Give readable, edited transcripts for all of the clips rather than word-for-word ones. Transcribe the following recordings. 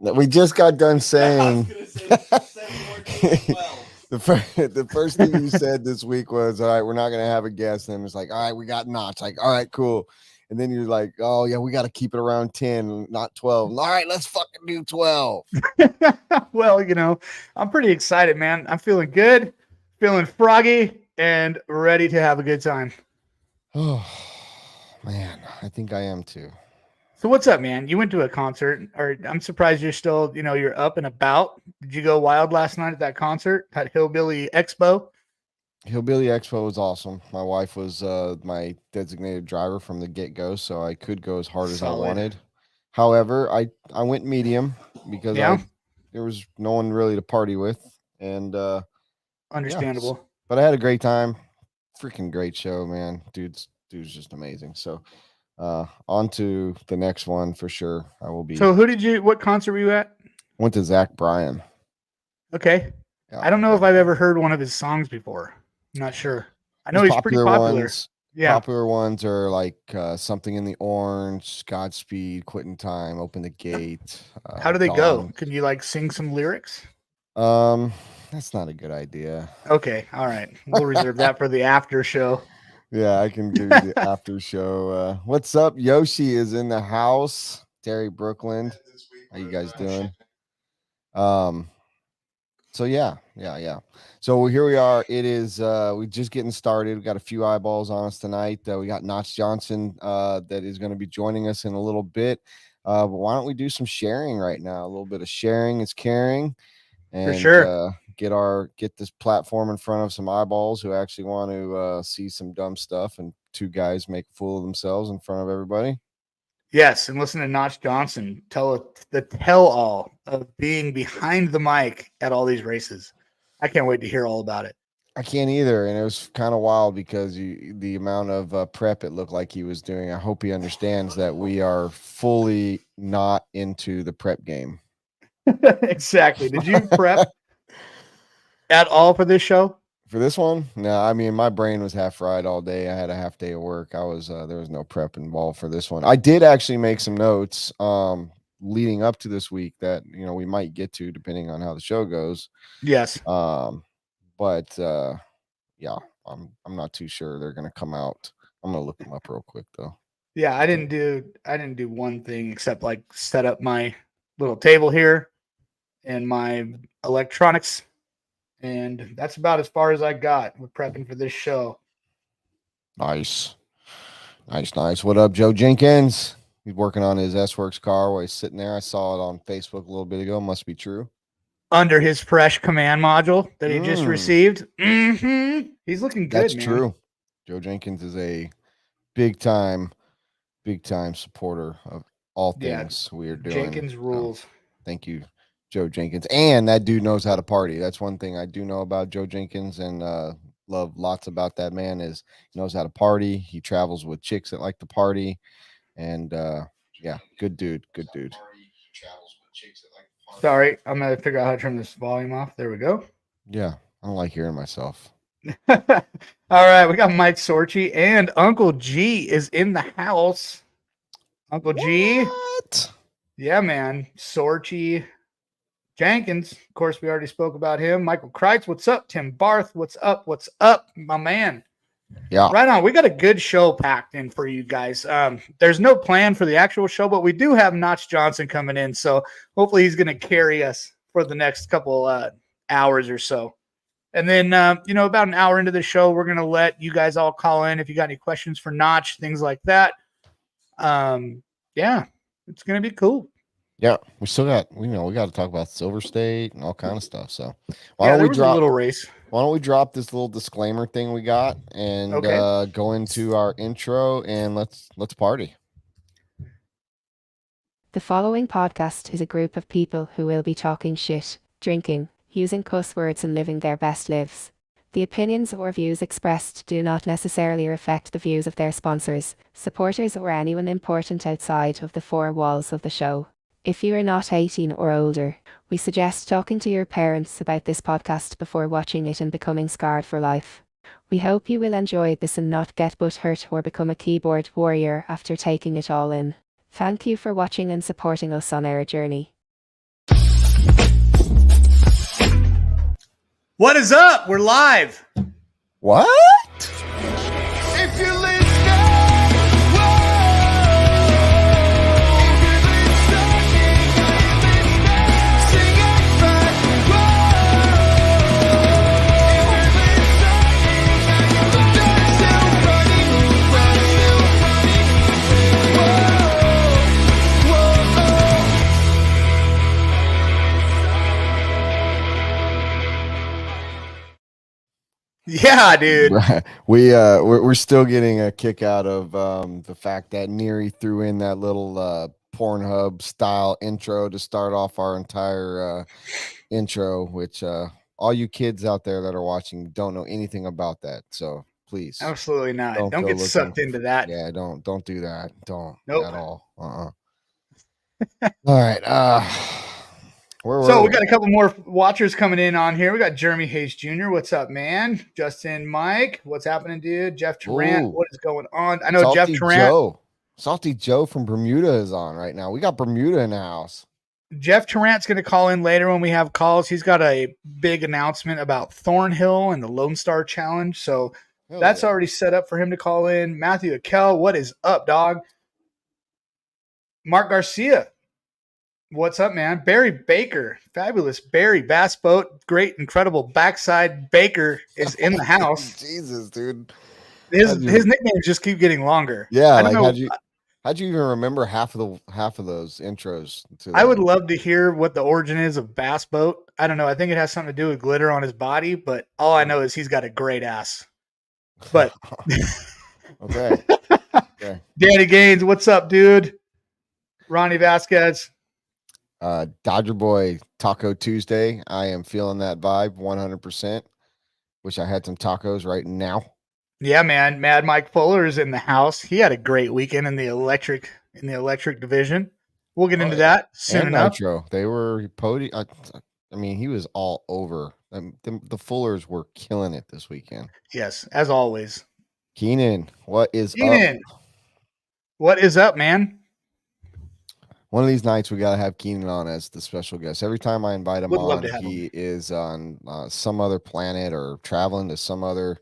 We just got done I was saying gonna say 7 more 12. the first thing you said this week was, all right, we're not going to have a guest. And it's like, all right, we got Notch. Like, all right, cool. And then you're like, oh, yeah, we got to keep it around 10, not 12. All right, let's fucking do 12. Well, I'm pretty excited, man. I'm feeling good, feeling froggy, and ready to have a good time. Oh, man, I think I am too. So what's up, man? You went to a concert, or I'm surprised you're still, you're up and about. Did you go wild last night at that concert, that Hillbilly Expo? Hillbilly Expo was awesome. My wife was my designated driver from the get-go, so I could go as hard as I Solid. wanted. However, I went medium because Yeah, there was no one really to party with, and yeah, understandable. but I had a great time. Freaking great show, man. Dude's just amazing. So on to the next one for sure. I will be. So what concert were you at? Went to Zach Bryan. Okay. Yeah, I don't know if Zach I've ever Bryan. heard one of his songs before. I'm not sure. I know His he's pretty popular. Yeah. Popular ones are like Something in the Orange, Godspeed, Quitting Time, Open the Gate. How do they go? Dawn. Can you sing some lyrics? That's not a good idea. Okay. All right. We'll reserve that for the after show. Yeah, I can give you the after show. What's up? Yoshi is in the house. Terry Brooklyn. How you guys doing? So yeah. So here we are. It is we're just getting started. We got a few eyeballs on us tonight. We got Notch Johnson that is going to be joining us in a little bit. But why don't we do some sharing right now? A little bit of sharing is caring, and For sure. Get this platform in front of some eyeballs who actually want to see some dumb stuff and two guys make a fool of themselves in front of everybody. Yes, and listen to Notch Johnson the tell all of being behind the mic at all these races. I can't wait to hear all about it. I can't either, and it was kind of wild because the amount of prep it looked like he was doing. I hope he understands that we are fully not into the prep game. Exactly. Did you prep at all for this show? For this one, no. I mean, my brain was half fried all day. I had a half day of work. There was no prep involved for this one. I did actually make some notes leading up to this week that we might get to depending on how the show goes. Yes. But yeah, I'm not too sure they're gonna come out. I'm gonna look them up real quick though. Yeah, I didn't do one thing except set up my little table here and my electronics, and that's about as far as I got with prepping for this show. Nice. What up, Joe Jenkins? He's working on his S-Works car while he's sitting there. I saw it on Facebook a little bit ago. Must be true. Under his fresh command module that he just received. He's looking good. That's true. Joe Jenkins is a big time supporter of all things we are doing. Jenkins rules. Thank you, Joe Jenkins. And that dude knows how to party. That's one thing I do know about Joe Jenkins, and love lots about that man is he knows how to party. He travels with chicks that like to party, and yeah, good dude. Sorry, I'm gonna figure out how to turn this volume off. There we go. Yeah, I don't like hearing myself. All right, we got Mike Sorchi and Uncle G is in the house. Uncle G. What? Yeah, man. Sorchi Jenkins. Of course, we already spoke about him. Michael Kreitz, what's up? Tim Barth, what's up? What's up, my man? Yeah. Right on. We got a good show packed in for you guys. There's no plan for the actual show, but we do have Notch Johnson coming in. So hopefully he's going to carry us for the next couple hours or so. And then, about an hour into the show, we're going to let you guys all call in if you got any questions for Notch, things like that. Yeah, it's going to be cool. Yeah, we still got, we got to talk about Silver State and all kind of stuff. So why don't we drop a little race? Why don't we drop this little disclaimer thing we got and go into our intro and let's party. The following podcast is a group of people who will be talking shit, drinking, using cuss words and living their best lives. The opinions or views expressed do not necessarily reflect the views of their sponsors, supporters or anyone important outside of the four walls of the show. If you are not 18 or older, we suggest talking to your parents about this podcast before watching it and becoming scarred for life. We hope you will enjoy this and not get butthurt or become a keyboard warrior after taking it all in. Thank you for watching and supporting us on our journey. What is up? We're live. What? If you're listening, whoa. If you're listening, sing it back, whoa. If you're listening, you're still running, Yeah, dude. We're still getting a kick out of the fact that Neary threw in that little Pornhub style intro to start off our entire intro, which all you kids out there that are watching don't know anything about that. So please, Absolutely not. Don't go get looking. sucked into that. Yeah, don't do that. Don't Nope. at all. All right. So we got a couple more watchers coming in on here. We got Jeremy Hayes Jr. What's up, man? Justin Mike. What's happening, dude? Jeff Tarrant. Ooh. What is going on? I know Jeff Tarrant. Salty Joe from Bermuda is on right now. We got Bermuda in the house. Jeff Tarrant's going to call in later when we have calls. He's got a big announcement about Thornhill and the Lone Star Challenge. So that's already set up for him to call in. Matthew Akel, what is up, dog? Mark Garcia. What's up, man? Barry Baker, fabulous Barry Bass Boat, great, incredible backside Baker is in the house. Jesus, dude. His nicknames just keep getting longer. Yeah, I don't know. how'd you even remember half of those intros? I would love to hear what the origin is of Bass Boat. I don't know. I think it has something to do with glitter on his body, but all I know is he's got a great ass. But okay. Danny Gaines, what's up, dude? Ronnie Vasquez. Dodger Boy Taco Tuesday. I am feeling that vibe 100%. Wish I had some tacos right now. Yeah, man. Mad Mike Fuller is in the house. He had a great weekend in the electric division. We'll get into that soon enough. Nitro. They were podium. I mean, he was all over. The Fullers were killing it this weekend. Yes, as always. Keenan, what is up? What is up, man? One of these nights we gotta have Keenan on as the special guest. Every time I invite him on, he is on some other planet or traveling to some other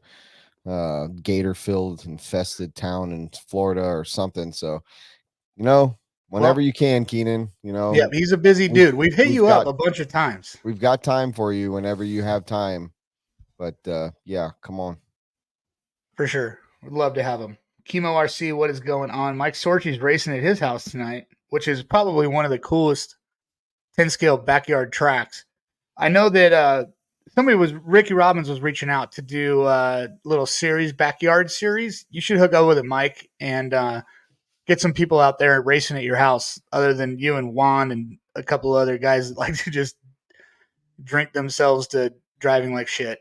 gator-filled, infested town in Florida or something. So, whenever you can, Keenan. Yeah, he's a busy dude. We've hit you up a bunch of times. We've got time for you whenever you have time. But yeah, come on. For sure, we'd love to have him. Chemo RC, what is going on? Mike Sorchi's racing at his house tonight, which is probably one of the coolest 10-scale backyard tracks. I know that Ricky Robbins was reaching out to do a little backyard series. You should hook up with it, Mike, and get some people out there racing at your house other than you and Juan and a couple other guys that like to just drink themselves to driving like shit.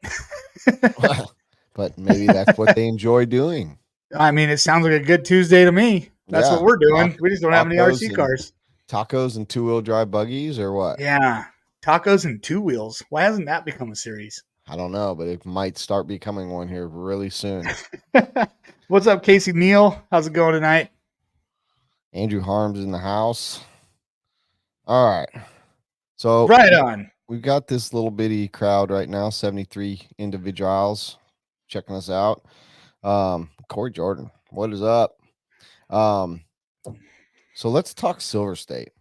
But maybe that's what they enjoy doing. I mean, it sounds like a good Tuesday to me. That's what we're doing. We just don't have any RC cars. Tacos and two-wheel drive buggies or what? Yeah. Tacos and two wheels. Why hasn't that become a series? I don't know, but it might start becoming one here really soon. What's up, Casey Neal? How's it going tonight? Andrew Harms in the house. All right. So right on. We've got this little bitty crowd right now, 73 individuals checking us out. Corey Jordan, what is up? So let's talk Silver State.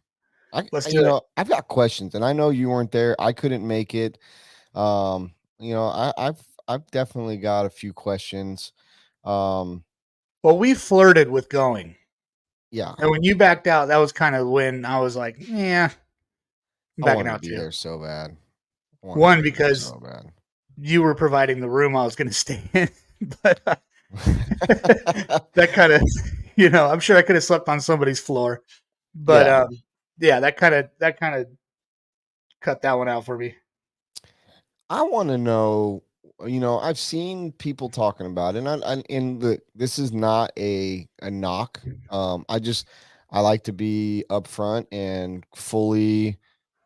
Let's do it. I've got questions, and I know you weren't there. I couldn't make it. I've definitely got a few questions. Well, we flirted with going. Yeah. And when you backed out, that was kind of when I was like, yeah, I'm backing out too. there so bad. One, because you were providing the room I was going to stay in, but that kind of, I'm sure I could have slept on somebody's floor, but that kind of cut that one out for me. I want to know, I've seen people talking about it, and this is not a knock. I like to be upfront and fully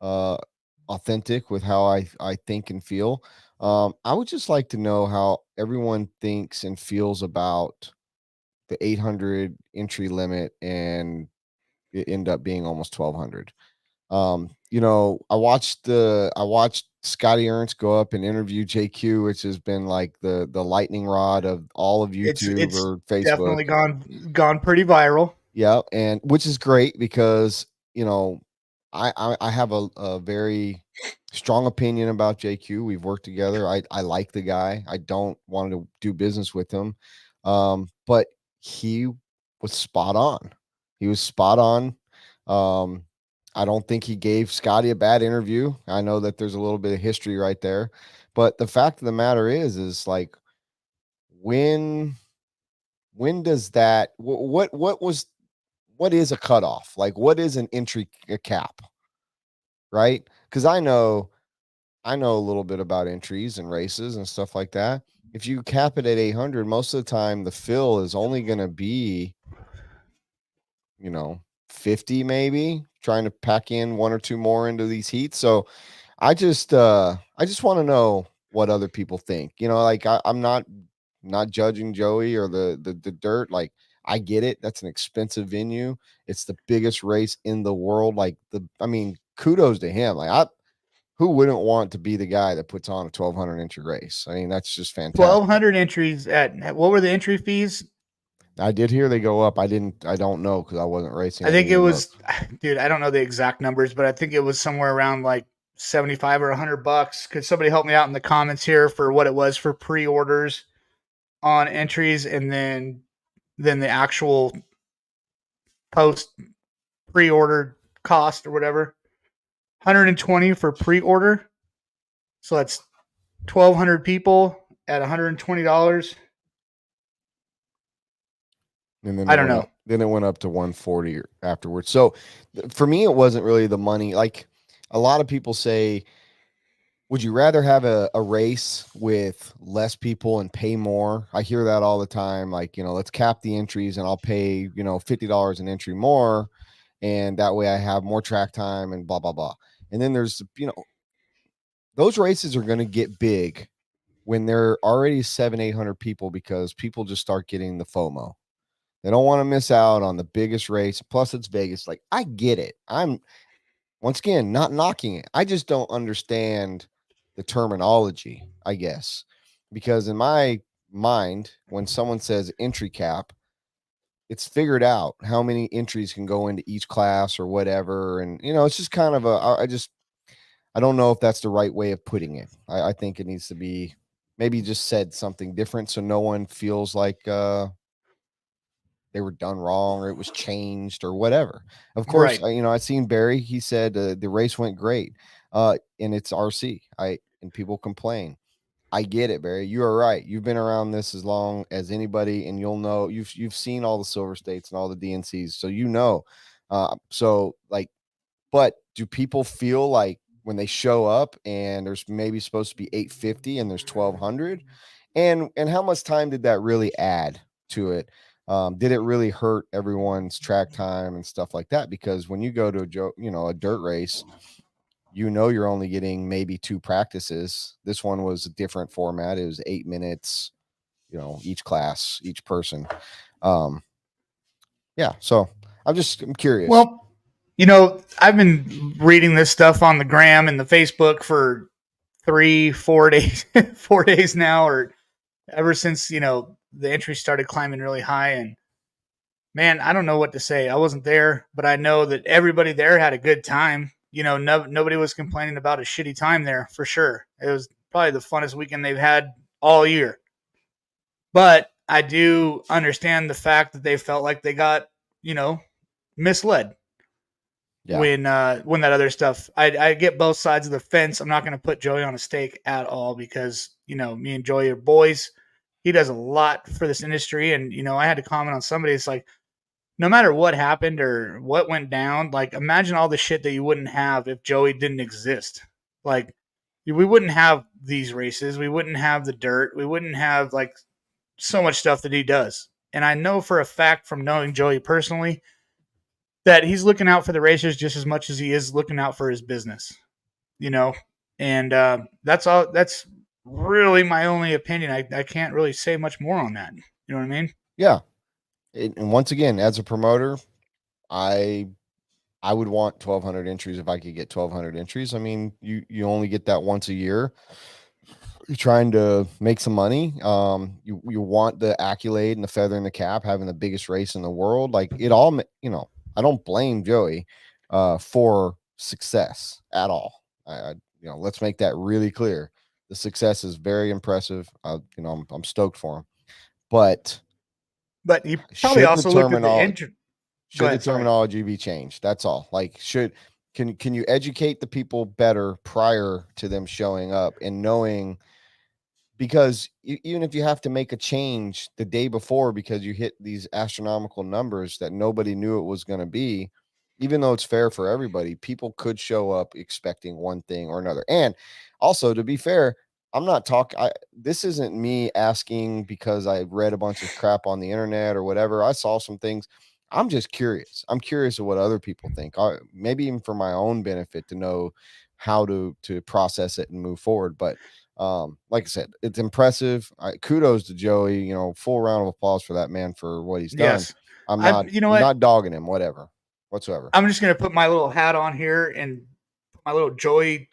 authentic with how I think and feel. I would just like to know how everyone thinks and feels about the 800 entry limit and it end up being almost 1200. I watched Scotty Ernst go up and interview JQ, which has been like the lightning rod of all of YouTube It's or Facebook. definitely gone pretty viral. Yeah, and which is great because I have a very strong opinion about JQ. We've worked together. I like the guy. I don't want to do business with him, but he was spot on. He was spot on. Um, I don't think he gave Scotty a bad interview. I know that there's a little bit of history right there, but the fact of the matter is like when does that what is a cutoff? Like, what is an entry cap? Right? Because I know a little bit about entries and races and stuff like that. If you cap it at 800, most of the time the fill is only going to be, 50 maybe, trying to pack in one or two more into these heats. So I just want to know what other people think. Like I'm not judging Joey or the dirt. Like I get it. That's an expensive venue. It's the biggest race in the world. Like kudos to him. Who wouldn't want to be the guy that puts on a 1,200 entry race? I mean, that's just fantastic. 1,200 entries at what were the entry fees? I did hear they go up. I don't know because I wasn't racing. I think it didn't was, look. dude, I don't know the exact numbers, but I think it was somewhere around like 75 or $100. Could somebody help me out in the comments here for what it was for pre-orders on entries, and then the actual post pre-order cost or whatever? 120 for pre-order. So that's 1,200 people at $120. And then I don't know. Then it went up to 140 afterwards. So for me, it wasn't really the money. Like a lot of people say, would you rather have a race with less people and pay more? I hear that all the time. Like, let's cap the entries and I'll pay, $50 an entry more. And that way I have more track time and blah, blah, blah. And then there's, those races are going to get big when they're already 800 people because people just start getting the FOMO. They don't want to miss out on the biggest race. Plus, it's Vegas. Like, I get it. I'm, once again, not knocking it. I just don't understand the terminology, I guess. Because in my mind, when someone says entry cap, it's figured out how many entries can go into each class or whatever. And, it's just kind of I don't know if that's the right way of putting it. I think it needs to be maybe just said something different so no one feels like, they were done wrong or it was changed or whatever. Of course, Right. I seen Barry. He said the race went great, and it's RC. And people complain. I get it, Barry. You are right. You've been around this as long as anybody, and you'll know you've seen all the silver states and all the DNCs, so you know. So like, but do people feel like when they show up and there's maybe supposed to be 850 and there's 1,200, and how much time did that really add to it? Did it really hurt everyone's track time and stuff like that? Because when you go to a dirt race, you're only getting maybe two practices. This one was a different format. It was 8 minutes, each class, each person. Yeah. So I'm curious. Well, I've been reading this stuff on the gram and the Facebook for 3-4 days, 4 days now, or ever since, the entry started climbing really high. And man, I don't know what to say. I wasn't there, but I know that everybody there had a good time. Nobody was complaining about a shitty time there for sure. It was probably the funnest weekend they've had all year. But I do understand the fact that they felt like they got, misled. Yeah. When that other stuff, I get both sides of the fence. I'm not going to put Joey on a stake at all because me and Joey are boys. He does a lot for this industry, and I had to comment on somebody. It's like no matter what happened or what went down, like imagine all the shit that you wouldn't have if Joey didn't exist. Like we wouldn't have these races, we wouldn't have the dirt, we wouldn't have like so much stuff that he does. And I know for a fact from knowing Joey personally that he's looking out for the racers just as much as he is looking out for his business, and that's all. That's really my only opinion. I can't really say much more on that. You know what I mean? Yeah. And once again, as a promoter, I I would want 1,200 entries if I could get 1,200 entries. I mean, you only get that once a year. You're trying to make some money. You want the accolade and the feather in the cap, having the biggest race in the world. Like it all, I don't blame Joey for success at all. Let's make that really clear. The success is very impressive. I'm stoked for him. But But he probably should the also looked at the terminology entry. Go should the ahead, sorry. terminology be changed? That's all. Like, can you educate the people better prior to them showing up and knowing? Because even if you have to make a change the day before because you hit these astronomical numbers that nobody knew it was going to be, even though it's fair for everybody, people could show up expecting one thing or another. And also, to be fair, I'm not talking. This isn't me asking because I read a bunch of crap on the internet or whatever. I saw some things. I'm just curious. I'm curious of what other people think. Maybe even for my own benefit to know how to process it and move forward. But like I said, it's impressive. Kudos to Joey. Full round of applause for that man for what he's done. Yes. I'm You know what? not dogging him, whatsoever. I'm just gonna put my little hat on here and put my little Joey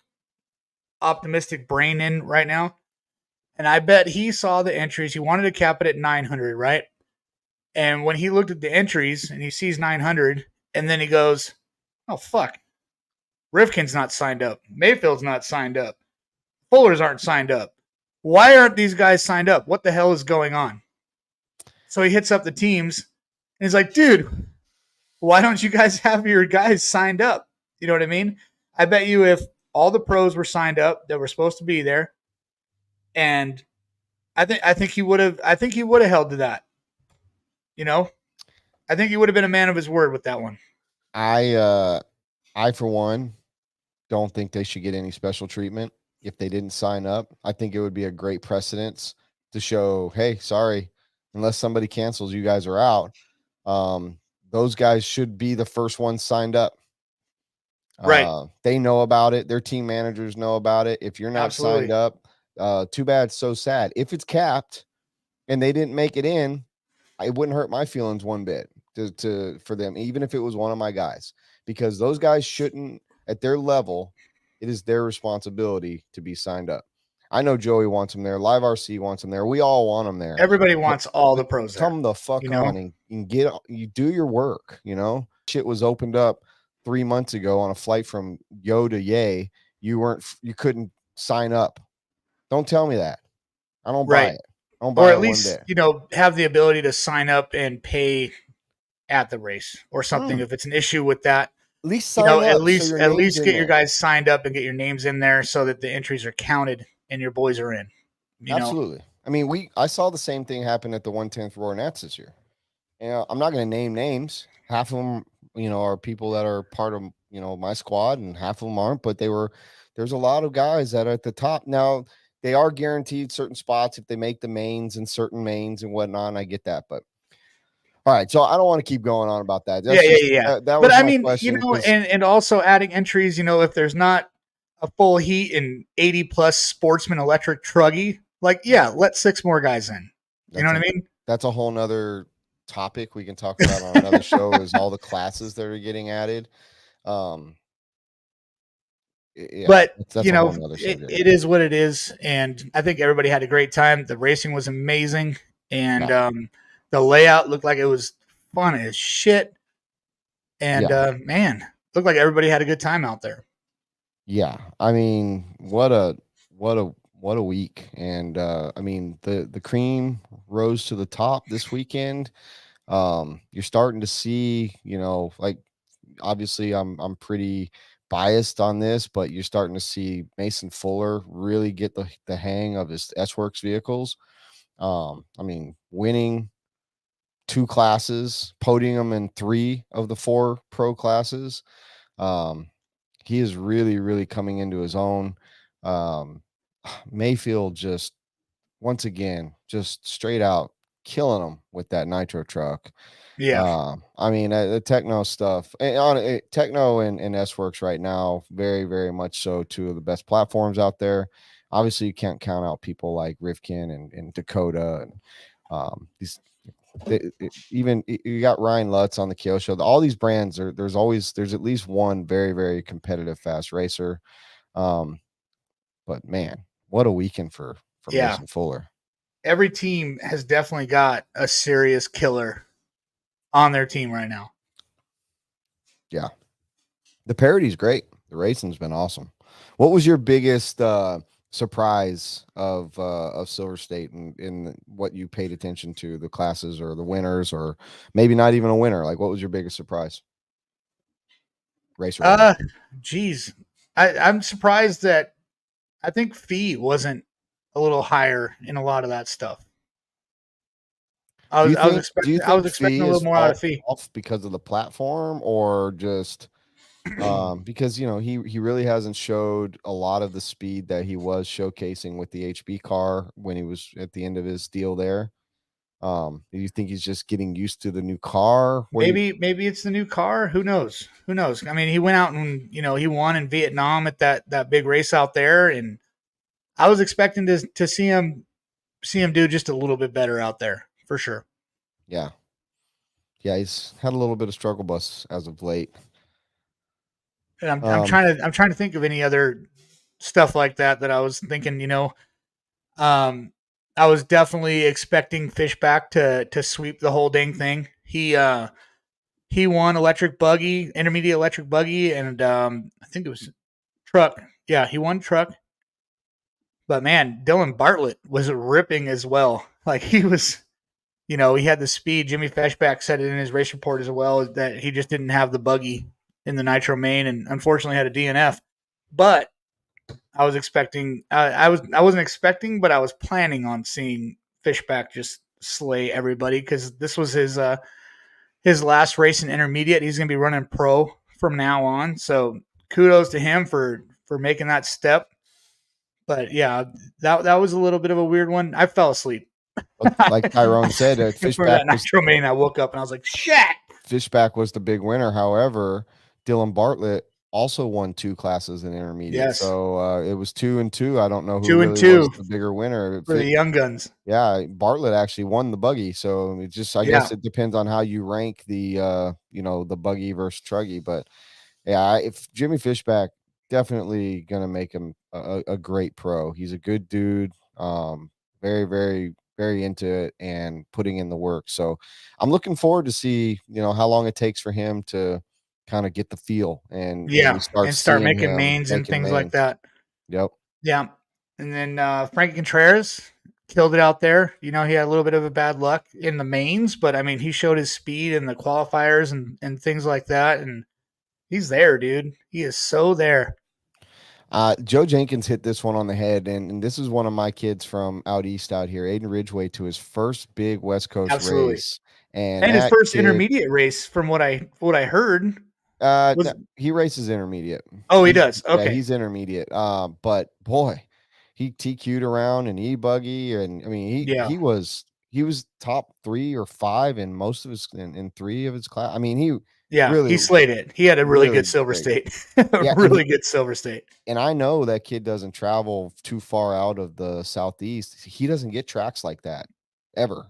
optimistic brain in right now. And I bet he saw the entries. He wanted to cap it at 900, right? And when he looked at the entries and he sees 900, and then he goes, "Oh fuck, Rivkin's not signed up. Mayfield's not signed up. Fullers aren't signed up. Why aren't these guys signed up? What the hell is going on?" So he hits up the teams and he's like, "Dude, why don't you guys have your guys signed up?" You know what I mean? I bet you if all the pros were signed up that were supposed to be there, and I think he would have held to that. I think he would have been a man of his word with that one. I for one don't think they should get any special treatment if they didn't sign up. I think it would be a great precedence to show, hey, sorry, unless somebody cancels, you guys are out. Those guys should be the first ones signed up. Right. They know about it. Their team managers know about it. If you're not Absolutely. signed up, too bad. So sad. If it's capped and they didn't make it in, it wouldn't hurt my feelings one bit for them, even if it was one of my guys, because those guys shouldn't, at their level, it is their responsibility to be signed up. I know Joey wants them there. Live RC wants them there. We all want them there. Everybody wants all the pros there. Come the fuck on and you do your work. Shit was opened up 3 months ago on a flight from Yo to Yay. You couldn't sign up. Don't tell me that. I don't buy it. I don't buy or it at least, have the ability to sign up and pay at the race or something. If it's an issue with that, at least sign up. At least get your guys signed up and get your names in there so that the entries are counted and your boys are in. Absolutely. I mean, I saw the same thing happen at the 110th Roar Nats this year. I'm not going to name names. Half of them, are people that are part of, my squad, and half of them aren't, but there's a lot of guys that are at the top. Now, they are guaranteed certain spots if they make the mains and certain mains and whatnot. And I get that, but all right. So I don't want to keep going on about that. Yeah. That but was I my mean, question. and also adding entries, if there's not a full heat and 80 plus sportsman electric truggy, let 6 more guys in. You know what I mean? That's a whole nother topic we can talk about on another show, is all the classes that are getting added. But it is what it is, and I think everybody had a great time. The racing was amazing, and the layout looked like it was fun as shit. And man, looked like everybody had a good time out there. Yeah, I mean, what a week. And I mean, the cream rose to the top this weekend. You're starting to see, like, obviously I'm pretty biased on this, but you're starting to see Mason Fuller really get the hang of his S-Works vehicles. I mean, winning 2 classes, podium in 3 of the 4 pro classes. He is really, really coming into his own. Mayfield just, once again, just straight out killing him with that nitro truck. Yeah. I mean, the techno stuff, and techno and S-Works right now, very, very much so 2 of the best platforms out there. Obviously, you can't count out people like Rivkin and Dakota and these Even you got Ryan Lutz on the Kyosho. All these brands are there's at least one very, very competitive fast racer. But man, what a weekend for Yeah. Mason Fuller. Every team has definitely got a serious killer on their team right now. Yeah. The parody's great. The racing's been awesome. What was your biggest surprise of Silver State in what you paid attention to, the classes or the winners, or maybe not even a winner? Like, what was your biggest surprise? Racer. Geez. I'm surprised that I think Fee wasn't a little higher in a lot of that stuff. I was Do you expecting think a Fee little is more out of Fee. off because of the platform, or just because he really hasn't showed a lot of the speed that he was showcasing with the HB car when he was at the end of his deal there? Do you think he's just getting used to the new car? Maybe it's the new car. Who knows? Who knows? I mean, he went out and he won in Vietnam at that big race out there, and I was expecting to see him do just a little bit better out there for sure. Yeah. Yeah, he's had a little bit of struggle bus as of late. And I'm trying to think of any other stuff like that I was thinking. I was definitely expecting Fishback to sweep the whole dang thing. He won intermediate electric buggy, and I think it was truck. Yeah, he won truck. But man, Dylan Bartlett was ripping as well. Like he was, he had the speed. Jimmy Fishback said it in his race report as well that he just didn't have the buggy in the nitro main, and unfortunately had a DNF. But I was expecting. I wasn't expecting, but I was planning on seeing Fishback just slay everybody because this was his last race in intermediate. He's going to be running pro from now on. So kudos to him for making that step. But yeah, that was a little bit of a weird one. I fell asleep. Like Tyrone said, Fishback nitro main. I woke up and I was like, shit. Fishback was the big winner. However, Dylan Bartlett also won 2 classes in intermediate. Yes. So it was 2 and 2. I don't know who 2 and really 2 was the bigger winner for the young guns. Yeah, Bartlett actually won the buggy. So it just, I guess it depends on how you rank the, the buggy versus truggy. But yeah, if Jimmy Fishback, definitely going to make him a great pro. He's a good dude. Very, very, very into it and putting in the work. So I'm looking forward to see, how long it takes for him to kind of get the feel and start making mains and things like that. Yep. Yeah. And then Frankie Contreras killed it out there. He had a little bit of a bad luck in the mains, but I mean, he showed his speed in the qualifiers and things like that. And he's there, dude. He is so there. Joe Jenkins hit this one on the head, and this is one of my kids from out east out here, Aiden Ridgway, to his first big West Coast race, and his first intermediate race, from what I heard. No, he races intermediate. Oh, he does. Okay, yeah, he's intermediate. But boy, he TQ'd around an e-buggy, and I mean, he was top 3 or 5 in most of his in 3 of his class. I mean, he slayed it. He had a really good Silver State. Really good Silver State. And I know that kid doesn't travel too far out of the Southeast. He doesn't get tracks like that ever.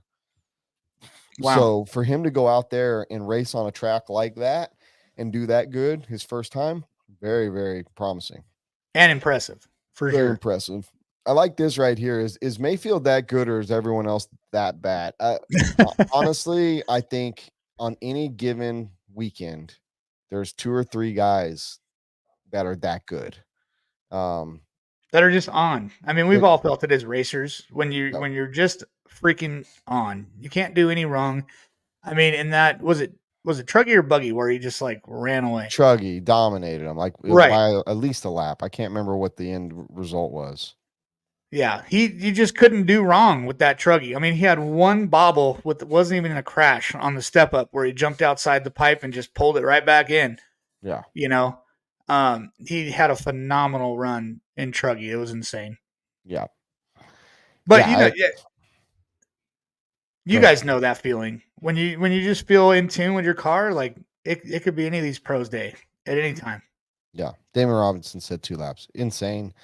Wow. So for him to go out there and race on a track like that and do that good his first time, very, very promising. And impressive. For very sure. Impressive. I like this right here. Is Mayfield that good, or is everyone else that bad? Honestly, I think on any given weekend, there's 2 or 3 guys that are that good. That are just on. I mean, we've all felt it as racers when you're just freaking on. You can't do any wrong. I mean, in that was it Truggy or Buggy where he just like ran away? Truggy dominated him by at least a lap. I can't remember what the end result was. Yeah, you just couldn't do wrong with that Truggy. I mean, he had one bobble wasn't even a crash on the step up where he jumped outside the pipe and just pulled it right back in. Yeah. He had a phenomenal run in Truggy. It was insane. Yeah. But you guys know that feeling when you just feel in tune with your car. Like it could be any of these pros' day at any time. Yeah. Damon Robinson said 2 laps. Insane.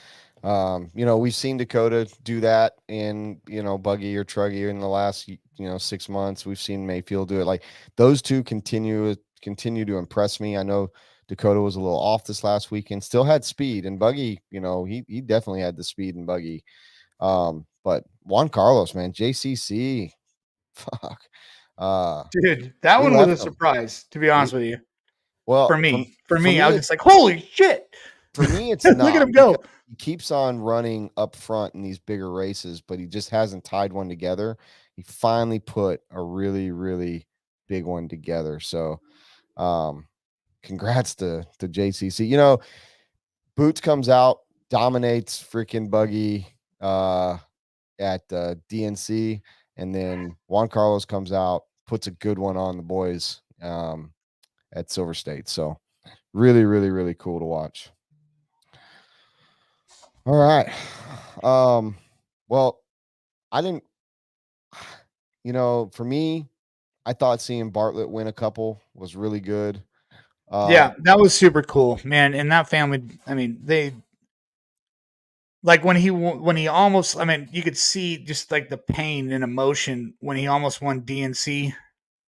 We've seen Dakota do that in, buggy or truggy in the last 6 months. We've seen Mayfield do it. Like those two continue to impress me. I know Dakota was a little off this last weekend, still had speed, and Buggy, he definitely had the speed and Buggy. But Juan Carlos, man, JCC, fuck. Dude, that We one was a left him. surprise, to be honest with you. Well, For me, for I was me, just like, holy shit. for me, it's Look not. at him go. Because he keeps on running up front in these bigger races, but he just hasn't tied one together. He finally put a really, really big one together. So, congrats to JCC. Boots comes out, dominates freaking Buggy at DNC, and then Juan Carlos comes out, puts a good one on the boys at Silver State. So really, really, really cool to watch. All right. Well, I didn't, for me, I thought seeing Bartlett win a couple was really good. Yeah, that was super cool, man. And that family, I mean, they like when he almost, I mean, you could see just like the pain and emotion when he almost won DNC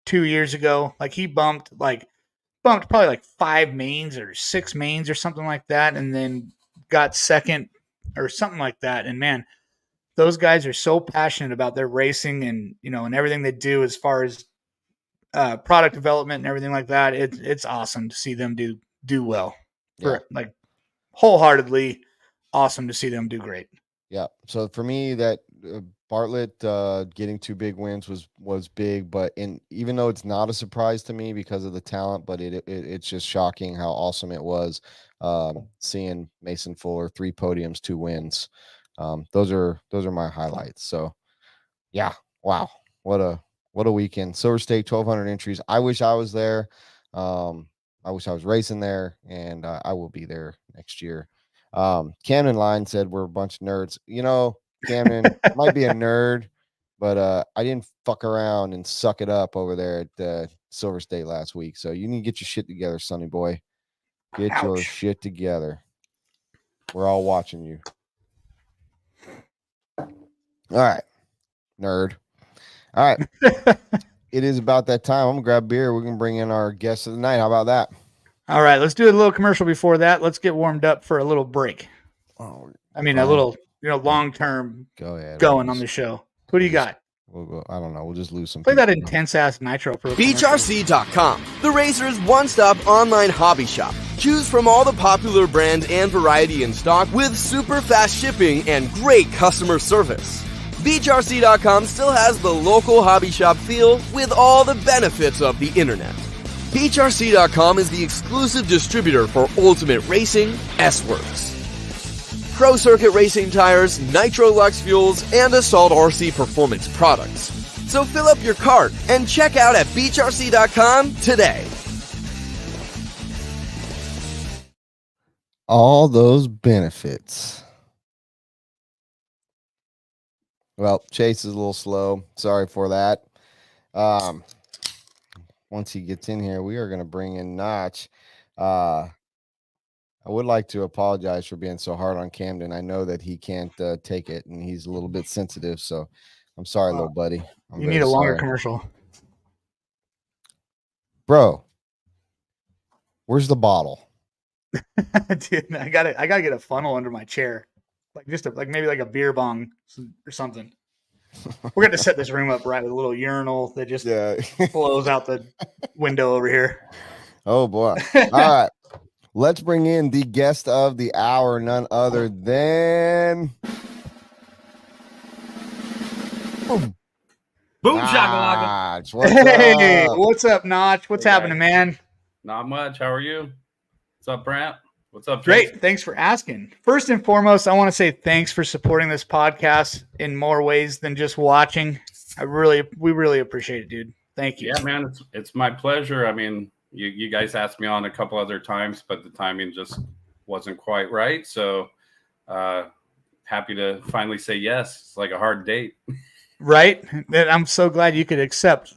2 years ago. Like he bumped probably like 5 mains or 6 mains or something like that, and then got second or something like that. And man, those guys are so passionate about their racing and and everything they do as far as product development and everything like that. It's awesome to see them do well. Yeah. Like wholeheartedly awesome to see them do great. Yeah. So for me, that Bartlett getting 2 big wins was big, but even though it's not a surprise to me because of the talent, but it's just shocking how awesome it was seeing Mason Fuller 3 podiums, 2 wins. Those are my highlights. So yeah, wow, what a weekend. Silver State 1,200 entries. I wish I was there. I wish I was racing there, and I will be there next year. Camden Line said we're a bunch of nerds. Camden might be a nerd, but I didn't fuck around and suck it up over there at Silver State last week. So you need to get your shit together, Sonny boy. Get your Ouch. shit together. We're all watching you. All right, nerd. All right. It is about that time. I'm gonna grab beer. We can bring in our guest of the night. How about that? All right, let's do a little commercial before that. Let's get warmed up for a little break. Oh, I mean, a little, long term go ahead. going on the show. Who do you got? We'll go. I don't know. We'll just lose some. Play that people. intense ass nitro for a commercial. BeachRC.com, the Racer's one-stop online hobby shop. Choose from all the popular brands and variety in stock with super fast shipping and great customer service. BeachRC.com still has the local hobby shop feel with all the benefits of the internet. BeachRC.com is the exclusive distributor for Ultimate Racing, S-Works, Pro Circuit Racing tires, Nitro Lux fuels, and Assault RC performance products. So fill up your cart and check out at BeachRC.com today. All those benefits. Well, Chase is a little slow. Sorry for that. Once he gets in here, we are going to bring in Notch. I would like to apologize for being so hard on Camden. I know that he can't take it, and he's a little bit sensitive. So I'm sorry, little buddy. You need a longer commercial. Bro, where's the bottle? Dude, I gotta get a funnel under my chair. Like maybe like a beer bong or something. We're gonna set this room up right with a little urinal that just flows out the window over here. Oh boy. All right. Let's bring in the guest of the hour, none other than Boom shakalaka. Notch. What's Hey, up? what's up, Notch? What's Hey, happening, man? Not much. How are you? What's up, Brent? What's up, Great. Jason? Thanks for asking. First and foremost, I want to say thanks for supporting this podcast in more ways than just watching. We really appreciate it, dude. Thank you. Yeah, man, it's my pleasure. I mean, you guys asked me on a couple other times, but the timing just wasn't quite right. So happy to finally say yes. It's like a hard date. Right? And I'm so glad you could accept,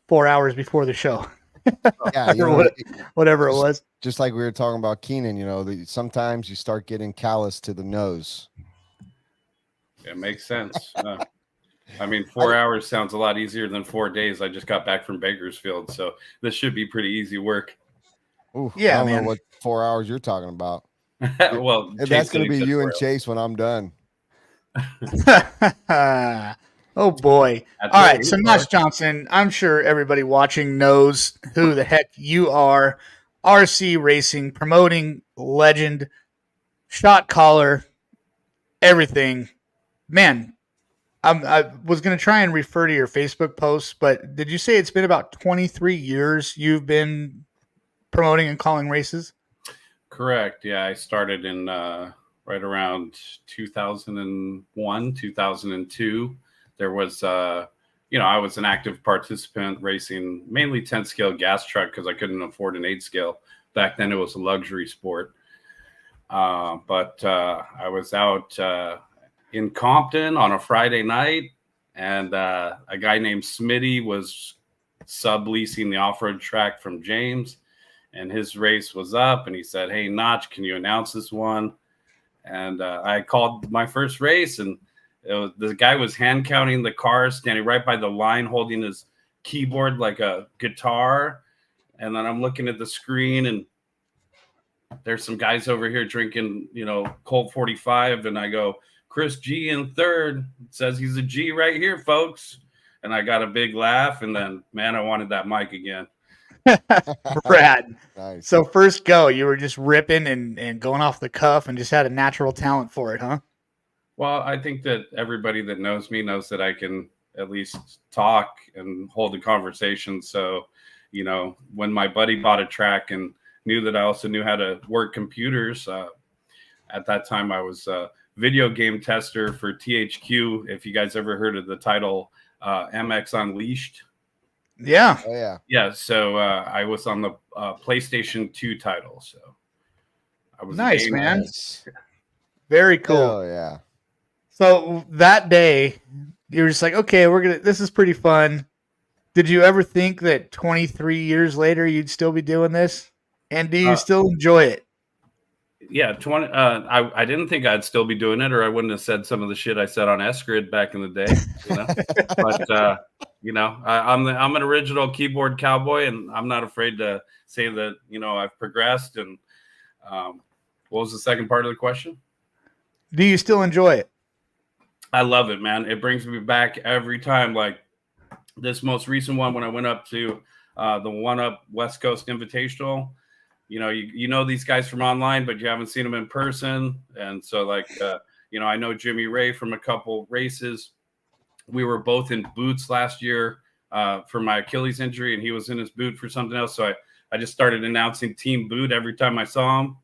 4 hours before the show. Yeah, Or whatever it was. Just like we were talking about Keenan, sometimes you start getting callous to the nose. It makes sense. I mean, 4 hours sounds a lot easier than 4 days. I just got back from Bakersfield, so this should be pretty easy work. Ooh, Yeah, I don't man. know what 4 hours you're talking about. Well, And Chase that's said going to he be said you 4 and hours. Chase when I'm done. Oh boy. That's All what right. we So are. Notch Johnson, I'm sure everybody watching knows who the heck you are. RC racing, promoting legend, shot caller, everything. Man, I was going to try and refer to your Facebook posts, but did you say it's been about 23 years you've been promoting and calling races? Correct. Yeah, I started in right around 2001, 2002. There was, I was an active participant racing mainly 10 scale gas truck because I couldn't afford an 8 scale. Back then, it was a luxury sport. But I was out in Compton on a Friday night, and a guy named Smitty was subleasing the off-road track from James, and his race was up, and he said, "Hey, Notch, can you announce this one?" And I called my first race, and the guy was hand counting the cars, standing right by the line, holding his keyboard like a guitar. And then I'm looking at the screen, and there's some guys over here drinking, Colt 45. And I go, Chris G in third. It says he's a G right here, folks. And I got a big laugh. And then, man, I wanted that mic again. Brad. Nice. So first go, you were just ripping and going off the cuff and just had a natural talent for it, huh? Well, I think that everybody that knows me knows that I can at least talk and hold a conversation. So, when my buddy bought a track and knew that I also knew how to work computers, at that time I was a video game tester for THQ. If you guys ever heard of the title MX Unleashed. Yeah. Oh, yeah. Yeah, so I was on the PlayStation 2 title. So I was Nice, a gamer. man. Nice. Very cool. Oh, yeah. So that day, you were just like, okay, this is pretty fun. Did you ever think that 23 years later you'd still be doing this? And do you still enjoy it? Yeah, 20. I didn't think I'd still be doing it, or I wouldn't have said some of the shit I said on Esgrid back in the day. But I'm an original keyboard cowboy, and I'm not afraid to say that I've progressed. And what was the second part of the question? Do you still enjoy it? I love it, man. It brings me back every time. Like this most recent one when I went up to the One Up West Coast Invitational. You know these guys from online, but you haven't seen them in person. And so I know Jimmy Ray from a couple races. We were both in boots last year for my Achilles injury, and he was in his boot for something else. So I just started announcing Team Boot every time I saw him.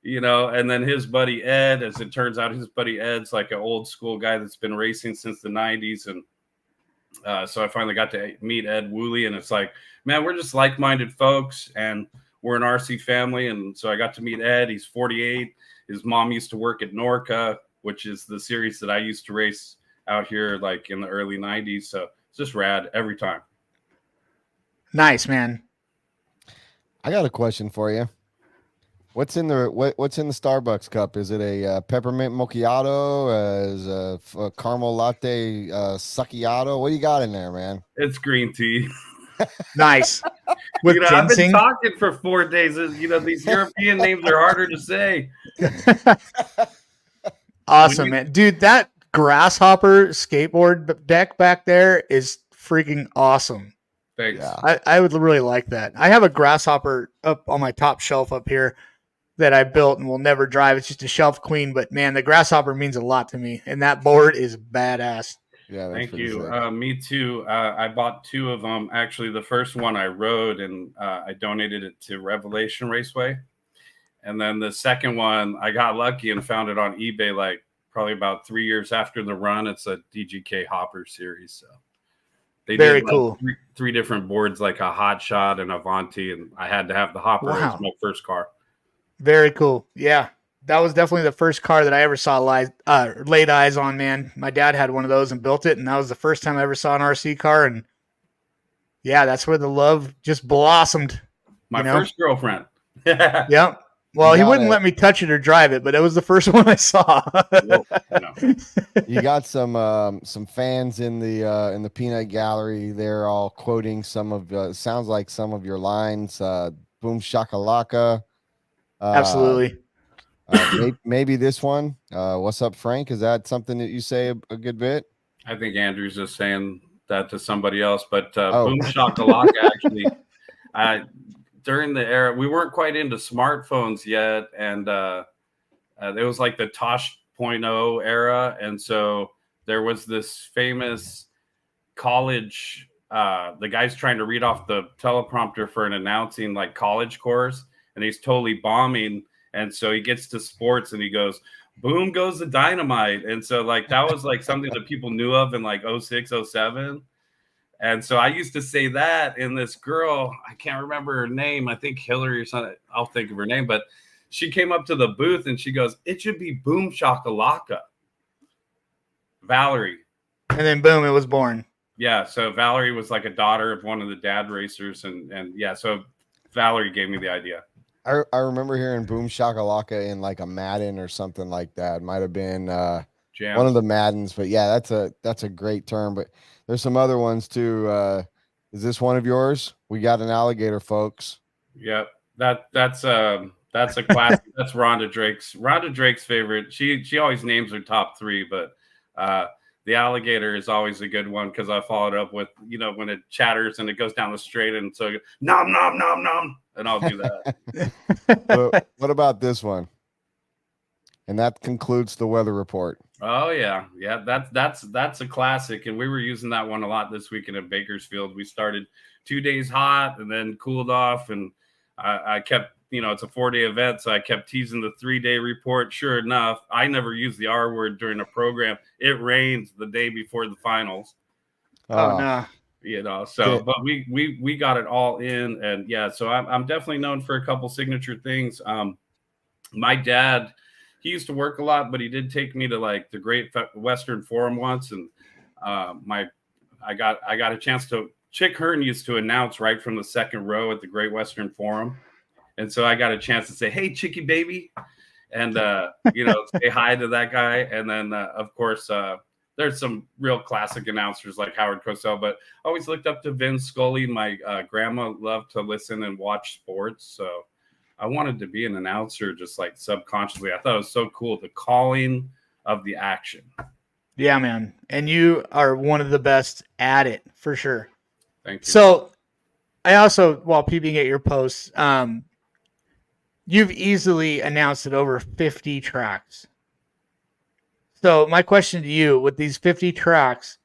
And then his buddy Ed, as it turns out, his buddy Ed's like an old school guy that's been racing since the 90s. And so I finally got to meet Ed Woolley, and it's like, man, we're just like-minded folks, and we're an RC family. And so I got to meet Ed. He's 48. His mom used to work at Norca, which is the series that I used to race out here like in the early 90s. So it's just rad every time. Nice, man. I got a question for you. What's in the Starbucks cup? Is it a peppermint macchiato? Is a caramel latte succhiato? What do you got in there, man? It's green tea. Nice. With I've been ginseng. talking for 4 days. These European names are harder to say. Awesome, man. Dude, that grasshopper skateboard deck back there is freaking awesome. Thanks. Yeah. I would really like that. I have a grasshopper up on my top shelf up here that I built and will never drive. It's just a shelf queen, but man, the grasshopper means a lot to me, and that board is badass. Yeah, Thank you. Me too. I bought 2 of them. Actually, the first one I rode, and I donated it to Revelation Raceway. And then the second one, I got lucky and found it on eBay like probably about 3 years after the run. It's a DGK Hopper series. So they Very did cool. Three different boards, like a Hot Shot and a Avanti, and I had to have the Hopper as my first car. Very cool. Yeah. That was definitely the first car that I ever saw laid eyes on, man. My dad had one of those and built it, and that was the first time I ever saw an RC car. And yeah, that's where the love just blossomed. My first girlfriend. Yep. Well, he got wouldn't it. let me touch it or drive it, but it was the first one I saw. Well, no. You got some fans in the peanut gallery. They're all quoting some of sounds like some of your lines. Boom shakalaka. Absolutely. Maybe this one. What's up, Frank? Is that something that you say a good bit? I think Andrew's just saying that to somebody else, but Oh. Boom Shakalaka actually, during the era, we weren't quite into smartphones yet, and it was like the Tosh 0.0 era, and so there was this famous college, the guy's trying to read off the teleprompter for an announcing like college course, and he's totally bombing, and so he gets to sports and he goes, boom goes the dynamite. And so like that was like something that people knew of in like 06, 07. And so I used to say that, and this girl, I can't remember her name, I think Hillary or something, I'll think of her name, but she came up to the booth and she goes, it should be Boom Shakalaka. Valerie. And then boom, it was born. Yeah, so Valerie was like a daughter of one of the dad racers, and yeah, so Valerie gave me the idea. I remember hearing Boom Shakalaka in like a Madden or something like that. Might have been Jams. one of the Maddens, but yeah, that's a great term. But there's some other ones too. Is this one of yours? We got an alligator, folks. Yep, that's a classic. That's Rhonda Drake's favorite. She always names her top three, but the alligator is always a good one because I followed up with, you know, when it chatters and it goes down the straight, and so nom nom nom nom, and I'll do that. What about this one? And that concludes the weather report. Oh yeah, that's a classic, and we were using that one a lot this weekend in Bakersfield. We started 2 days hot and then cooled off, and I kept, you know, it's a 4-day event, so I kept teasing the 3-day report. Sure enough, I never used the R word during a program. It rained the day before the finals. Oh no. You know, so but we got it all in, and yeah, so I'm definitely known for a couple signature things. My dad, he used to work a lot, but he did take me to like the Great Western Forum once, and I got a chance to. Chick Hearn used to announce right from the second row at the Great Western Forum, and so I got a chance to say, "Hey, Chicky baby," and you know, say hi to that guy. And then of course there's some real classic announcers like Howard Cosell, but I always looked up to Vin Scully. My grandma loved to listen and watch sports, so I wanted to be an announcer just like subconsciously. I thought it was so cool, the calling of the action. Yeah, man. And you are one of the best at it for sure. Thank you. So I also, while peeping at your posts, you've easily announced it over 50 tracks. So my question to you, with these 50 tracks,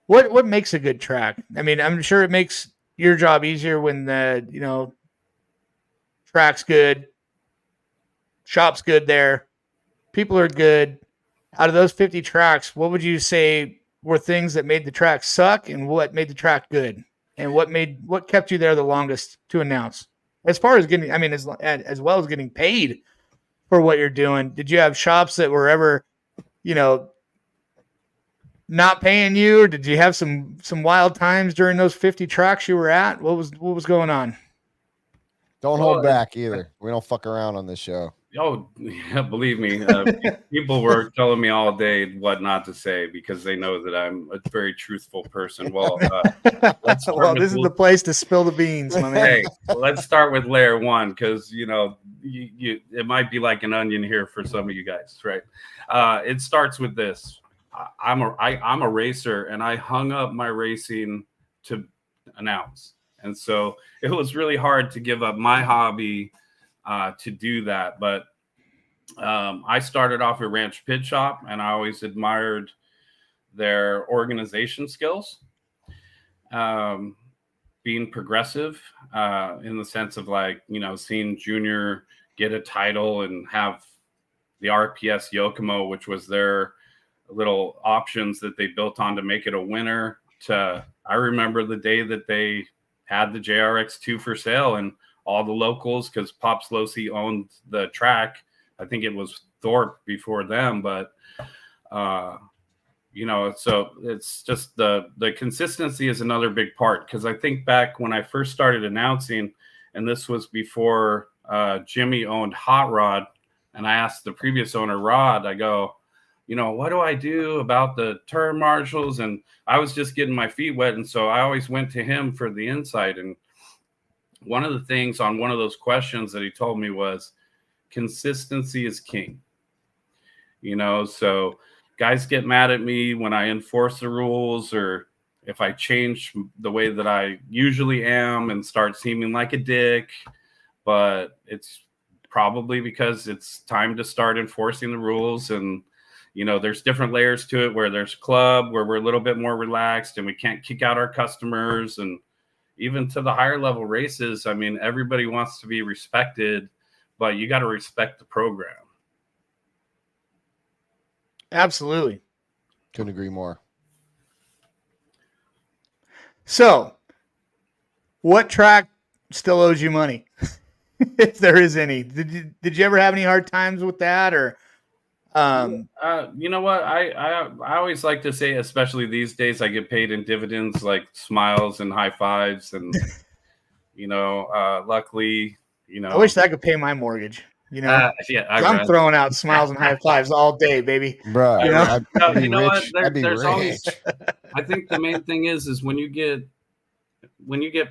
what makes a good track? I mean, I'm sure it makes your job easier when the, you know, track's good, shop's good there, people are good. Out of those 50 tracks, what would you say were things that made the track suck, and what made the track good, and what kept you there the longest to announce? As far as getting, I mean, as well as getting paid for what you're doing, did you have shops that were ever, you know, not paying you, or did you have some wild times during those 50 tracks you were at? What was going on? Don't hold back either. We don't fuck around on this show. Oh, yeah, believe me, people were telling me all day what not to say because they know that I'm a very truthful person. Well, well, this is the place to spill the beans, my man. Hey, let's start with layer one, because you know it might be like an onion here for some of you guys, right? It starts with this. I'm a racer, and I hung up my racing to announce, and so it was really hard to give up my hobby to do that. But I started off at Ranch Pit Shop, and I always admired their organization skills, being progressive in the sense of, like, you know, seeing Junior get a title and have the RPS Yokomo, which was their little options that they built on to make it a winner. I remember the day that they had the JRX2 for sale, and all the locals, because Pop Slosey owned the track. I think it was Thorpe before them, but you know, so it's just the consistency is another big part, because I think back when I first started announcing, and this was before Jimmy owned Hot Rod, and I asked the previous owner, Rod, I go, what do I do about the turn marshals? And I was just getting my feet wet. And so I always went to him for the insight. And one of the things on one of those questions that he told me was consistency is king. So guys get mad at me when I enforce the rules, or if I change the way that I usually am and start seeming like a dick, but it's probably because it's time to start enforcing the rules. And there's different layers to it, where there's club, where we're a little bit more relaxed and we can't kick out our customers. And even to the higher level races, I mean, everybody wants to be respected, but you got to respect the program. Absolutely. Couldn't agree more. So, what track still owes you money? If there is any. Did you ever have any hard times with that, or you know what? I always like to say, especially these days, I get paid in dividends, like smiles and high fives, and luckily, I wish I could pay my mortgage. yeah, I'm throwing out smiles and high fives all day, baby. Bro, I'd be rich. What? I'd be There's rich. always. I think the main thing is when you get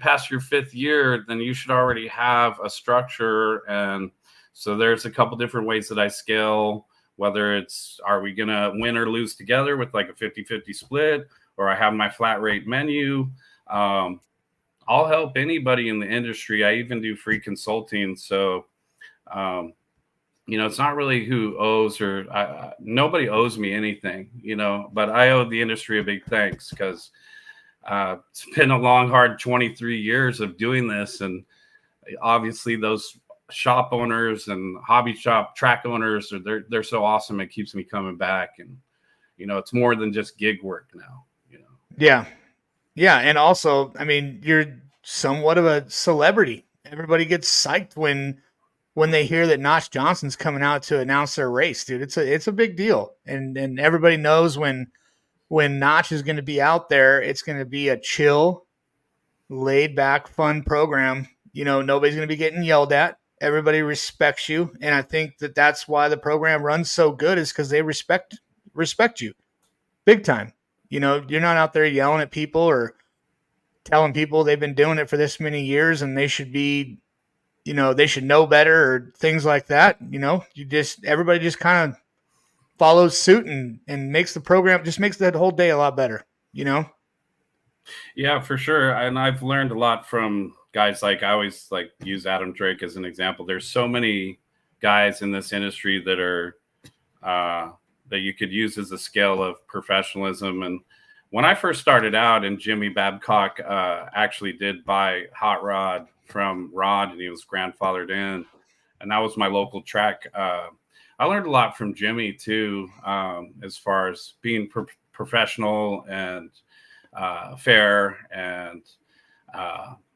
past your 5th year, then you should already have a structure. And so there's a couple different ways that I scale, whether it's, are we going to win or lose together with like a 50-50 split, or I have my flat rate menu. I'll help anybody in the industry. I even do free consulting. So, it's not really who owes, or nobody owes me anything, but I owe the industry a big thanks, because it's been a long, hard 23 years of doing this. And obviously those shop owners and hobby shop track owners, they're so awesome. It keeps me coming back. And, it's more than just gig work now, Yeah. Yeah. And also, I mean, you're somewhat of a celebrity. Everybody gets psyched when they hear that Notch Johnson's coming out to announce their race, dude. It's a big deal. And everybody knows when Notch is going to be out there, it's going to be a chill, laid back, fun program. Nobody's going to be getting yelled at. Everybody respects you. And I think that that's why the program runs so good, is because they respect you big time. You're not out there yelling at people or telling people they've been doing it for this many years and they should be, they should know better, or things like that. Everybody just kind of follows suit and makes the program, just makes that whole day a lot better, Yeah, for sure. And I've learned a lot from guys. Like, I always use Adam Drake as an example. There's so many guys in this industry that are that you could use as a scale of professionalism. And when I first started out, and Jimmy Babcock actually did buy Hot Rod from Rod, and he was grandfathered in, and that was my local track. I learned a lot from Jimmy too, as far as being professional and fair. And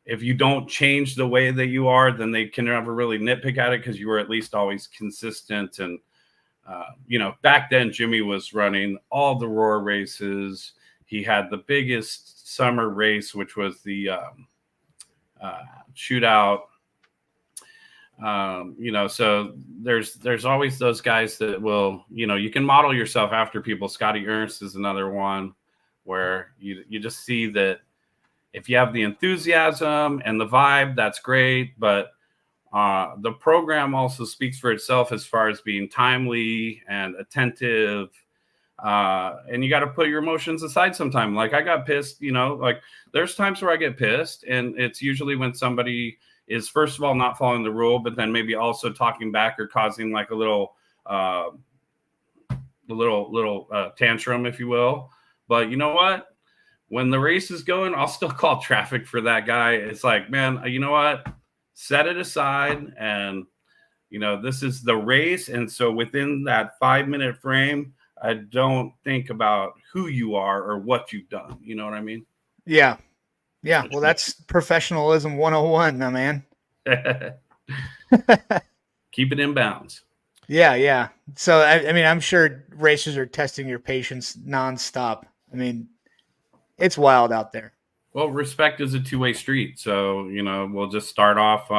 if you don't change the way that you are, then they can never really nitpick at it, because you were at least always consistent. And back then Jimmy was running all the Roar races. He had the biggest summer race, which was the shootout. So there's always those guys that will, you can model yourself after people. Scotty Ernst is another one, where you just see that if you have the enthusiasm and the vibe, that's great. But the program also speaks for itself as far as being timely and attentive. And you got to put your emotions aside sometime. Like, I got pissed, there's times where I get pissed, and it's usually when somebody is, first of all, not following the rule, but then maybe also talking back or causing like a little tantrum, if you will. But you know what? When the race is going, I'll still call traffic for that guy. It's like, man, you know what? Set it aside. And, this is the race. And so within that 5-minute frame, I don't think about who you are or what you've done. You know what I mean? Yeah. Yeah. Well, that's professionalism 101, my man. Keep it in bounds. Yeah. Yeah. So, I mean, I'm sure racers are testing your patience nonstop. I mean, it's wild out there. Well, respect is a two-way street. So, we'll just start off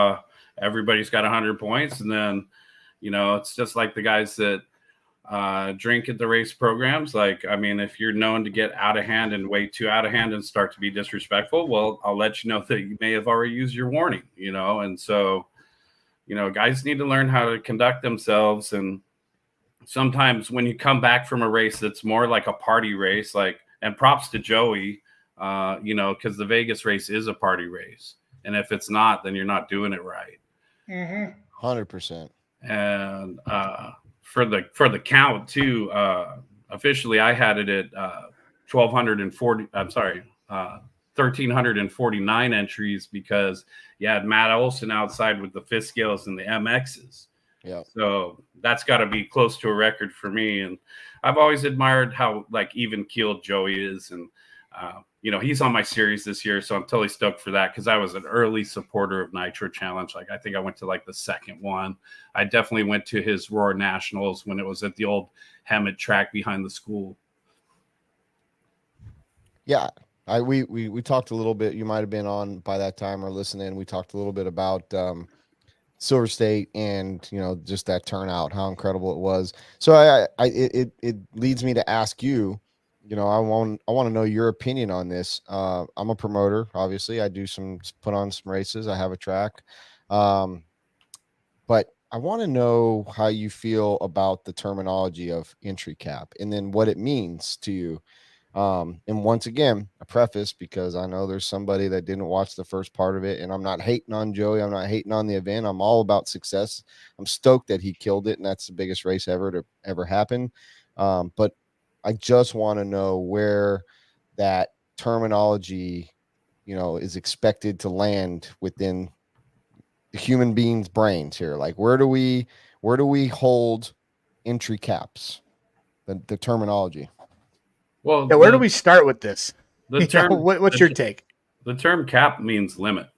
everybody's got 100 points. And then, you know, it's just like the guys that drink at the race programs. Like, I mean, if you're known to get out of hand and way too out of hand and start to be disrespectful, well, I'll let you know that you may have already used your warning, you know? And so, you know, guys need to learn how to conduct themselves. And sometimes when you come back from a race that's more like a party race, like, and props to Joey, you know, because the Vegas race is a party race. And if it's not, then you're not doing it right. 100%. And for the count too, officially I had it at 1,240. I'm sorry, 1,349 entries, because you had Matt Olson outside with the fifth scales and the MXs. Yeah. So that's got to be close to a record for me. And I've always admired how like even keeled Joey is. And, you know, he's on my series this year. So I'm totally stoked for that, because I was an early supporter of Nitro Challenge. Like, I think I went to like the second one. I definitely went to his Roar Nationals when it was at the old Hammett track behind the school. Yeah. We talked a little bit. You might have been on by that time or listening. We talked a little bit about Silver State and, you know, just that turnout, how incredible it was. So it leads me to ask you, you know, I want to know your opinion on this. I'm a promoter, obviously. I do put on some races. I have a track. But I want to know how you feel about the terminology of entry cap and then what it means to you. And once again, a preface, because I know there's somebody that didn't watch the first part of it, and I'm not hating on Joey. I'm not hating on the event. I'm all about success. I'm stoked that he killed it, and that's the biggest race ever to ever happen. But I just want to know where that terminology, you know, is expected to land within the human being's brains here. Like, where do we hold entry caps, the terminology? Well, Yeah, where do we start with this? The term, What's your take? The term cap means limit.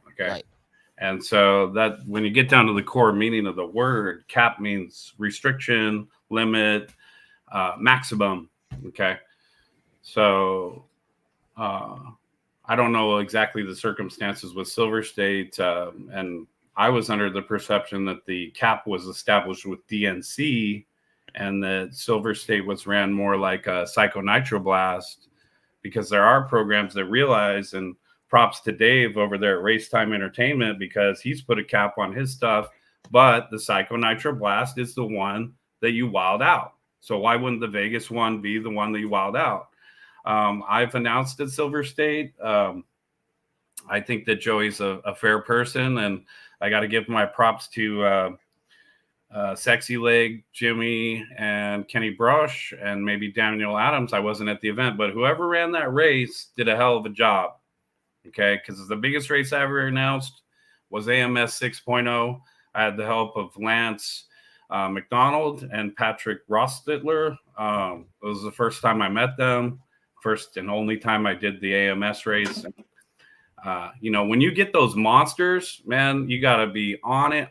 Okay. Right. And so that when you get down to the core meaning of the word, cap means restriction, limit, maximum. Okay. So I don't know exactly the circumstances with Silver State. And I was under the perception that the cap was established with DNC, and that Silver State was ran more like a Psycho Nitro Blast, because there are programs that realize, and props to Dave over there at Race Time Entertainment, because he's put a cap on his stuff, but the Psycho Nitro Blast is the one that you wild out. So why wouldn't the Vegas one be the one that you wild out? I've announced at Silver State. I think that Joey's a fair person, and I got to give my props to Sexy Leg, Jimmy, and Kenny Brush, and maybe Daniel Adams. I wasn't at the event, but whoever ran that race did a hell of a job. Okay, because the biggest race I ever announced was AMS 6.0. I had the help of Lance McDonald and Patrick Rostitler. It was the first time I met them, first and only time I did the AMS race. You know, when you get those monsters, man, you got to be on it.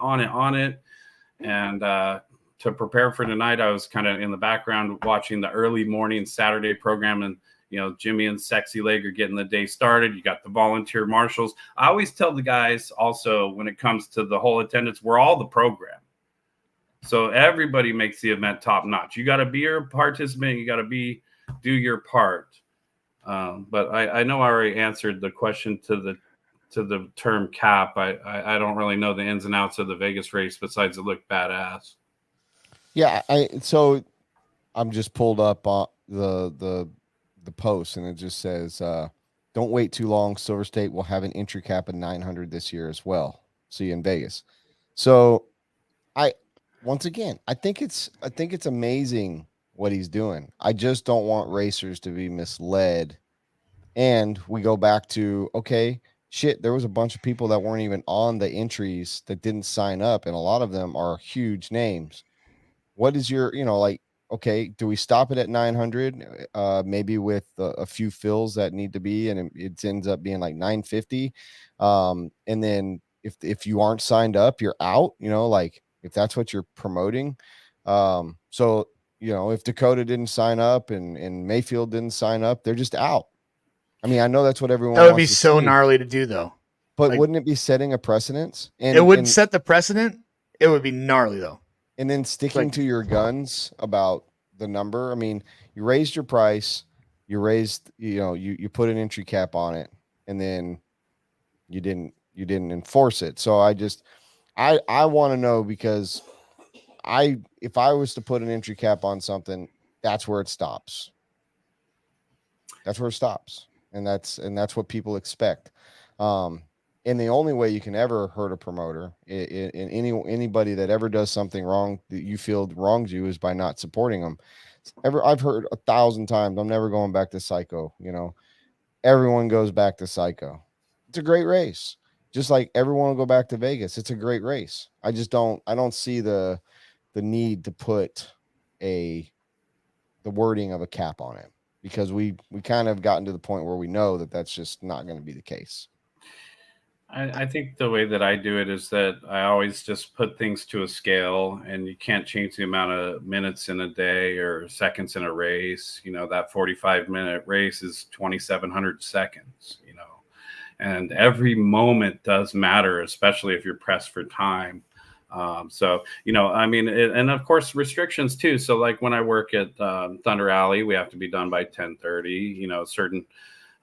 And to prepare for tonight, I was kind of in the background watching the early morning Saturday program, and, you know, Jimmy and Sexy Leg are getting the day started. You got the volunteer marshals. I always tell the guys also, when it comes to the whole attendance, we're all the program. So everybody makes the event top notch. You got to be a participant. You got to do your part. But I know I already answered the question to the term cap. I don't really know the ins and outs of the Vegas race besides it looked badass. Yeah, so I'm just pulled up on the post, and it just says, don't wait too long. Silver State will have an entry cap of 900 this year as well. See you in Vegas. So once again, I think it's amazing what he's doing. I just don't want racers to be misled. And we go back to, okay, shit, there was a bunch of people that weren't even on the entries that didn't sign up, and a lot of them are huge names. What is your, you know, like, okay, do we stop it at 900? Maybe with a few fills that need to be, and it ends up being like 950. And then if you aren't signed up, you're out, you know, like if that's what you're promoting. So, you know, if Dakota didn't sign up and Mayfield didn't sign up, they're just out. I mean, I know that's what everyone That would be wants to so see. gnarly to do, though. But Like, wouldn't it be setting a precedence? it would And set the precedent. It would be gnarly though. and then sticking like- to your guns about the number. I mean, you raised your price, you raised, you put an entry cap on it, and then you didn't enforce it. So I want to know, because if I was to put an entry cap on something, that's where it stops. That's where it stops. And that's what people expect. And the only way you can ever hurt a promoter in anybody that ever does something wrong that you feel wrongs you is by not supporting them. I've heard 1,000 times, I'm never going back to Psycho. Everyone goes back to Psycho. It's a great race. Just like everyone will go back to Vegas. It's a great race. I don't see the need to put the wording of a cap on it, because we kind of gotten to the point where we know that that's just not going to be the case. I think the way that I do it is that I always just put things to a scale, and you can't change the amount of minutes in a day or seconds in a race. That 45-minute race is 2,700 seconds, and every moment does matter, especially if you're pressed for time. And of course restrictions too. So like when I work at Thunder Alley, we have to be done by 10:30. Certain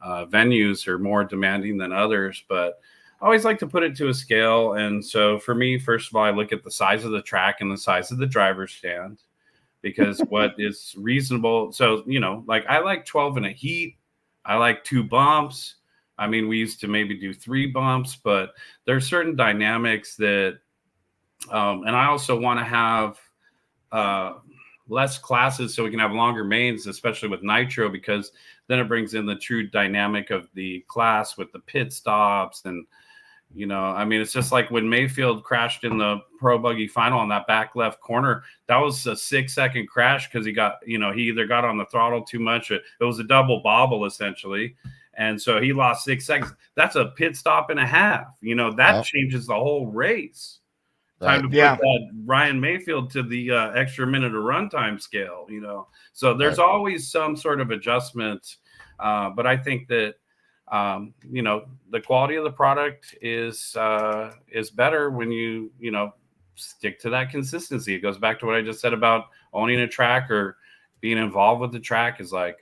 venues are more demanding than others, but I always like to put it to a scale. And so for me, first of all, I look at the size of the track and the size of the driver's stand, because what is reasonable. So, like I like 12 in a heat. I like 2 bumps. I mean, we used to maybe do 3 bumps, but there's certain dynamics that, and I also want to have less classes so we can have longer mains, especially with nitro, because then it brings in the true dynamic of the class with the pit stops. And it's just like when Mayfield crashed in the Pro Buggy final on that back left corner. That was a 6-second crash because he either got on the throttle too much. It was a double bobble essentially. And so he lost 6 seconds. That's a pit stop and a half. That changes the whole race. Time to put that Ryan Mayfield to the extra minute of runtime scale, So there's always some sort of adjustment. But I think that, the quality of the product is better when you stick to that consistency. It goes back to what I just said about owning a track or being involved with the track. Is like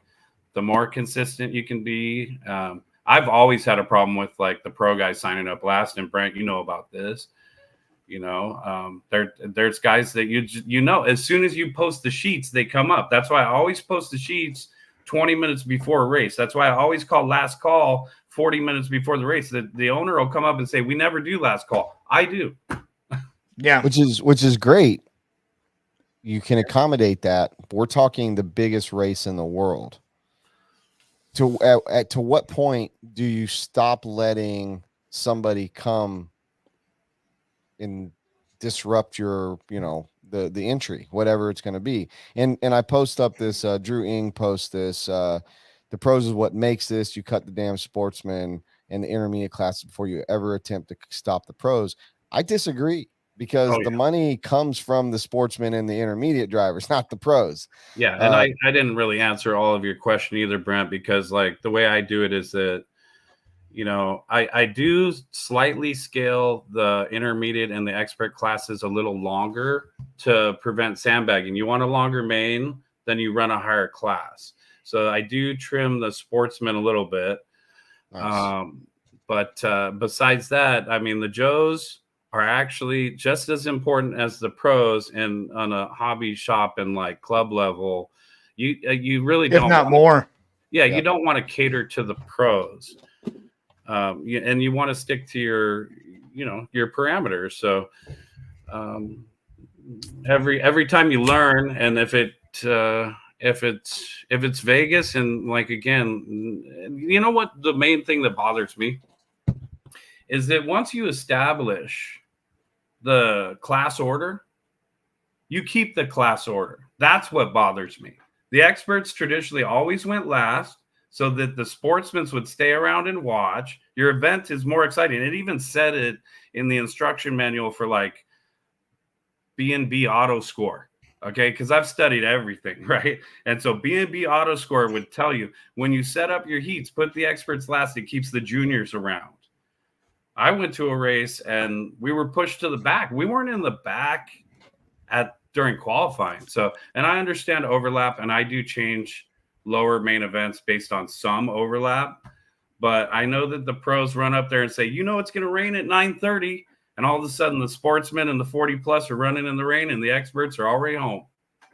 the more consistent you can be. I've always had a problem with like the pro guys signing up last, and Brent, about this. There's guys that as soon as you post the sheets, they come up. That's why I always post the sheets 20 minutes before a race. That's why I always call last call 40 minutes before the race. The owner will come up and say, we never do last call. I do. Yeah. Which is great. You can accommodate that. We're talking the biggest race in the world. To what point do you stop letting somebody come and disrupt your, the entry, whatever it's going to be? And I post up this, Drew Ng posts this, the pros is what makes this. You cut the damn sportsman and the intermediate classes before you ever attempt to stop the pros. I disagree, because the money comes from the sportsmen and the intermediate drivers, not the pros. Yeah. And I didn't really answer all of your question either, Brent, because like the way I do it is that, I do slightly scale the intermediate and the expert classes a little longer to prevent sandbagging. You want a longer main, then you run a higher class. So I do trim the sportsman a little bit. Nice. But besides that, I mean, the Joes are actually just as important as the pros, and on a hobby shop and like club level, you really don't, if not more. Yeah, you don't want to cater to the pros. And you want to stick to your parameters. So every time you learn, and if it's Vegas, and like, again, what the main thing that bothers me is that once you establish the class order, you keep the class order. That's what bothers me. The experts traditionally always went last, so that the sportsmen would stay around and watch. Your event is more exciting. It even said it in the instruction manual for like B&B auto score. Okay, because I've studied everything, right? And so B&B auto score would tell you when you set up your heats, put the experts last. It keeps the juniors around. I went to a race and we were pushed to the back. We weren't in the back during qualifying. So, and I understand overlap, and I do change lower main events based on some overlap. But I know that the pros run up there and say, it's going to rain at 9:30, and all of a sudden the sportsmen and the 40 plus are running in the rain, and the experts are already home.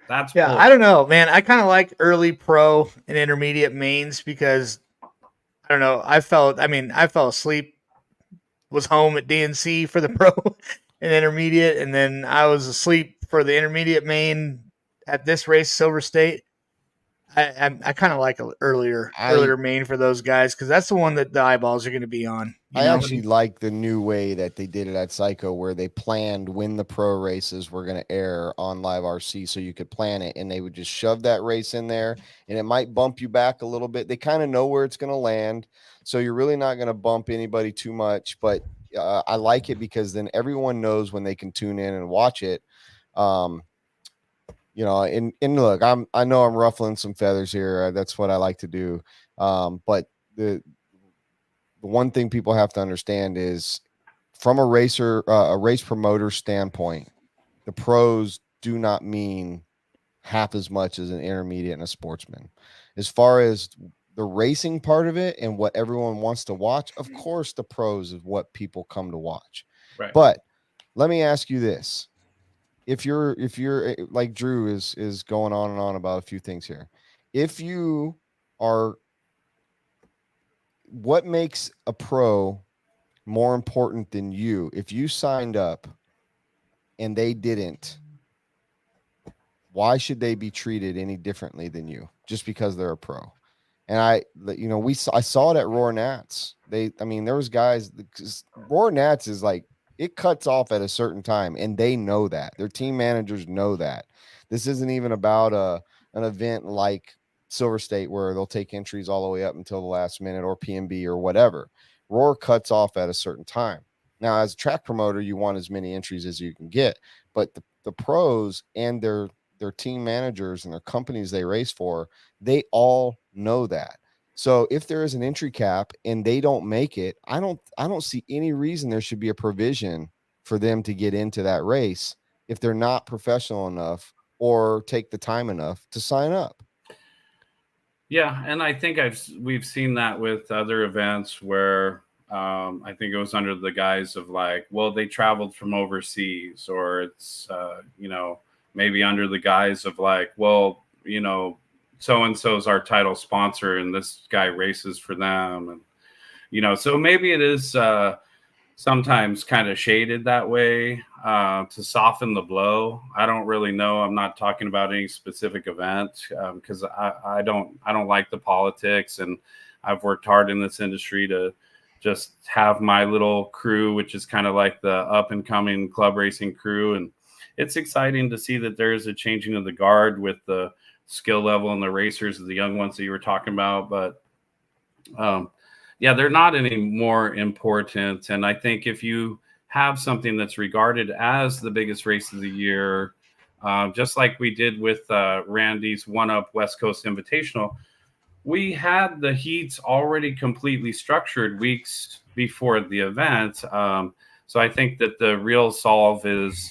That's Yeah, bull. I don't know, man. I kind of like early pro and intermediate mains because I don't know. I fell asleep, was home at DNC for the pro and intermediate, and then I was asleep for the intermediate main at this race, Silver State. I kind of like an earlier main for those guys because that's the one that the eyeballs are going to be on. I actually like the new way that they did it at Psycho, where they planned when the pro races were going to air on Live RC, so you could plan it, and they would just shove that race in there, and it might bump you back a little bit. They kind of know where it's going to land, so you're really not going to bump anybody too much. But I like it because then everyone knows when they can tune in and watch it. And look, I know I'm ruffling some feathers here. That's what I like to do. But the one thing people have to understand is, from a race promoter standpoint, the pros do not mean half as much as an intermediate and a sportsman. As far as the racing part of it and what everyone wants to watch, of course, the pros is what people come to watch. Right. But let me ask you this. If you're like Drew is going on and on about a few things here, if you are, what makes a pro more important than you? If you signed up and they didn't, why should they be treated any differently than you just because they're a pro? And I saw it at Roar Nats. There was guys, Roar Nats is like, it cuts off at a certain time, and they know that. Their team managers know that. This isn't even about an event like Silver State where they'll take entries all the way up until the last minute, or PMB or whatever. Roar cuts off at a certain time. Now, as a track promoter, you want as many entries as you can get, but the pros and their team managers and their companies they race for, they all know that. So if there is an entry cap and they don't make it, I don't see any reason there should be a provision for them to get into that race if they're not professional enough or take the time enough to sign up. Yeah, and I think we've seen that with other events where I think it was under the guise of like, well, they traveled from overseas, or it's maybe under the guise of like, well, so-and-so is our title sponsor and this guy races for them. And, so maybe it is sometimes kind of shaded that way to soften the blow. I don't really know. I'm not talking about any specific event because I don't like the politics, and I've worked hard in this industry to just have my little crew, which is kind of like the up and coming club racing crew. And it's exciting to see that there is a changing of the guard with the skill level and the racers, the young ones that you were talking about. But they're not any more important. And I think if you have something that's regarded as the biggest race of the year, just like we did with Randy's one-up West Coast Invitational, we had the heats already completely structured weeks before the event. So I think that the real solve is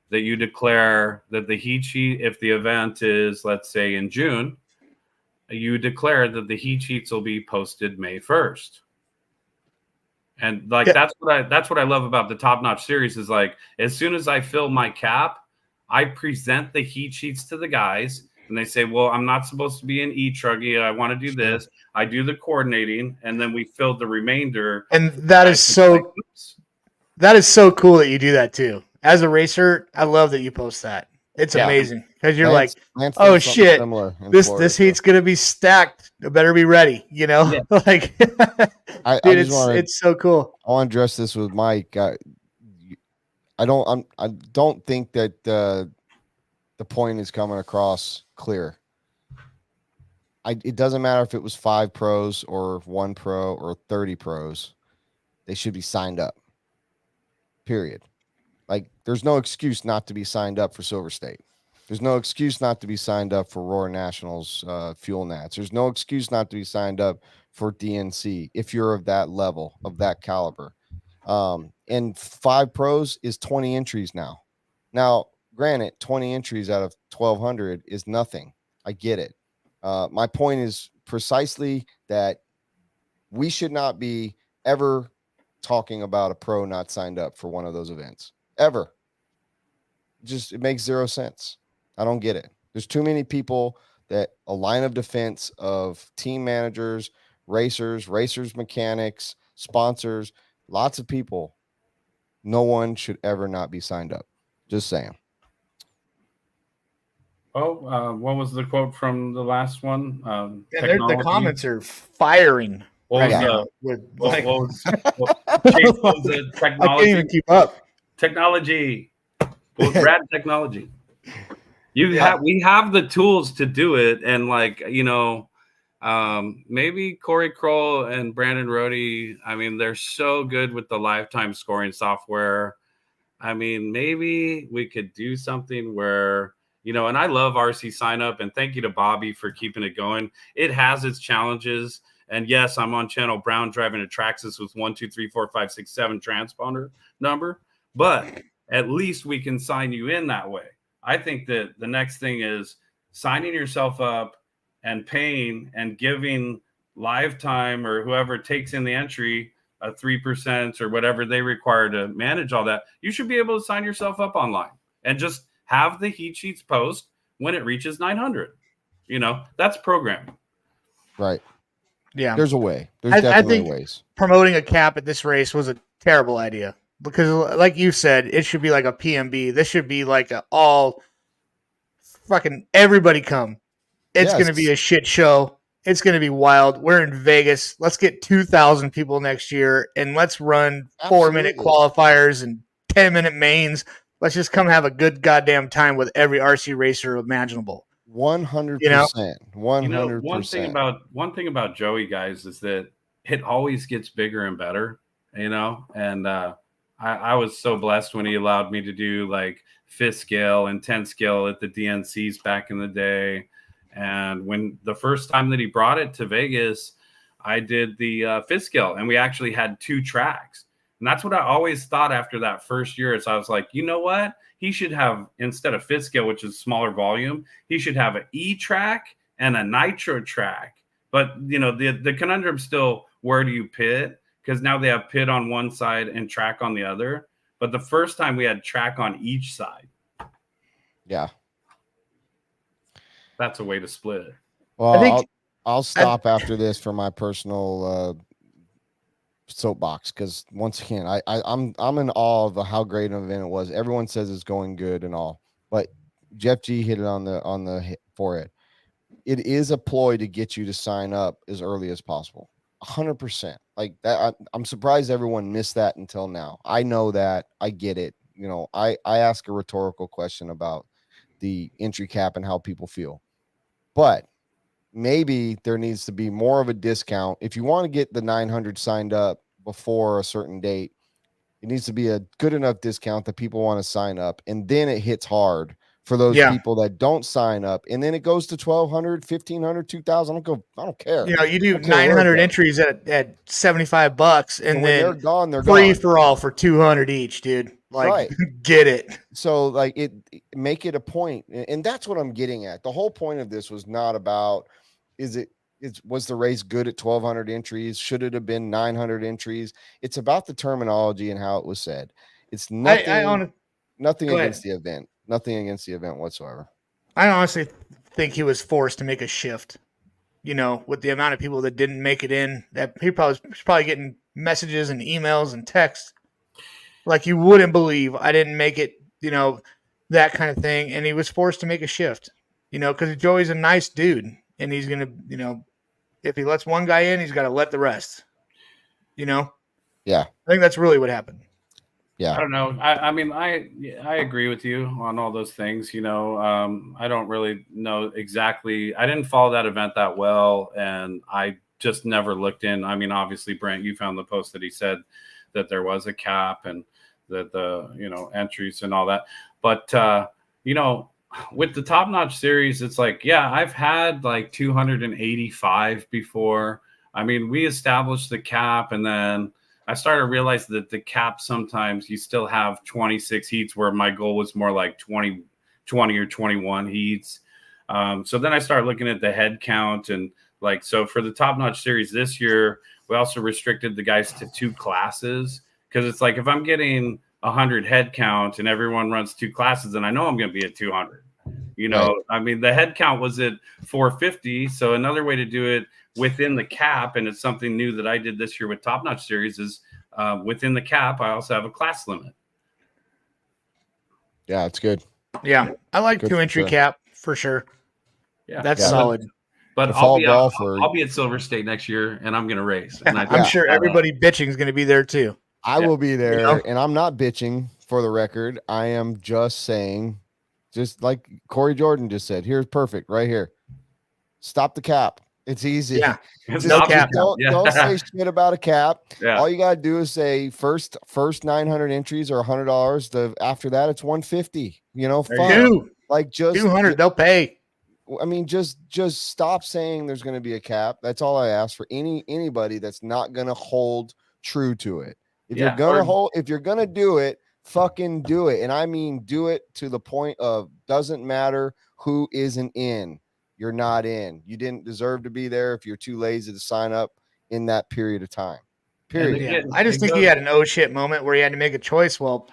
that you declare that the heat sheet, if the event is, let's say, in June, you declare that the heat sheets will be posted May 1st. And that's what I love about the Top Notch series is, like, as soon as I fill my cap, I present the heat sheets to the guys, and they say, well, I'm not supposed to be in E-Truggy. I want to do this. I do the coordinating, and then we fill the remainder. And that is so cool that you do that too. As a racer, I love that you post that. It's amazing because you're Lance oh shit, this heat's gonna be stacked. I better be ready. Yeah. It's so cool. I want to address this with Mike. I don't think that the point is coming across clear. It doesn't matter if it was 5 pros or 1 pro or 30 pros. They should be signed up. Period. Like, there's no excuse not to be signed up for Silver State. There's no excuse not to be signed up for Roar Nationals, Fuel Nats. There's no excuse not to be signed up for DNC if you're of that level, of that caliber. And 5 pros is 20 entries now. Now, granted, 20 entries out of 1,200 is nothing. I get it. My point is precisely that we should not be ever talking about a pro not signed up for one of those events ever. Just it makes zero sense. I don't get it. There's too many people that a line of defense of team managers, racers, mechanics, sponsors, lots of people. No one should ever not be signed up. Just saying. Oh, what was the quote from the last one? And Technology. the comments are firing What right was now. the With, what, like, what was Chase, what was the I can't technology? even keep up. Technology. Well, rad technology. Yeah. We have the tools to do it, and like maybe Corey Kroll and Brandon Rohde. I mean, they're so good with the lifetime scoring software. I mean, maybe we could do something where, and I love RC sign up, and thank you to Bobby for keeping it going. It has its challenges. And yes, I'm on channel Brown driving a Traxxas with 1, 2, 3, 4, 5, 6, 7 transponder number, but at least we can sign you in that way. I think that the next thing is signing yourself up and paying and giving Lifetime or whoever takes in the entry a 3% or whatever they require to manage all that. You should be able to sign yourself up online and just have the heat sheets post when it reaches 900. That's programming. Right. Yeah. There's a way. There's I definitely think ways. promoting a cap at this race was a terrible idea because, like you said, it should be like a PMB. This should be like a all fucking everybody come. It's going to be a shit show. It's going to be wild. We're in Vegas. Let's get 2,000 people next year and let's run 4-minute qualifiers and 10-minute mains. Let's just come have a good goddamn time with every RC racer imaginable. 100%. 100%. One thing about Joey, guys, is that it always gets bigger and better, and I was so blessed when he allowed me to do like 5th scale and 10th scale at the DNCs back in the day. And when the first time that he brought it to Vegas, I did the 5th scale, and we actually had 2 tracks. And that's what I always thought after that first year is I was like, you know what? He should have, instead of 5th scale, which is smaller volume, he should have an E track and a nitro track. But, the conundrum still, where do you pit? Because now they have pit on one side and track on the other. But the first time we had track on each side. Yeah. That's a way to split it. Well, I'll stop after this for my personal soapbox because once again, I'm in awe of how great an event it was. Everyone says it's going good and all, but Jeff G hit it on the forehead. It is a ploy to get you to sign up as early as possible. 100%. Like that, I'm surprised everyone missed that until now. I know that. I get it. I ask a rhetorical question about the entry cap and how people feel, but maybe there needs to be more of a discount. If you want to get the 900 signed up before a certain date, it needs to be a good enough discount that people want to sign up. And then it hits hard for those people that don't sign up. And then it goes to 1,200, 1,500, 2,000. I don't care. You do 900 entries at $75 and then they're gone, they're free gone. for all for 200 each, dude. Like, right. Get it. So like make it a point. And that's what I'm getting at. The whole point of this was not about, was the race good at 1,200 entries? Should it have been 900 entries? It's about the terminology and how it was said. It's nothing, nothing against the event. Nothing against the event whatsoever. I honestly think he was forced to make a shift, with the amount of people that didn't make it in, that he was probably getting messages and emails and texts like you wouldn't believe I didn't make it, that kind of thing. And he was forced to make a shift, because Joey's a nice dude and he's going to, if he lets one guy in, he's got to let the rest, Yeah. I think that's really what happened. Yeah. I don't know. I mean, I agree with you on all those things. I don't really know exactly. I didn't follow that event that well, and I just never looked in. I mean, obviously, Brent, you found the post that he said that there was a cap and that the entries and all that. But with the Top Notch series, it's like, yeah, I've had like 285 before. I mean, we established the cap, and then I started to realize that the cap, sometimes you still have 26 heats where my goal was more like 20 or 21 heats. So then I started looking at the head count, and like, so for the Top Notch series this year, we also restricted the guys to 2 classes, because it's like, if I'm getting 100 head count and everyone runs 2 classes, then I know I'm going to be at 200. You know, right. I mean, the head count was at 450. So another way to do it within the cap, and it's something new that I did this year with Top Notch series, is within the cap, I also have a class limit. Yeah, it's good. Yeah, I like Good 2 entry cap for sure. Yeah, that's solid. But I'll be at Silver State next year, and I'm going to race. And I'm sure everybody bitching is going to be there too. I will be there, and I'm not bitching, for the record. I am just saying, just like Corey Jordan just said, here's perfect right here. Stop the cap. It's easy. Yeah, no cap. Don't say shit about a cap. Yeah. All you gotta do is say first 900 entries are $100. After that, it's $150. You know, fun. Like just 200, they'll pay. I mean, just stop saying there's going to be a cap. That's all I ask for anybody that's not going to hold true to it. If you're going to do it, fucking do it. And I mean, do it to the point of, doesn't matter who isn't in, you're not in. You didn't deserve to be there if you're too lazy to sign up in that period of time. Period. Yeah. I just think he had an oh shit moment where he had to make a choice. Well,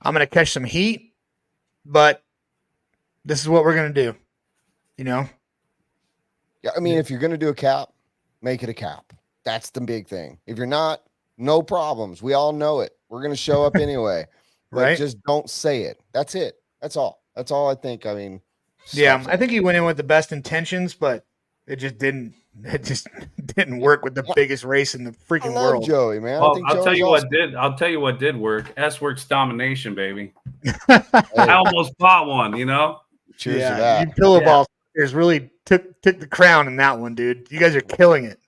I'm going to catch some heat, but this is what we're going to do. You know? Yeah, I mean, if you're going to do a cap, make it a cap. That's the big thing. If you're not, no problems. We all know it. We're going to show up anyway. But just don't say it. That's it. That's all. That's all I think. I mean, I think he went in with the best intentions, but it just didn't work with the biggest race in the freaking world. Joey, man. Well, I'll tell you what did work. S-Works domination, baby. I almost bought one, you know? Cheers to that. You pillowball really took the crown in that one, dude. You guys are killing it.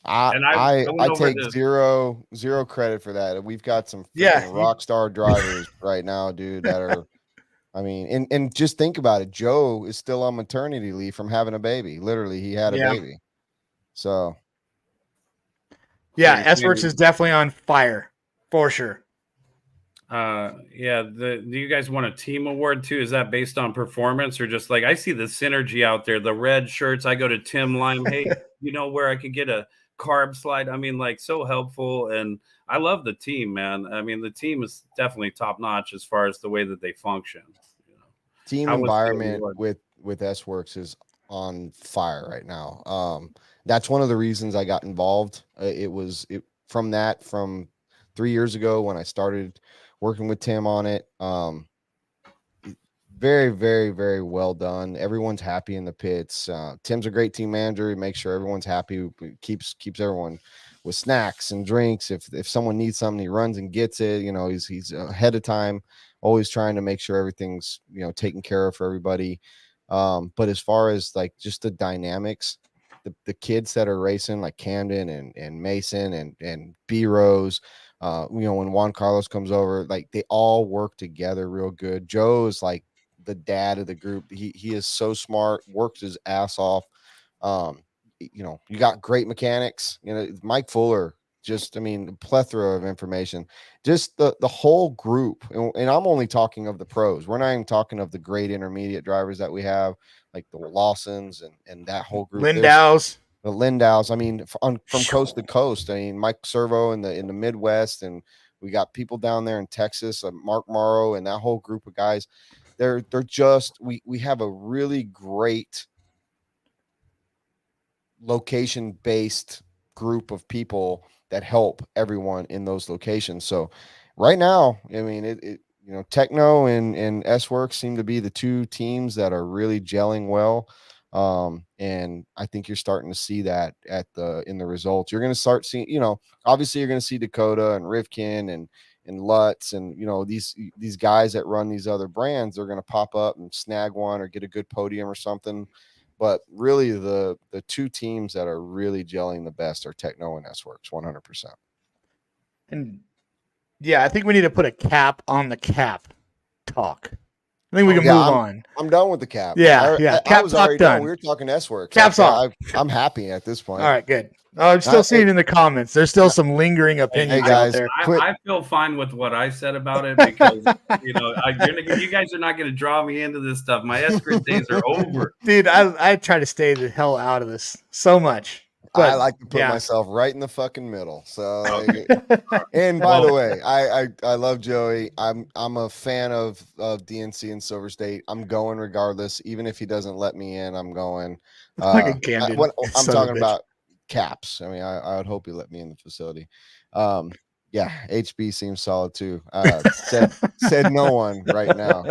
I take zero credit for that. We've got some rock star drivers right now, dude, that are, I mean, and just think about it. Joe is still on maternity leave from having a baby. Literally, he had a baby. So S-Works is definitely on fire for sure. Do you guys want a team award too? Is that based on performance, or just like, I see the synergy out there, the red shirts? I go to Tim Lime, hey, you know where I could get a carb slide? I mean, like, so helpful. And I love the team, man. I mean, the team is definitely top notch as far as the way that they function. You know? Team environment with S-Works is on fire right now. That's one of the reasons I got involved. From 3 years ago when I started working with Tim on it. Very, very, very well done. Everyone's happy in the pits. Tim's a great team manager. He makes sure everyone's happy. Keeps everyone with snacks and drinks. If someone needs something, he runs and gets it. You know, he's ahead of time, always trying to make sure everything's, you know, taken care of for everybody. But as far as like just the dynamics, the kids that are racing, like Camden and Mason and B Rose, you know, when Juan Carlos comes over, like they all work together real good. Joe is like the dad of the group. He is so smart, works his ass off. You know, you got great mechanics, you know, Mike Fuller, just, I mean, a plethora of information, just the whole group. And I'm only talking of the pros. We're not even talking of the great intermediate drivers that we have, like the Lawsons and that whole group. Lindau's. The Lindau's, I mean, from coast to coast. I mean, Mike Servo in the Midwest, and we got people down there in Texas, Mark Morrow, and that whole group of guys. They're just, we have a really great location-based group of people that help everyone in those locations. So right now, I mean, it you know, Techno and S-Works seem to be the two teams that are really gelling well. And I think you're starting to see that in the results. You're going to start seeing, you know, obviously you're going to see Dakota and Rivkin and Lutz and, you know, these guys that run these other brands are going to pop up and snag one or get a good podium or something. But really the two teams that are really gelling the best are Techno and S-Works, 100%. And yeah, I think we need to put a cap on the cap talk. I think we can Yeah, move on. I'm done with the cap. Yeah, yeah. I Cap was talk already done. We were talking S-Works. Cap's off. I'm happy at this point. All right, good. Oh, I'm still seeing Hey, in the comments. There's still some lingering opinions guys, out there. quit. I feel fine with what I said about it because you guys are not going to draw me into this stuff. My S-grid days are over. Dude, I try to stay the hell out of this so much. But, I like to put yeah. myself right in the fucking middle. So, Okay. and by the way, I love Joey. I'm a fan of DNC and Silver State. I'm going regardless, even if he doesn't let me in. I'm going. Like a Camden, I'm son of a talking bitch. about caps. I mean, I would hope he let me in the facility. Yeah, HB seems solid too. Said no one right now.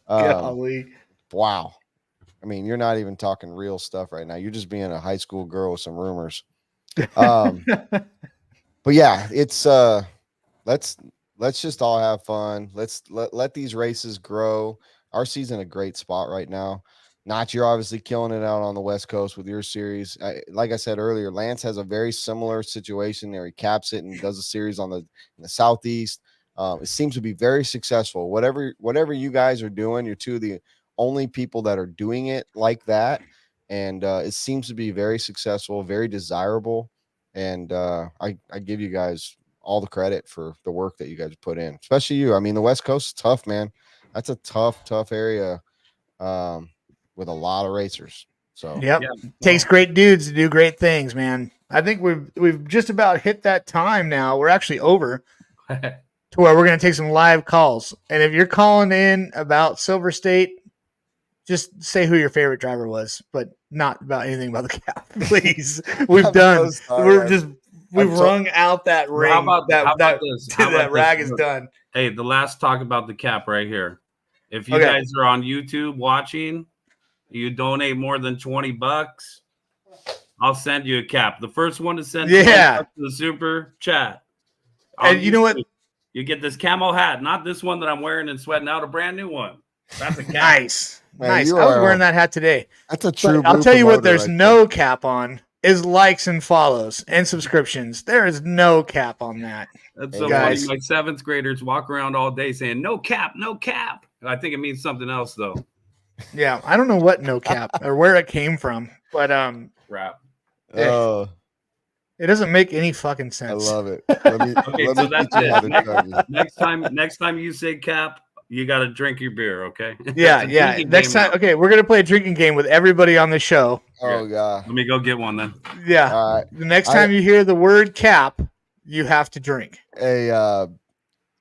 Golly. Wow. I mean, you're not even talking real stuff right now. You're just being a high school girl with some rumors. But yeah, it's let's just all have fun. Let's let these races grow. RC's in a great spot right now. Notch, you're obviously killing it out on the West Coast with your series. Like I said earlier, Lance has a very similar situation there. He caps it and does a series in the Southeast. It seems to be very successful. Whatever you guys are doing, you're two of the only people that are doing it like that, and it seems to be very successful, very desirable, and I give you guys all the credit for the work that you guys put in, especially you. I mean, the West Coast is tough, man. That's a tough area with a lot of racers. So Yep. Yeah. Takes great dudes to do great things, man. I think we've just about hit that time now. We're actually over to where we're going to take some live calls. And if you're calling in about Silver State, just say who your favorite driver was, but not about anything about the cap, please. We've I'm done. so sorry. We've wrung out that ring. How about this? How about that rag this? is done. Hey, the last talk about the cap right here. If you Okay. guys are on YouTube watching, you donate more than $20, I'll send you a cap. The first one to send Yeah. $20 to the super chat. And you know what? You get this camo hat, not this one that I'm wearing and sweating out, a brand new one. That's a cap. Nice. Man, Nice. you I was are- wearing that hat today. that's a true. But I'll blue tell you what, promoter there's right no cap on is likes and follows and subscriptions. There is no cap on that. That's Hey, so guys. funny. My seventh graders walk around all day saying, no cap, no cap. I think it means something else, though. Yeah, I don't know what no cap or where it came from, but Crap. there. Oh, it doesn't make any fucking I sense. love it. Let me, Okay, let so me that's teach you how to it. chug it. Next time you say cap, you got to drink your beer, okay? Yeah, It's a yeah. drinking Next game time, now. okay, we're gonna play a drinking game with everybody on the show. Oh god. Let me go get one then. Yeah. All right. The next I- time you hear the word cap, you have to drink. Hey,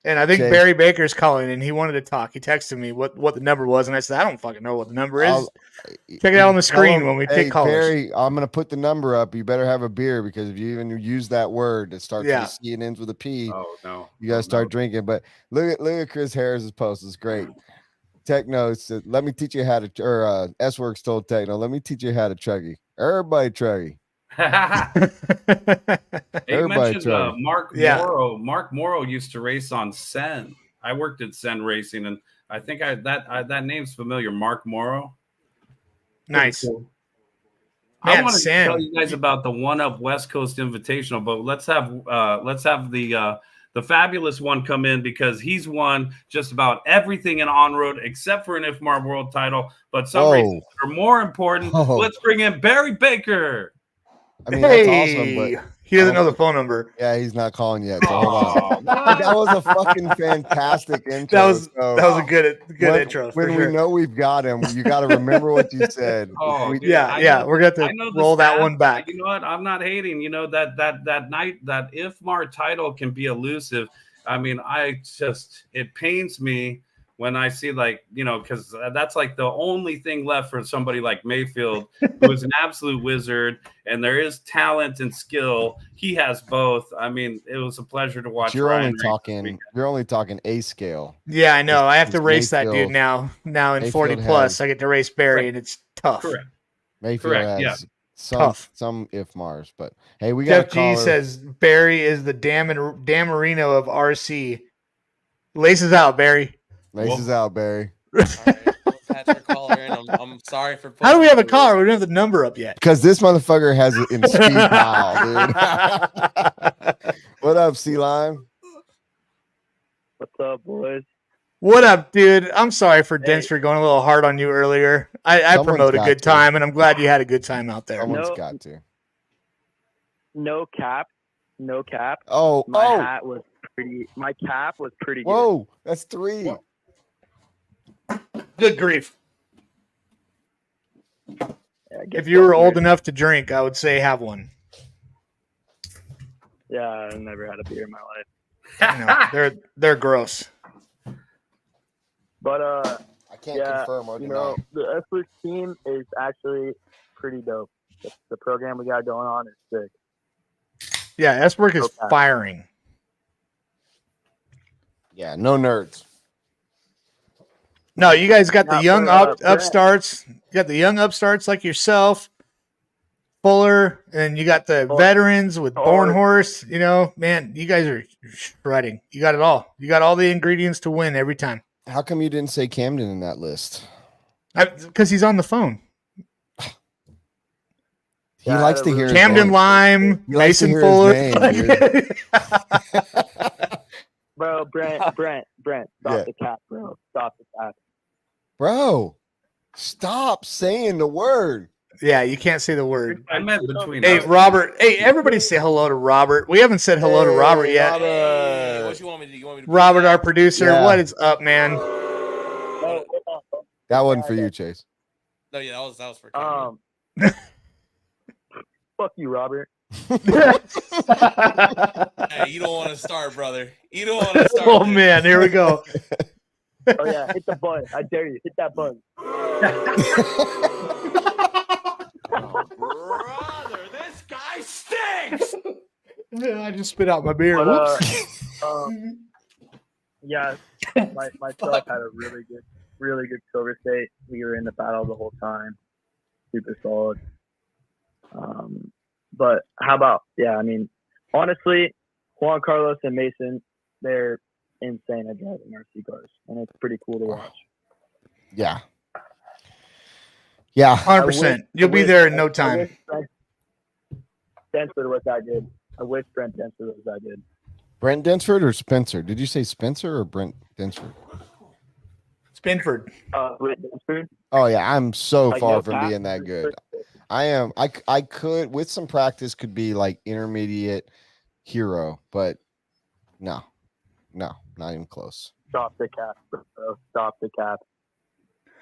And I think Jay. Barry Baker's calling, and he wanted to talk. He texted me what the number was, and I said, I don't fucking know what the number is. Check it out on the tell screen him, when we hey, take callers. Barry, I'm gonna put the number up. You better have a beer because if you even use that word that starts Yeah. with a C and ends with a P, Oh, no. you gotta start No. drinking. But look at Chris Harris's post. It's great. Techno said, let me teach you how to, or S-Works told Techno, let me teach you how to chuggy. Everybody chuggy. He Everybody mentioned tried. Mark Yeah. Morrow. Mark Morrow used to race on Sen. I worked at Sen Racing, and I think that name's familiar. Mark Morrow. Nice. I Man, want to Sen. tell you guys about the One Up West Coast Invitational, but let's have the fabulous one come in because he's won just about everything in on road except for an IFMAR World Title. But some races are more important. Whoa. Let's bring in Barry Baker. I mean, that's awesome, but He doesn't know the phone number. yeah, he's not calling yet. So hold on. Oh, But that was a fucking fantastic intro. That was so a good when, intro. For When sure. we know we've got him, you got to remember what you said. Oh, We- dude, Yeah, I yeah, know- we're gonna I have know to the roll that stats. one back. You know what? I'm not hating. You know that night that IFMAR title can be elusive. I mean, it pains me when I see because that's like the only thing left for somebody like Mayfield, who is an absolute wizard, and there is talent and skill. He has both. I mean, it was a pleasure to watch. You're Ryan only race this talking. weekend. You're only talking A scale. Yeah, I know. I have to It's race that dude Mayfield. now. Now in Mayfield 40 plus, has- I get to race Barry, Correct. and it's tough. Correct. Mayfield Correct, has Tough. some if Mars, but hey, we got Jeff G says Barry is the Dan Marino of RC. Laces out, Barry. Laces out, Barry. All right, we'll patch our caller in. I'm sorry for. How do we have a putting- caller? We don't have the number up yet. Because this motherfucker has it in speed dial, dude. What up, C Line? What's up, boys? What up, dude? I'm sorry for Densford going a little hard on you earlier. I Someone's promote a got good to. time, and I'm glad you had a good time out there. Someone's No. got to. No cap. Oh, My oh, hat was pretty. My cap was pretty good. whoa, that's 3. Good grief. Yeah, get If you were fucked, old dude. enough to drink, I would say have one. Yeah, I've never had a beer in my life. They're gross. But I can't yeah, confirm or you deny. know, the Ehrlich team is actually pretty dope. The program we got going on is sick. Yeah, S-Work is Okay. firing. Yeah, no nerds. No, you guys got the Now, young Brent. upstarts. You got the young upstarts like yourself, Fuller, and you got the Oh. veterans with Oh. Born Horse. You know, man, you guys are shredding. You got it all. You got all the ingredients to win every time. How come you didn't say Camden in that list? Because he's on the phone. He Yeah, likes I to hear his Camden name. Lime, He likes to Mason hear Fuller. his name, Bro, Brent, stop the cap, bro. Stop the cap. Bro, stop saying the word. Yeah, you can't say the word. I meant between Hey, us. Robert. Hey, everybody say hello to Robert. We haven't said hello to Robert yet. Hey, what you want me to do? You want me to bring Robert, it our up? producer. Yeah. What is up, man? No, That wasn't for you, Chase. No, yeah, that was for Cameron. fuck you, Robert. Hey, you don't want to start, brother. You don't want to start. Oh this. man, here we go. Oh yeah, hit the button. I dare you. Hit that button. Brother, this guy stinks. I just spit out my beer. But, Whoops. Yeah, myself had a really good silver state. We were in the battle the whole time. Super solid. But how about, I mean, honestly, Juan Carlos and Mason, they're insane at driving RC cars, and it's pretty cool to watch. Yeah. Yeah. 100%. You'll be there in no time. Densford was that good. I wish Brent Densford was that good. Brent Densford or Spencer? Did you say Spencer or Brent Densford? Spinford. With Densford, Oh yeah, I'm so like, far no from cap. being that good. I am. I could with some practice could be like intermediate hero, but no, not even close. Stop the cap, bro. Stop the cap.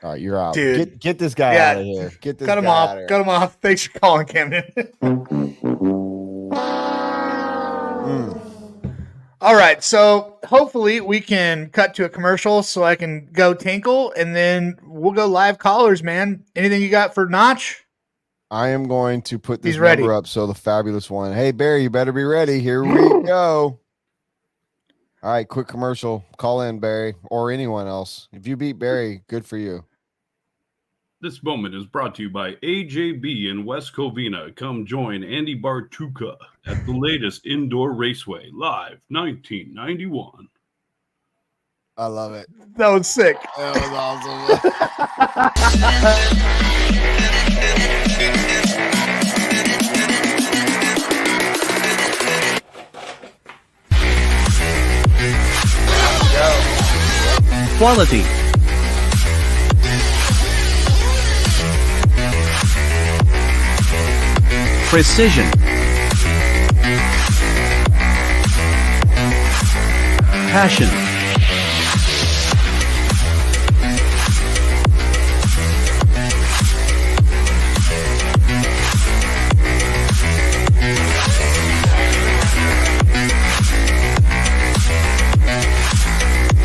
All right, you're out. Dude. Get this guy Yeah. out of here. Get this Cut him guy off. out of here. Cut him off. Thanks for calling, Camden. All right. So hopefully we can cut to a commercial so I can go tinkle, and then we'll go live callers, man. Anything you got for Notch? I am going to put this He's ready. number up so the fabulous one. Hey Barry, you better be ready. Here we go. All right, quick commercial. Call in, Barry, or anyone else. If you beat Barry, good for you. This moment is brought to you by AJB in West Covina. Come join Andy Bartuca at the latest indoor raceway, live 1991. I love it. That was sick. That was awesome. Quality. Precision. Passion.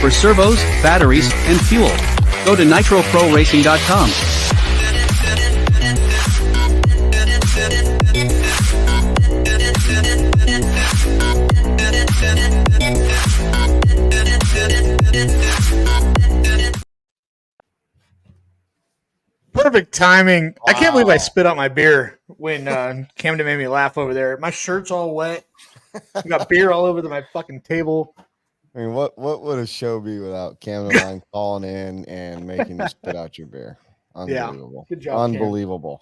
For servos, batteries, and fuel, go to nitroproracing.com. Perfect timing. I can't believe I Wow. spit out my beer when Camden made me laugh over there. My shirt's all wet. I got beer all over my fucking table. I mean, what would a show be without Camden Line calling in and making you spit out your beer? Yeah. Unbelievable. Good job, Cam. Unbelievable.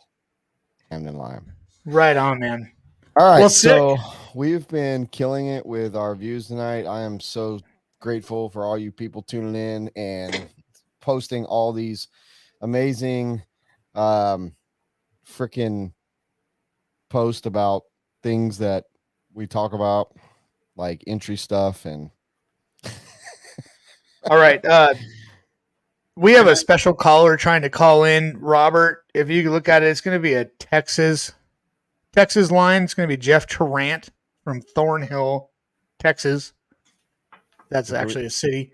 Camden Line. Right on, man. All right, Well, so we've been killing it with our views tonight. I am so grateful for all you people tuning in and posting all these amazing freaking posts about things that we talk about, like entry stuff. And All right. We have a special caller trying to call in. Robert, if you look at it, it's going to be a Texas line. It's going to be Jeff Tarrant from Thornhill, Texas. That's actually a city.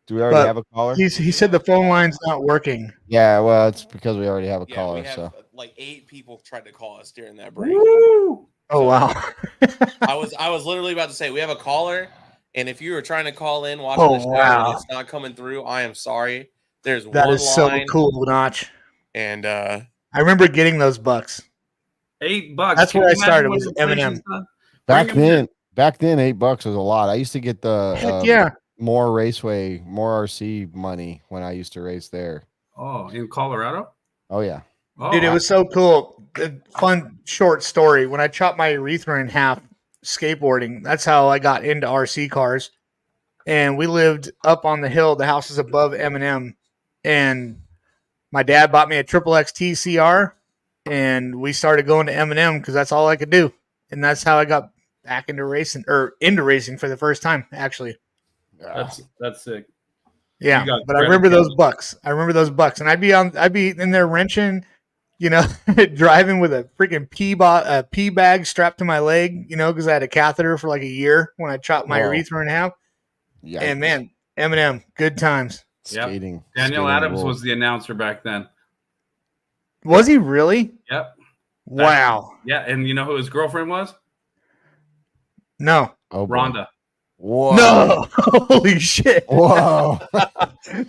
do we already But have a caller? He said the phone line's not working. Yeah, well, it's because we already have a Yeah, caller. we have So like 8 people tried to call us during that break. Oh, wow. I was literally about to say we have a caller, and if you were trying to call in watching Oh, the show wow. and it's not coming through, I am sorry. There's That one is so line, cool, Notch. and I remember getting those bucks. $8. That's Can where you I started, imagine was what inflation's M&M. done? back Bring 'em then, $8 was a lot. I used to get the Heck yeah. more raceway, more RC money when I used to race there. Oh, in Colorado? Oh yeah. Oh, Dude, it was so cool. A fun short story. When I chopped my urethra in half skateboarding, that's how I got into RC cars. And we lived up on the hill. The house is above M&M. And my dad bought me a triple XT CR, and we started going to M&M because that's all I could do. And that's how I got back into racing, or into racing for the first time, actually. that's sick. Yeah, You got but I credit, remember those Kevin. bucks. I remember those bucks, and I'd be in there wrenching, you know, driving with a freaking pee bag strapped to my leg, you know, because I had a catheter for like a year when I chopped my Whoa. urethra in half. Yeah. And man, Eminem, good times. Yep. Skating. Daniel skating Adams rules. was the announcer back then. Was he really? Yep. Wow. Yeah, and you know who his girlfriend was? No. Oh, boy. Rhonda. Whoa. No. Holy shit. Whoa.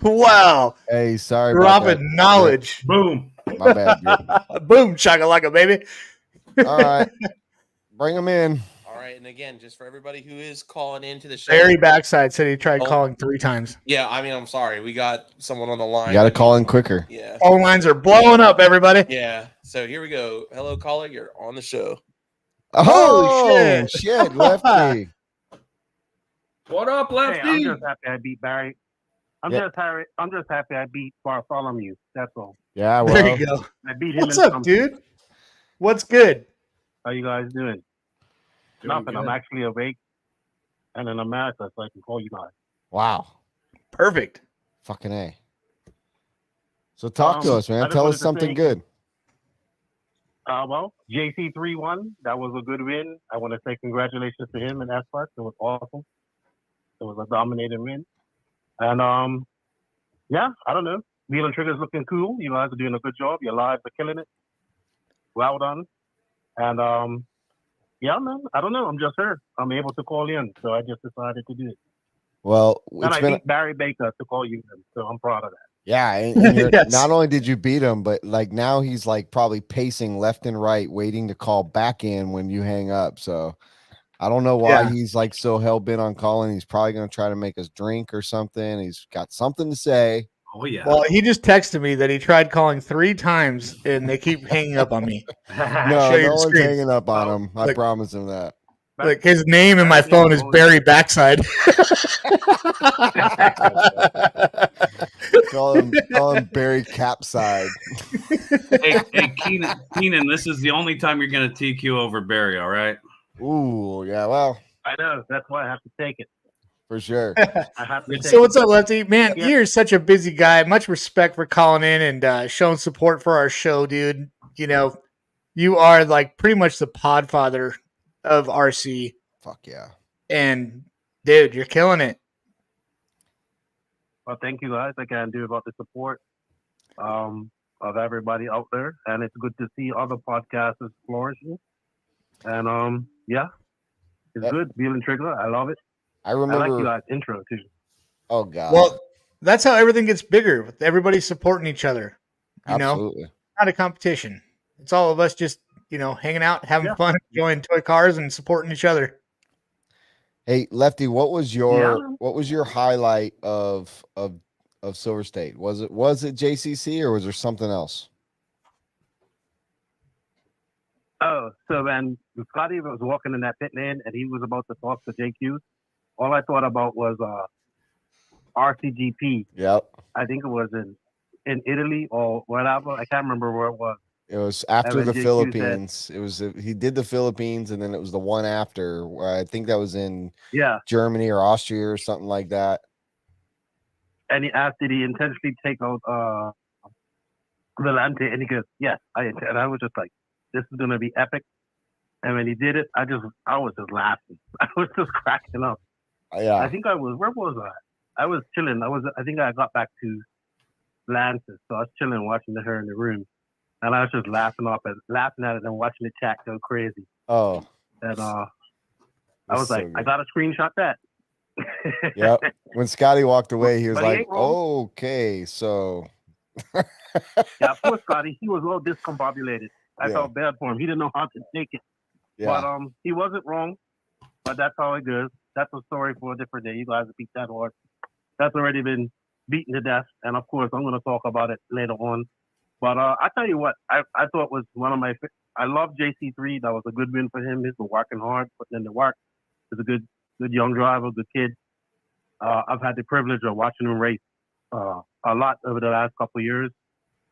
Wow. Hey, sorry about that. Dropping knowledge. Boom. My bad. Drip. Boom, chakalaka, baby. All right. Bring him in. all right. And again, just for everybody who is calling into the show, Barry Backside said he tried Oh. calling 3 times. yeah, I mean, I'm sorry, we got someone on the line. You got to that call in needs- quicker. Yeah, Phone lines are blowing up, everybody. yeah. So here we go. Hello, caller. You're on the show. Holy shit. Shit, Lefty. What up, Hey, Lefty? I'm just happy I beat Barry. I'm Yeah. just happy I beat Bartholomew. That's all. Yeah, There well, you go. I beat him. What's in up, something. dude? What's good? How you guys doing? Doing Nothing. I'm good. actually awake and in America, so I can call you guys. wow. Perfect. Fucking A. So talk to us, I man. just Tell wanted us to something say- good. Well, JC 3-1. That was a good win. I want to say congratulations to him and Espart. It was awesome. It was a dominating win. And yeah, I don't know. Wheel and Trigger's looking cool. You guys are doing a good job. Your lives are killing it. Well done. And yeah, man. I don't know. I'm just here. I'm able to call in, so I just decided to do it. Well, And it's I been beat Barry Baker to call you in, so I'm proud of that. yeah. And you're, Yes. not only did you beat him, but like now he's like probably pacing left and right, waiting to call back in when you hang up. So I don't know why Yeah. he's like so hell bent on calling. He's probably going to try to make us drink or something. He's got something to say. Oh, yeah. Well, he just texted me that he tried calling 3 times and they keep hanging up on me. No, show you no the one's screen. hanging up on Well, him. I look. promise him that. Like his name in my phone is Barry Backside. Call him Barry Capside. Hey, Keenan, this is the only time you're going to TQ over Barry, all right? Ooh, yeah. Well, I know. That's why I have to take it. for sure. I have to take So it. what's up, Lefty? Man, Yeah. you're such a busy guy. Much respect for calling in and showing support for our show, dude. You know, you are like pretty much the podfather of RC. Fuck yeah. And dude, you're killing it. Well, thank you guys. I can do about the support of everybody out there, and it's good to see other podcasters flourishing. And yeah, it's Yep. good. Wheel and Trigger, I love it. I I like you remember. guys' intro too. Oh god. Well, that's how everything gets bigger with everybody supporting each other. You know, absolutely. not a competition. It's all of us just, you know, hanging out, having Yeah. fun, enjoying toy cars and supporting each other. Hey, Lefty, what was your Yeah. highlight of Silver State? Was it JCC or was there something else? Oh, so when Scotty was walking in that pit lane and he was about to talk to JQ, all I thought about was RCGP. Yep. I think it was in Italy or whatever. I can't remember where it was. It was after And the then JQ said- Philippines. It was he did the Philippines, and then it was the one after. Where I think that was in Yeah, Germany or Austria or something like that. and he asked, did he intentionally take out Volante? And he goes, yes, I intend. And I was just like, this is gonna be epic. And when he did it, I was just laughing. I was just cracking up. Yeah. I think where was I? I was chilling. I think I got back to Lances, so I was chilling watching her in the room. And I was just laughing at it and watching the chat go crazy. Oh. And I That's was so like, good. I gotta screenshot that. Yep. When Scotty walked away, he was But he like, ain't wrong. okay, so Yeah, poor Scotty. He was a little discombobulated. I Yeah. felt bad for him. He didn't know how to take it. yeah. But he wasn't wrong. But that's how it goes. That's a story for a different day. You guys beat that horse. That's already been beaten to death. And of course, I'm going to talk about it later on. But I tell you what, I thought was one of my. I love JC3. That was a good win for him. He's been working hard, putting in the work. He's a good young driver, good kid. I've had the privilege of watching him race a lot over the last couple of years.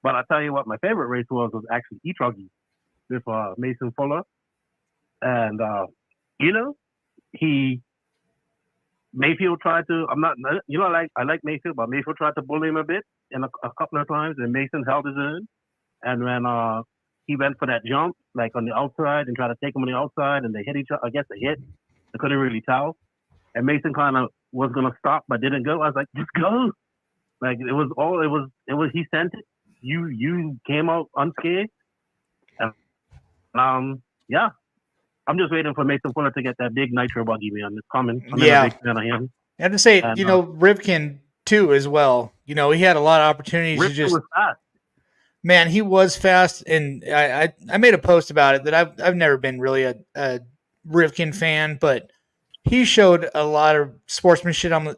But I tell you what, my favorite race was actually Etruggy with Mason Fuller, and Mayfield tried to. I like Mayfield, but Mayfield tried to bully him a bit a couple of times, and Mason held his own. And when he went for that jump, like on the outside, and tried to take him on the outside, and they hit each other. I guess they hit. I couldn't really tell. And Mason kind of was gonna stop, but didn't go. I was like, just go. Like it was. He sent it. You came out unscathed. And, yeah. I'm just waiting for Mason Fuller to get that big nitro buggy, man. It's coming. I'm Yeah. a big fan of him. I have to say, And, Rivkin too as well. He had a lot of opportunities to Ripken just. was fast. Man, he was fast, and I made a post about it that I've never been really a Rivkin fan, but he showed a lot of sportsmanship on the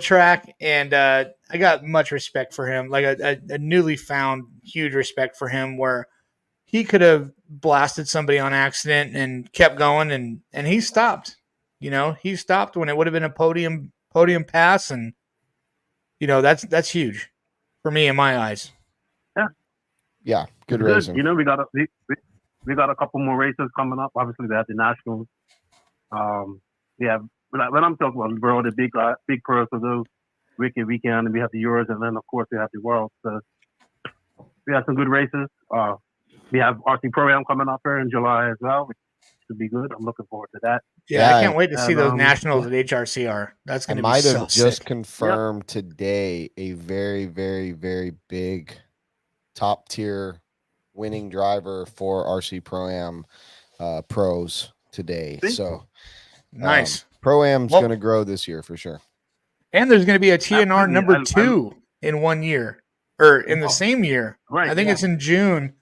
track, and I got much respect for him, like a newly found huge respect for him, where he could have blasted somebody on accident and kept going, and he stopped. He stopped when it would have been a podium pass, and that's huge for me in my eyes. Yeah, good It's racing. We got a couple more races coming up. Obviously, we have the nationals. We have when I'm talking about bro, the big pros for those wicked weekend, and we have the Euros, and then of course we have the World. So we have some good races. We have RC Pro-Am coming up here in July as well, which should be good. I'm looking forward to that. Yeah, I can't wait to see and, those nationals at HRCR. That's I going to be might so have just sick. confirmed today a very, very, very big top tier winning driver for RC Pro-Am pros today. See? So Nice. Pro-Am's Well- going to grow this year for sure. And there's going to be a TNR Absolutely. number 2 in 1 year, or in the Oh, same year. right, I think yeah. it's in June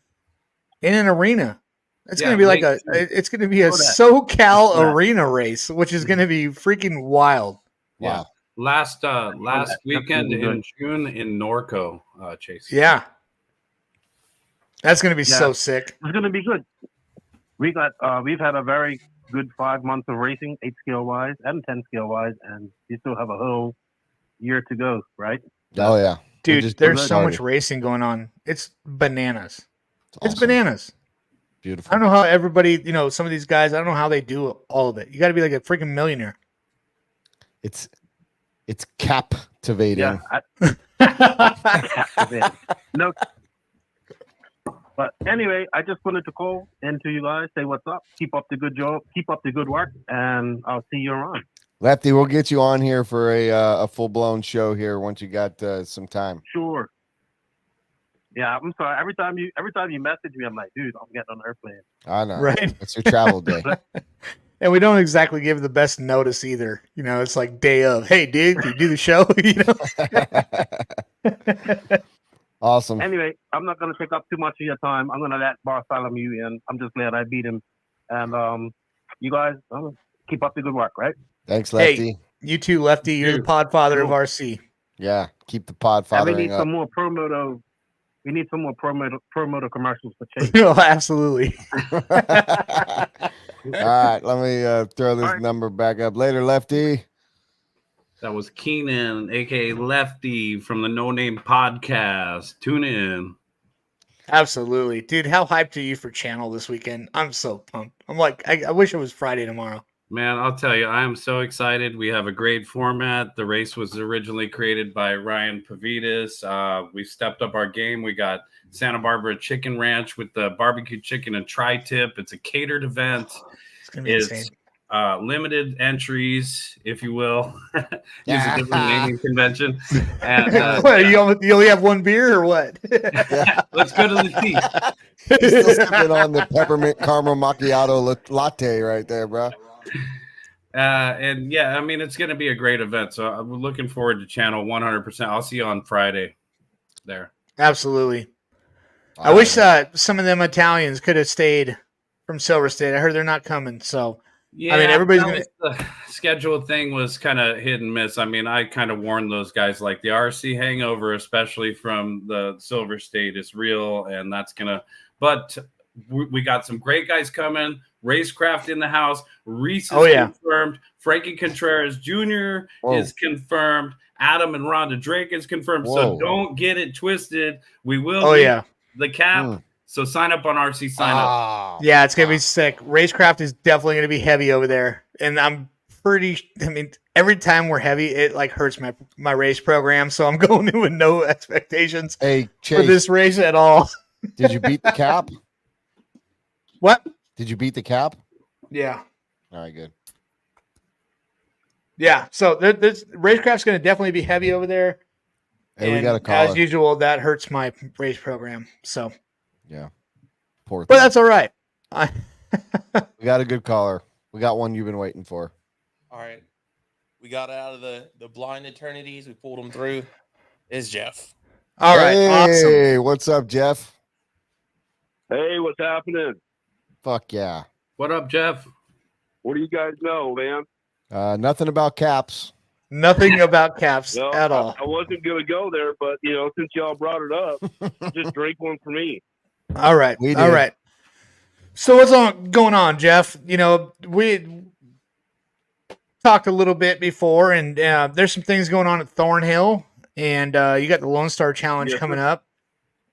in an arena. It's going to be late like June. it's going to be a Know that. SoCal Yeah. arena race, which is going to be freaking wild. Yeah. Last that's weekend gonna be in June in Norco, Chase. Yeah. That's going to be Yeah. so sick. It's going to be good. We've had a very good 5 months of racing, 8 scale wise and 10 scale wise, and we still have a whole year to go, right? Oh yeah, We Dude, just there's so much started. racing going on. It's bananas. It's awesome. bananas. I Beautiful. don't know how everybody, some of these guys, I don't know how they do all of it. You got to be like a freaking millionaire. It's captivating. Yeah. No. But anyway, I just wanted to call into you guys, say what's up, keep up the good job, keep up the good work, and I'll see you around. Lefty, we'll get you on here for a full blown show here once you got some time. Sure. Yeah, I'm sorry. Every time you message me, I'm like, dude, I'm getting on the airplane. I know. Right. It's your travel day. And we don't exactly give the best notice either. It's like day of, hey, dude, can you do the show? Awesome. Anyway, I'm not gonna take up too much of your time. I'm gonna let Bartholomew in. I'm just glad I beat him. And you guys keep up the good work, right? Thanks, Lefty. Hey, you too, Lefty. You're the pod father of RC. Yeah, keep the pod And we fathering need up. some more promoto. We need some more promoter commercials for Chase. Oh, absolutely. All right, let me throw this All right. number back up. Later, Lefty. That was Keenan, aka Lefty, from the No Name Podcast. Tune in. Absolutely. Dude, how hyped are you for Channel this weekend? I'm so pumped. I'm like, I wish it was Friday tomorrow. Man, I'll tell you, I am so excited. We have a great format. The race was originally created by Ryan Pavitas. We stepped up our game. We got Santa Barbara Chicken Ranch with the barbecue chicken and tri-tip. It's a catered event. It's going to be insane. Limited entries, if you will. Use a different naming convention. And What, you only have one beer or what? let's go to the tea. He's still sipping on the peppermint caramel macchiato latte right there, bro. And yeah, I mean, it's going to be a great event. So I'm looking forward to Channel 100%. I'll see you on Friday there. Absolutely. I wish some of them Italians could have stayed from Silver State. I heard they're not coming. So, Yeah, I mean, everybody's going to. The schedule thing was kind of hit and miss. I mean, I kind of warned those guys, like the RC hangover, especially from the Silver State, is real. And that's going to, but we got some great guys coming. Racecraft in the house. Reese is confirmed. Frankie Contreras Jr. is confirmed. Adam and Rhonda Drake is confirmed. So don't get it twisted. We will the cap. So sign up on RC Sign Up. Yeah, it's going to be sick. Racecraft is definitely going to be heavy over there. And I mean, every time we're heavy, it like hurts my race program. So I'm going in with no expectations for this race at all. Did you beat the cap? What? Did you beat the cap? Yeah. All right, good. Yeah, so this Racecraft's going to definitely be heavy over there. Hey, we got a caller. As usual, that hurts my race program. So, yeah, poor. But that's all right. We got a good caller. We got one you've been waiting for. All right, we got out of the blind eternities. We pulled them through. Is Jeff? All right, awesome. Hey, what's up, Jeff? Hey, what's happening? Fuck yeah. What up, Jeff? What do you guys know, man? Nothing about caps. Nothing about caps No, at all. I wasn't going to go there, but, since y'all brought it up, just drink one for me. All right. All right. So what's going on, Jeff? We talked a little bit before, and there's some things going on at Thornhill, and you got the Lone Star Challenge coming up.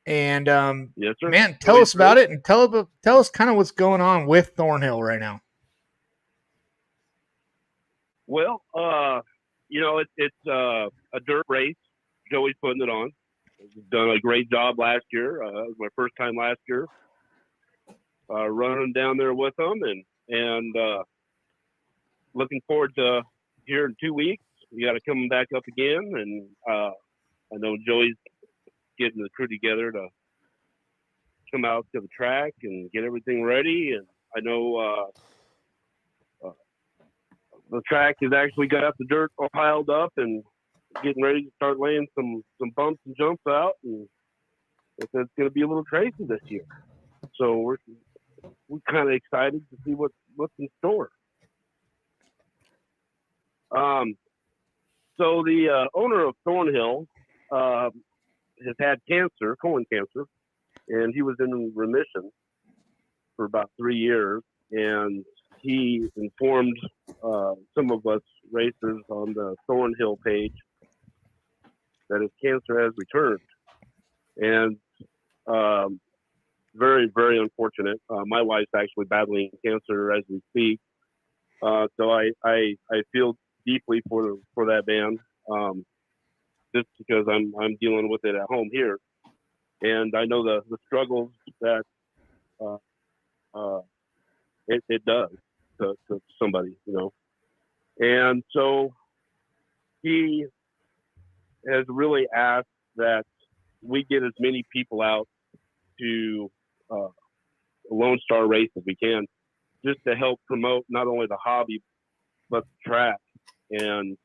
And yes, sir. Man, tell us about it, and tell us kind of what's going on with Thornhill right now. Well, it's a dirt race. Joey's putting it on. He's done a great job last year. It was my first time last year running down there with them, and looking forward to here in 2 weeks. We got to come back up again, and I know Joey's getting the crew together to come out to the track and get everything ready. And I know the track has actually got the dirt all piled up and getting ready to start laying some bumps and jumps out. And it's going to be a little crazy this year. So we're kind of excited to see what's in store. So the owner of Thornhill has had colon cancer, and he was in remission for about 3 years. And he informed some of us racers on the Thornhill page that his cancer has returned. And very, very unfortunate. My wife's actually battling cancer as we speak. So I feel deeply for that man. Just because I'm dealing with it at home here, and I know the struggles that it does to somebody, and so he has really asked that we get as many people out to a Lone Star race as we can, just to help promote not only the hobby but the track, and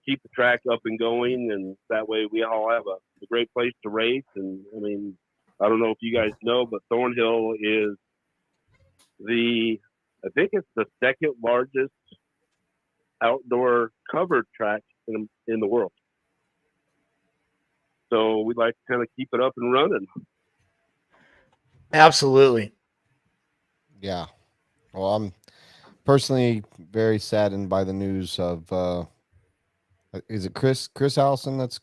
keep the track up and going, and that way we all have a great place to race. And I mean, I don't know if you guys know, but Thornhill is I think it's the second largest outdoor covered track in the world. So we'd like to kind of keep it up and running. Absolutely. Yeah. Well, I'm personally very saddened by the news of is it Chris Allison that's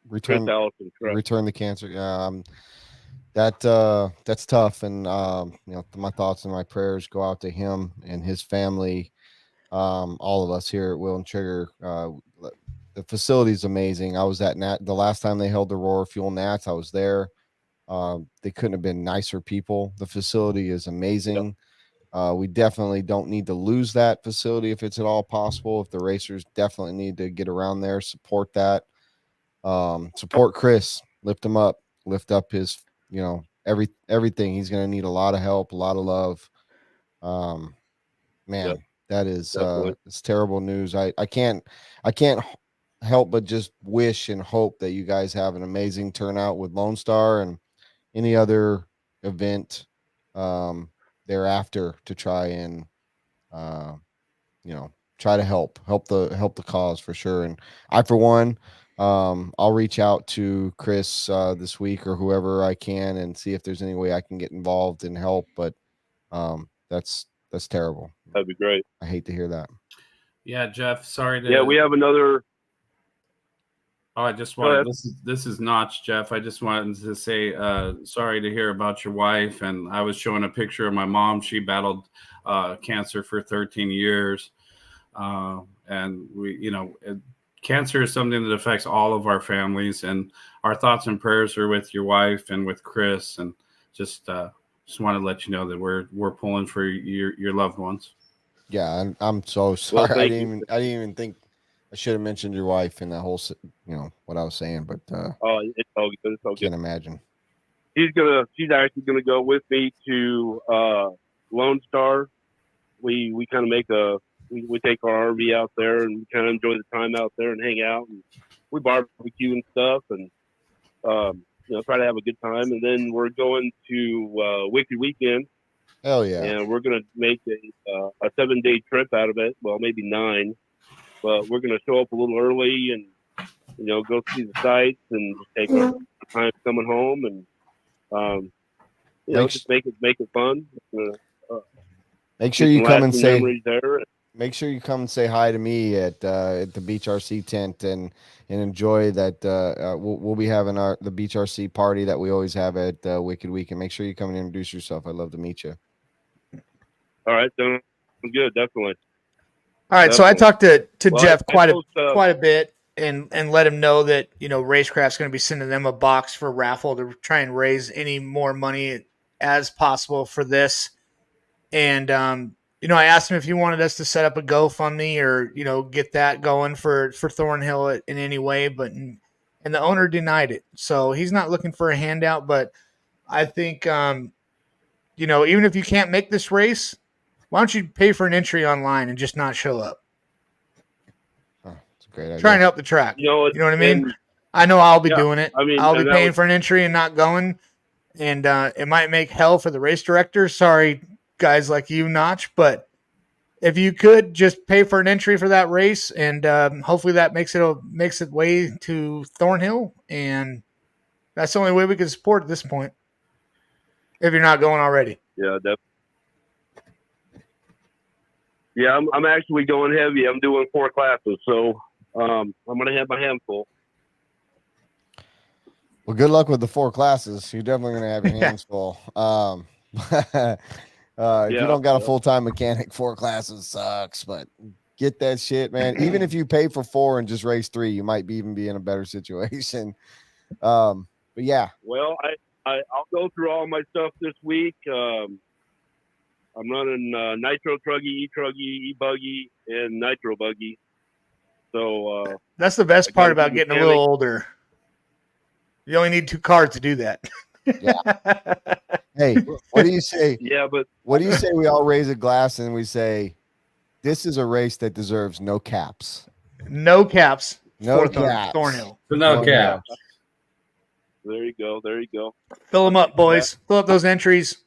Chris Allison, correct. returned the cancer? That's tough, and my thoughts and my prayers go out to him and his family. All of us here at Will and Trigger. The facility is amazing. I was at the last time they held the Roar Fuel Nats. I was there. They couldn't have been nicer people. The facility is amazing. We definitely don't need to lose that facility if it's at all possible. If the racers definitely need to get around there, support that. Support Chris, lift him up, lift up his, everything. He's going to need a lot of help, a lot of love. Man, that is it's terrible news. I can't help but just wish and hope that you guys have an amazing turnout with Lone Star and any other event thereafter to try and try to help the cause for sure. And I, for one, I'll reach out to Chris this week or whoever I can and see if there's any way I can get involved and help. But that's terrible. That'd be great. I hate to hear that. Yeah, Jeff, sorry to. Yeah, we have another. Oh, I just wanted, this is Notch, Jeff. I just wanted to say sorry to hear about your wife. And I was showing a picture of my mom. She battled cancer for 13 years. And cancer is something that affects all of our families. And our thoughts and prayers are with your wife and with Chris. And just want to let you know that we're pulling for your loved ones. Yeah, I'm so sorry. Well, I didn't even think I should have mentioned your wife in that whole, what I was saying, but it's all good. It's all good. Can't imagine. She's actually gonna go with me to Lone Star. We kind of we take our RV out there and kind of enjoy the time out there and hang out, and we barbecue and stuff, and try to have a good time. And then we're going to Wicked Weekend. Hell yeah! And we're gonna make a 7-day trip out of it. Well, maybe 9. But we're going to show up a little early and, go see the sights and just take our time coming home and, just make it fun. Make sure you come and say. Make sure you come and say hi to me at the Beach RC tent and enjoy that. We'll be having the Beach RC party that we always have at Wicked Week, and make sure you come and introduce yourself. I'd love to meet you. All right, sounds good, definitely. All right, so I talked to Jeff quite a bit and let him know that Racecraft's going to be sending them a box for a raffle to try and raise any more money as possible for this. And I asked him if he wanted us to set up a GoFundMe or get that going for Thornhill in any way, and the owner denied it. So he's not looking for a handout, but I think even if you can't make this race, why don't you pay for an entry online and just not show up? Oh, that's a great idea. Try and help the track. You know what I mean? I know I'll be doing it. I'll be paying for an entry and not going. And it might make hell for the race director. Sorry, guys like you, Notch. But if you could just pay for an entry for that race, and hopefully that makes it way to Thornhill. And that's the only way we can support at this point. If you're not going already. Yeah, definitely. Yeah, I'm actually going heavy. I'm doing 4 classes, so I'm going to have my hands full. Well, good luck with the 4 classes. You're definitely going to have your hands full. If you don't got a full-time mechanic, 4 classes sucks, but get that shit, man. Even if you pay for 4 and just race 3, you might even be in a better situation. But yeah. Well, I'll go through all my stuff this week. I'm running Nitro Truggy, E-Truggy, E-Buggy, and Nitro Buggy. So that's the best part about getting a little older. You only need 2 cars to do that. Yeah. Hey, what do you say? Yeah, but what do you say we all raise a glass and we say, this is a race that deserves no caps. No caps. No caps. Thornhill. No caps. There you go. There you go. Fill them up, boys. Fill up those entries.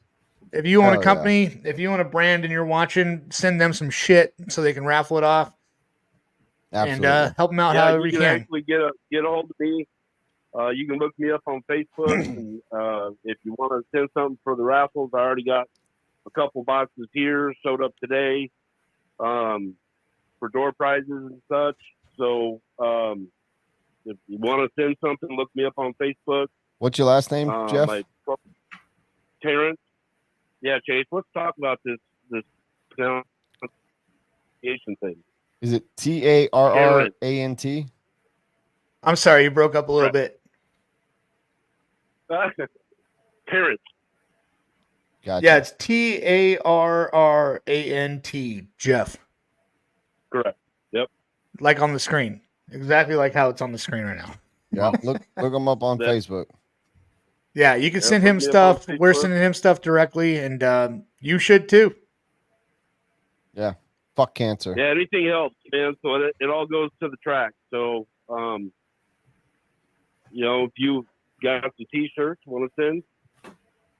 If you own a company, if you own a brand and you're watching, send them some shit so they can raffle it off. Absolutely. And help them out however you can. Actually get a hold of me. You can look me up on Facebook. And, if you want to send something for the raffles, I already got a couple boxes here showed up today for door prizes and such. So if you want to send something, look me up on Facebook. What's your last name, Jeff? Terrence. Yeah, Chase. Let's talk about this pronunciation thing. Is it Tarrant? I'm sorry, you broke up a little bit. Terrence. Gotcha. Yeah, it's Tarrant, Jeff. Correct. Yep. Like on the screen. Exactly like how it's on the screen right now. Yeah, look him up on Facebook. Yeah, you can send him stuff. We're sending him stuff directly, and you should too. Yeah. Fuck cancer. Yeah, anything helps, man. So it all goes to the track. So, if you got the T-shirts, want to send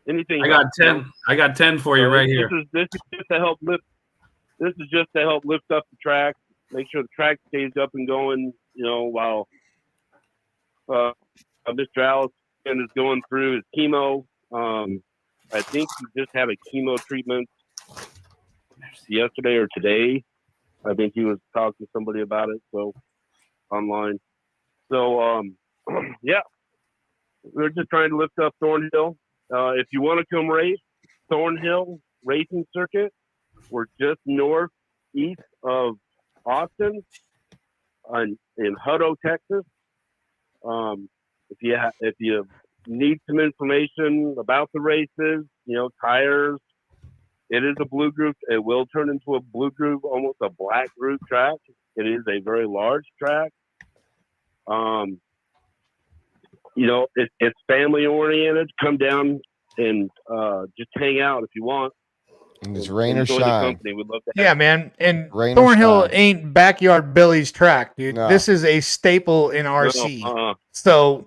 anything? I got 10. I got 10 for you right here. This is just to help lift. This is just to help lift up the track, make sure the track stays up and going. While Mr. Allison is going through his chemo. I think he just had a chemo treatment yesterday or today. I think he was talking to somebody about it, so online. So yeah, we're just trying to lift up Thornhill. If you want to come race, Thornhill Racing Circuit, we're just northeast of Austin, in Hutto, Texas. If you need some information about the races, tires, it is a blue group. It will turn into a blue group, almost a black group track. It is a very large track. It's family oriented. Come down and just hang out if you want. And it's rain or Enjoy the shine. company. We'd love to have Yeah, man. And Rain or Thornhill shine. ain't backyard Billy's track, dude. No. This is a staple in RC. No, So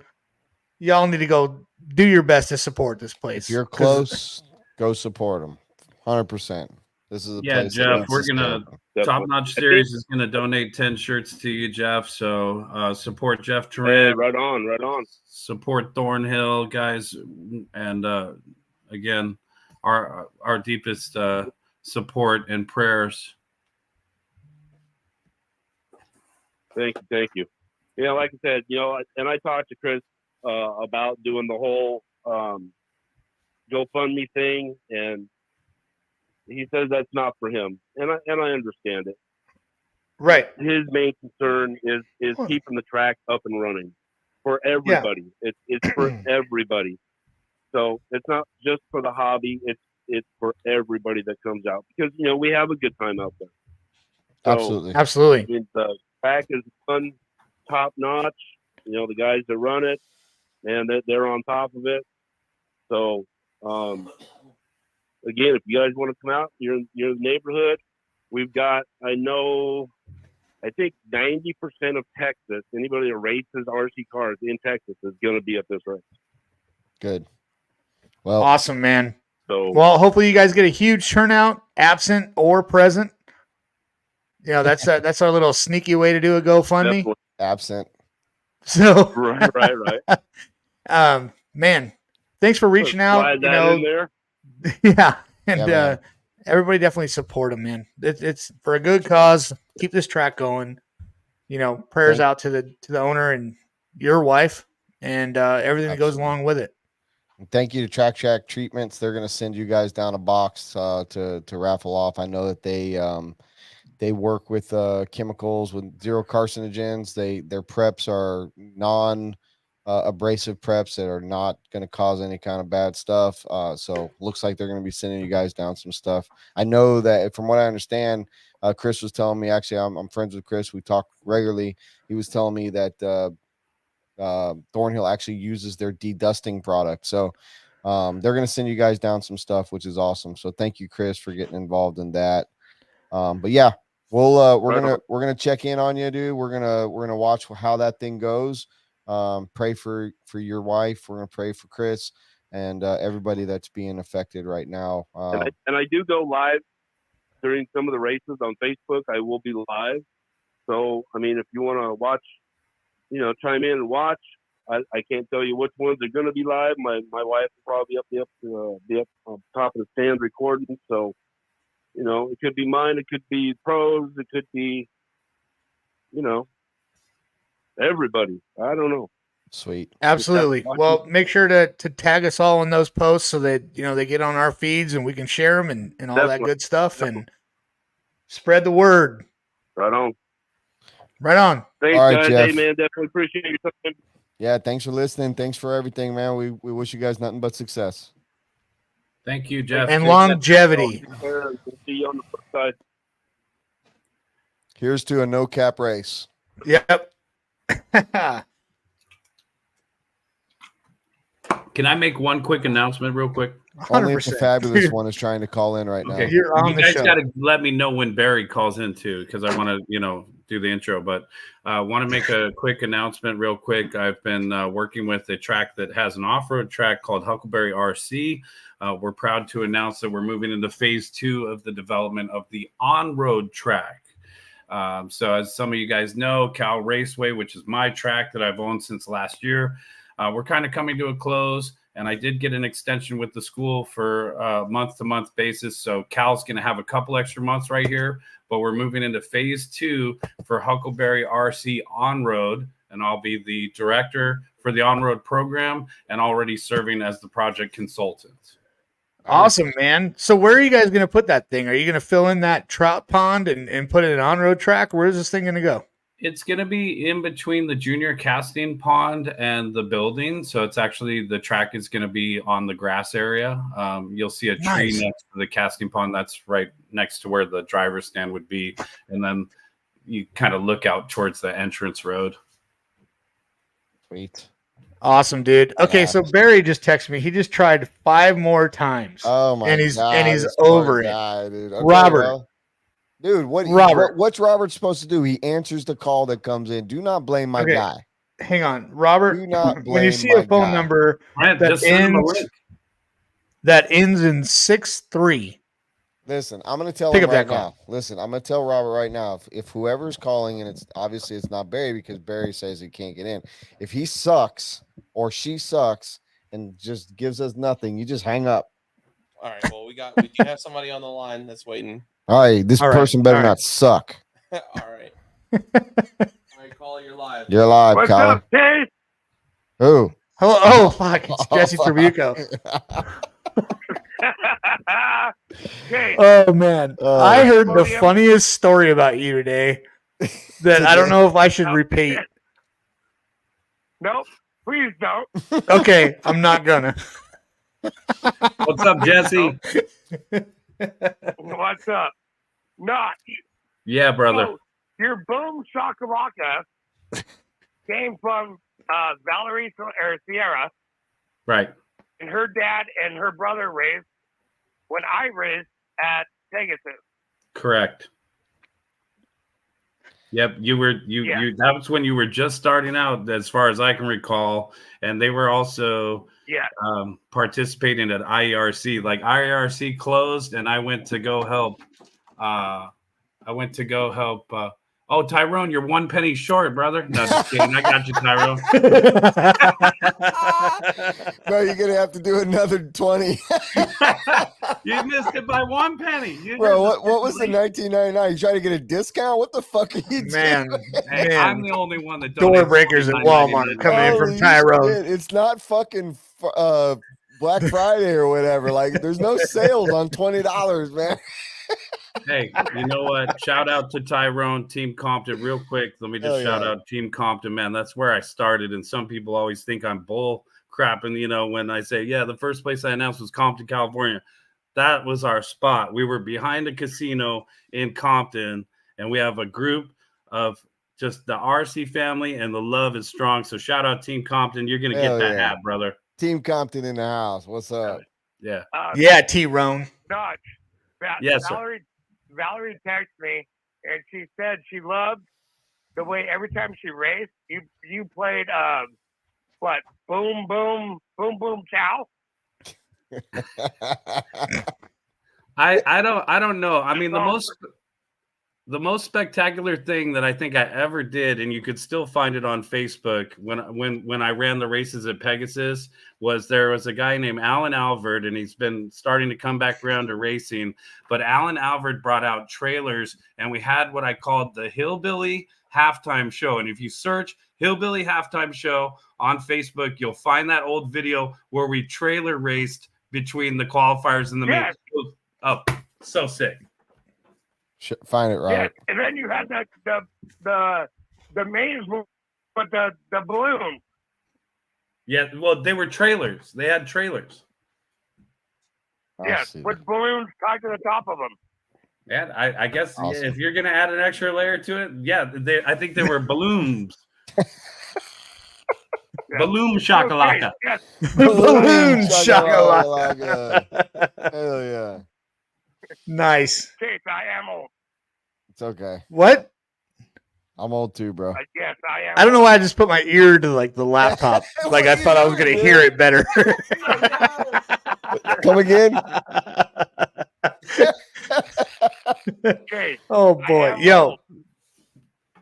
y'all need to go do your best to support this place. If you're close, go support them. 100%. This is a place. Jeff, that we're needs to gonna stand. Top Notch Series is gonna donate 10 shirts to you, Jeff. So support Jeff Turan. Hey, right on. Support Thornhill, guys, and again, our deepest support and prayers. Thank you. Yeah, like I said, and I talked to Chris about doing the whole GoFundMe thing, and he says that's not for him, and I understand it. Right. His main concern is keeping the track up and running for everybody. Yeah. It's for everybody. So it's not just for the hobby. It's for everybody that comes out, because we have a good time out there. So, Absolutely. I mean, the track is fun, top notch. The guys that run it, and they're on top of it. So, again, if you guys want to come out, you're in the neighborhood. We've got, I think 90% of Texas, anybody that races RC cars in Texas is going to be at this race. Good. Well, awesome, man. So, well, hopefully you guys get a huge turnout, absent or present. That's our little sneaky way to do a GoFundMe. Definitely. Absent. So right. Man, thanks for reaching out. Slide that in there. Yeah, and everybody definitely support him, man. It's for a good cause. Keep this track going. Prayers out to the owner and your wife, and everything that goes along with it. Thank you to Track Shack Treatments. They're going to send you guys down a box to raffle off. I know that they work with chemicals with zero carcinogens. Their preps are non-abrasive preps that are not going to cause any kind of bad stuff. So looks like they're going to be sending you guys down some stuff. I know that from what I understand, Chris was telling me, actually, I'm friends with Chris. We talk regularly. He was telling me that Thornhill actually uses their dedusting product. So they're going to send you guys down some stuff, which is awesome. So thank you, Chris, for getting involved in that. But yeah, we're gonna check in on you, dude. We're gonna watch how that thing goes. Pray for your wife. We're gonna pray for Chris and everybody that's being affected right now. And I do go live during some of the races on Facebook. I will be live. So I mean, if you want to watch, chime in and watch. I can't tell you which ones are going to be live. My wife will probably be up on top of the stand recording. So, you know, it could be mine, it could be pros, it could be, you know, everybody. I don't know. Sweet. Absolutely. Well, make sure to tag us all in those posts so that, you know, they get on our feeds and we can share them and all that Definitely. good stuff and spread the word. Right on. Right on. Thanks, All right, guys. Jeff. Hey, man, definitely appreciate your time. Yeah, thanks for listening. Thanks for everything, man. We wish you guys nothing but success. Thank you, Jeff. And Take longevity. We'll see you on the flip side. Here's to a no cap race. Yep. Can I make one quick announcement real quick? Only if the 100%. fabulous one is trying to call in right now. Okay, You're on you the guys show. got to let me know when Barry calls in too, because I want to, you know, do the intro. But I want to make a quick announcement real quick. I've been working with a track that has an off-road track called Huckleberry RC. We're proud to announce that we're moving into phase 2 of the development of the on-road track. So as some of you guys know, Cal Raceway, which is my track that I've owned since last year, we're kind of coming to a close. And I did get an extension with the school for a month-to-month basis. So Cal's going to have a couple extra months right here. But we're moving into phase 2 for Huckleberry RC On-Road. And I'll be the director for the on-road program and already serving as the project consultant. Awesome, man. So where are you guys going to put that thing? Are you going to fill in that trout pond and put it in an on-road track? Where's this thing going to go? It's going to be in between the junior casting pond and the building. So it's actually, the track is going to be on the grass area. You'll see a tree Nice. next to the casting pond. That's right next to where the driver's stand would be. And then you kind of look out towards the entrance road. Sweet. Awesome, dude. Okay, so Barry just texted me. He just tried 5 more times. Oh my and he's God, and he's this poor over it. guy, dude. Okay, Robert. well, dude, Robert. what's Robert supposed to do? He answers the call that comes in. Do not blame my Okay. guy. Hang on, Robert. Do not When blame you see my a phone guy. number Brent, that just send him a ends link. in 63, Listen, I'm gonna tell Pick him up that right call. now. Listen, I'm gonna tell Robert right now. If whoever's calling and it's obviously it's not Barry because Barry says he can't get in. If he sucks or she sucks and just gives us nothing, you just hang up. All right. Well, we do have somebody on the line that's waiting. All right, this All right, person better all right. not suck. All right. All right, caller, you're live. You're live, What's Colin. up, Chase? Who? Hello. Oh, fuck. It's Jesse Trabuco. Chase, Oh, man. Oh. I heard the Podium. funniest story about you today that I don't know if I should repeat. nope, please don't. Okay, I'm not gonna. What's up, Jesse? What's up? Notch. Yeah, brother. Oh, your boom shakalaka came from Valerie or Sierra, Right. and her dad and her brother raised when I raised at Pegasus. Correct. Yep, you that was when you were just starting out, as far as I can recall, and they were also Yeah. participating at IERC. Like IERC closed, and I went to go help. Oh, Tyrone, you're 1 penny short, brother. No, just kidding. I got you, Tyrone. No, you're gonna have to do another 20. You missed it by 1 penny. Bro, what was the 1999? You trying to get a discount? What the fuck are you Man, doing? Hey, man. I'm the only one that Door donates breakers at Walmart $29.99. coming in from Holy Tyrone. shit, it's not fucking Black Friday or whatever. Like, there's no sales on $20, man. Hey, you know what? Shout out to Tyrone, Team Compton, real quick. Let me just Hell shout yeah. out Team Compton, man. That's where I started. And some people always think I'm bull crapping, you know, when I say, yeah, the first place I announced was Compton, California. That was our spot. We were behind a casino in Compton, and we have a group of just the RC family, and the love is strong. So shout out Team Compton. You're going to get Hell that yeah. hat, brother. Team Compton in the house. What's up? Yeah. Yeah, T-Rone. Notch. Yes, sir. Valerie texted me, and she said she loved the way every time she raced, you played what? Boom, boom, boom, boom, chow. I don't know. I mean, the Oh. most The most spectacular thing that I think I ever did, and you could still find it on Facebook when I ran the races at Pegasus, was there was a guy named Alan Alvord, and he's been starting to come back around to racing. But Alan Alvord brought out trailers, and we had what I called the Hillbilly Halftime Show. And if you search Hillbilly Halftime Show on Facebook, you'll find that old video where we trailer raced between the qualifiers and the main. Oh, so sick. Find it, right? Yes, and then you had the mains with the balloon. Yeah, well, they were trailers. They had trailers. Yes, with balloons tied to the top of them. Yeah, I guess if you're going to add an extra layer to it, yeah, I think they were balloons. Balloon shakalaka. Yes. Balloon shakalaka. Hell yeah. Nice. Chase, I am old. It's okay. What? I'm old too, bro. Yes, I am. I don't know why I just put my ear to like the laptop. Like I thought I was gonna hear it better. Come again? Chase, Oh boy. Yo.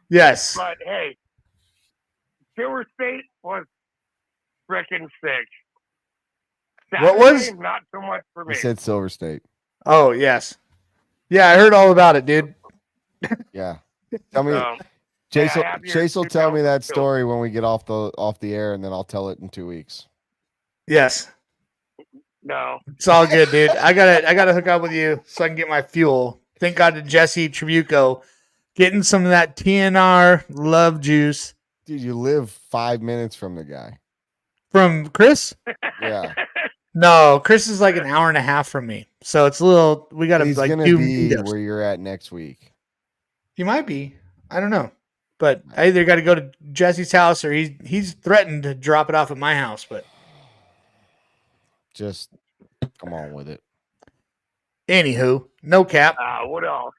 Yes. but hey, Silver State was freaking sick. What was? Saturday, not so much for He me. said Silver State. Oh yes. Yeah, I heard all about it, dude. Yeah. Tell me, So, Chase. yeah, I have your Chase will tell me that 2002. story when we get off the air, and then I'll tell it in 2 weeks. Yes. no. It's all good, dude. I gotta hook up with you so I can get my fuel. Thank God to Jesse Tribuco getting some of that TNR love juice Dude, you live 5 minutes from the guy. from Chris. Yeah. No, Chris is like an hour and a half from me, so it's a little. We gotta He's like gonna do be meetups. where you're at next week. He might be. I don't know, but I either got to go to Jesse's house or he's threatened to drop it off at my house. But Just come on with it. anywho, no cap. What else?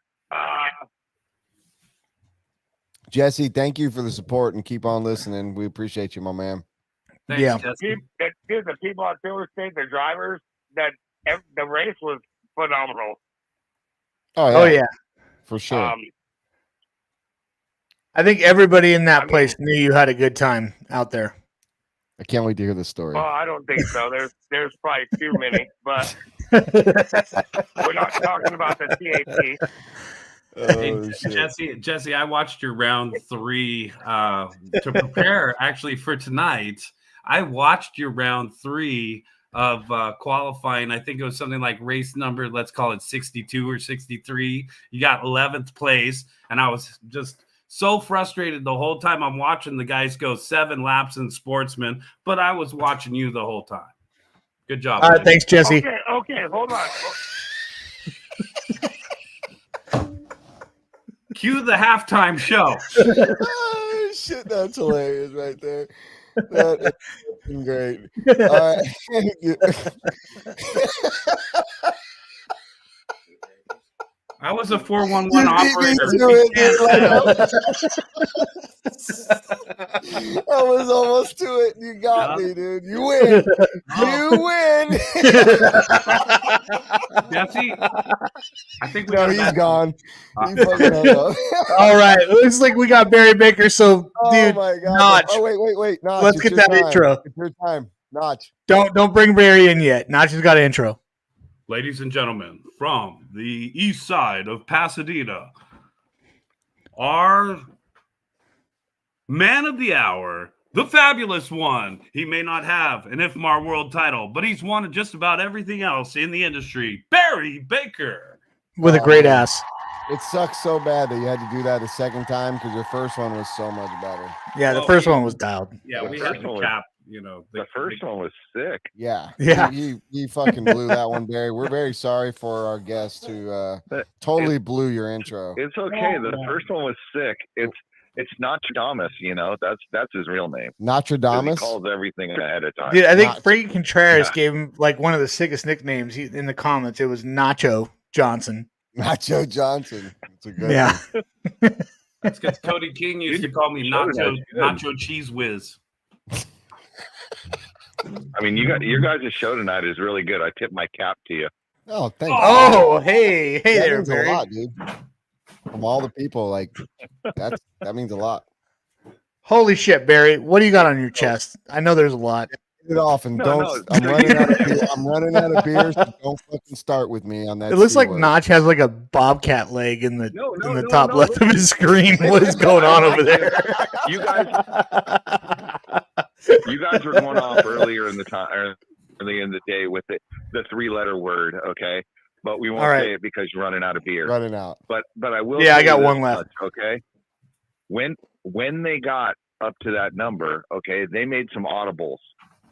Jesse, thank you for the support and keep on listening. We appreciate you, my man. Thanks, Yeah. Jesse. Dude, the people at Silver State, the drivers, the race was phenomenal. Oh yeah, For sure. I think everybody in that place knew you had a good time out there. I can't wait to hear this story. Well, I don't think so. There's probably too many, but we're not talking about the TAP. Hey, Jesse, I watched your round 3 to prepare actually for tonight. I watched your round 3 of qualifying. I think it was something like race number, let's call it 62 or 63. You got 11th place, and I was just so frustrated the whole time. I'm watching the guys go 7 laps in Sportsman, but I was watching you the whole time. Good job. All right, thanks, Jesse. Okay, hold on. Cue the halftime show. Oh, shit, that's hilarious right there. That is great. All right. I was a 411 operator. I was almost to it. You got me, dude. You win. You win. Jesse, I think no, he's gone. He fucking hung up. All right, looks like we got Barry Baker. So, dude, my God. Notch. Oh, wait. Notch, Let's it's get your that time. intro. It's your time. Notch. Don't bring Barry in yet. Notch has got an intro. Ladies and gentlemen, from the east side of Pasadena, our man of the hour, the fabulous one. He may not have an IFMAR world title, but he's won just about everything else in the industry. Barry Baker. With a great ass. It sucks so bad that you had to do that a second time because your first one was so much better. Yeah, the first one was dialed. Yeah, we had to cap, the first one was sick. Yeah. Yeah. You fucking blew that one, Barry. We're very sorry for our guest who totally blew your intro. It's okay. The first one was sick. It's Nostradamus, that's his real name. Nostradamus? He calls everything ahead of time. Dude, I think Frankie Contreras gave him like one of the sickest nicknames in the comments. It was Nacho Johnson. Nacho Johnson. It's a good one. That's because Cody King used to call me Nacho Cheese Whiz. I mean, your guys' show tonight is really good. I tip my cap to you. Oh, thank you. Oh, hey that there, means Barry. a lot, dude. from all the people, like that means a lot. Holy shit, Barry! What do you got on your chest? I know there's a lot. Get it off and No, don't. no. I'm running out of beer. I'm running out of beer. So don't fucking start with me on that. It looks C like word. Notch has like a bobcat leg in the No, in the no, top no, left of his screen. What is going on over there? You guys were going off earlier in the time, early in the day with the 3-letter word, okay? But we won't All right. say it because you're running out of beer. Running out. But I will. Yeah, I say got this one left. much, okay. When they got up to that number, okay, they made some audibles,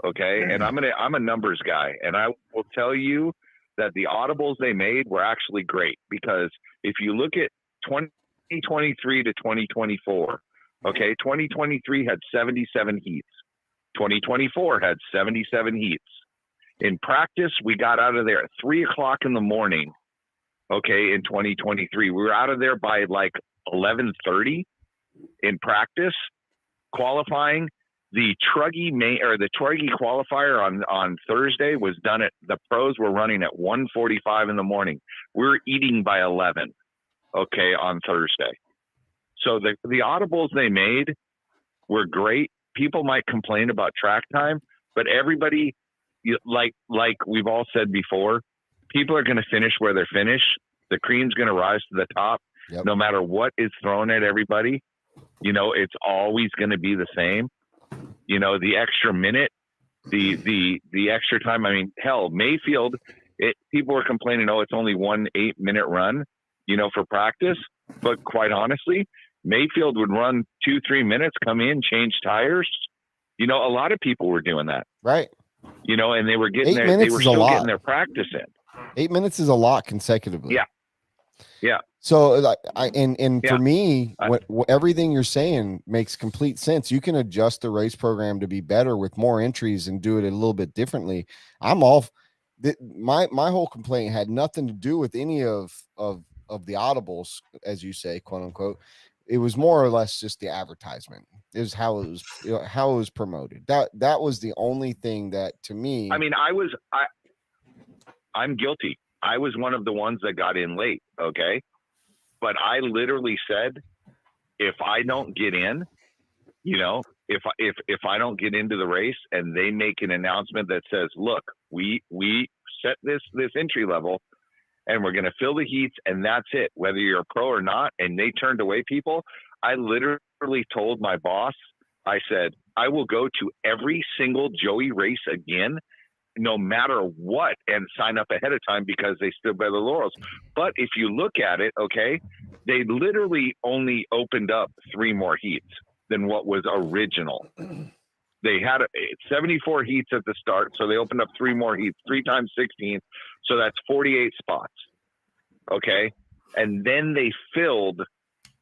okay. And I'm a numbers guy, and I will tell you that the audibles they made were actually great, because if you look at 2023 to 2024, okay, 2023 had 77 heats. 2024 had 77 heats. In practice, we got out of there at 3:00 in the morning. Okay, in 2023, we were out of there by like 11:30 in practice. Qualifying, the Truggy qualifier on Thursday was done at, the pros were running at 1:45 in the morning. We were eating by 11. Okay, on Thursday. So the audibles they made were great. People might complain about track time, but everybody, like we've all said before, people are going to finish where they're finished. The cream's going to rise to the top. Yep. No matter what is thrown at everybody. It's always going to be the same. The extra minute, the extra time. I mean, hell, Mayfield. People were complaining, it's only 1 8-minute run, for practice. But quite honestly, Mayfield would run 2-3 minutes, come in, change tires. A lot of people were doing that. Right. And they were getting 8 they minutes were is a still lot. getting their practice in. 8 minutes is a lot consecutively. Yeah. Yeah. So for me, I- what everything you're saying makes complete sense. You can adjust the race program to be better with more entries and do it a little bit differently. I'm all my whole complaint had nothing to do with any of the audibles, as you say, quote unquote. It was more or less just the advertisement. It was how it was how it was promoted. That was the only thing that, to me, I mean, I'm guilty. I was one of the ones that got in late. Okay. But I literally said, if I don't get in, if I don't get into the race and they make an announcement that says, look, we set this entry level and we're going to fill the heats and that's it, whether you're a pro or not. And they turned away people. I literally told my boss, I said, I will go to every single Joey race again, no matter what, and sign up ahead of time because they stood by the laurels. But if you look at it, okay, they literally only opened up 3 more heats than what was original. They had 74 heats at the start, so they opened up 3 more heats, 3 times 16, so that's 48 spots. Okay, and then they filled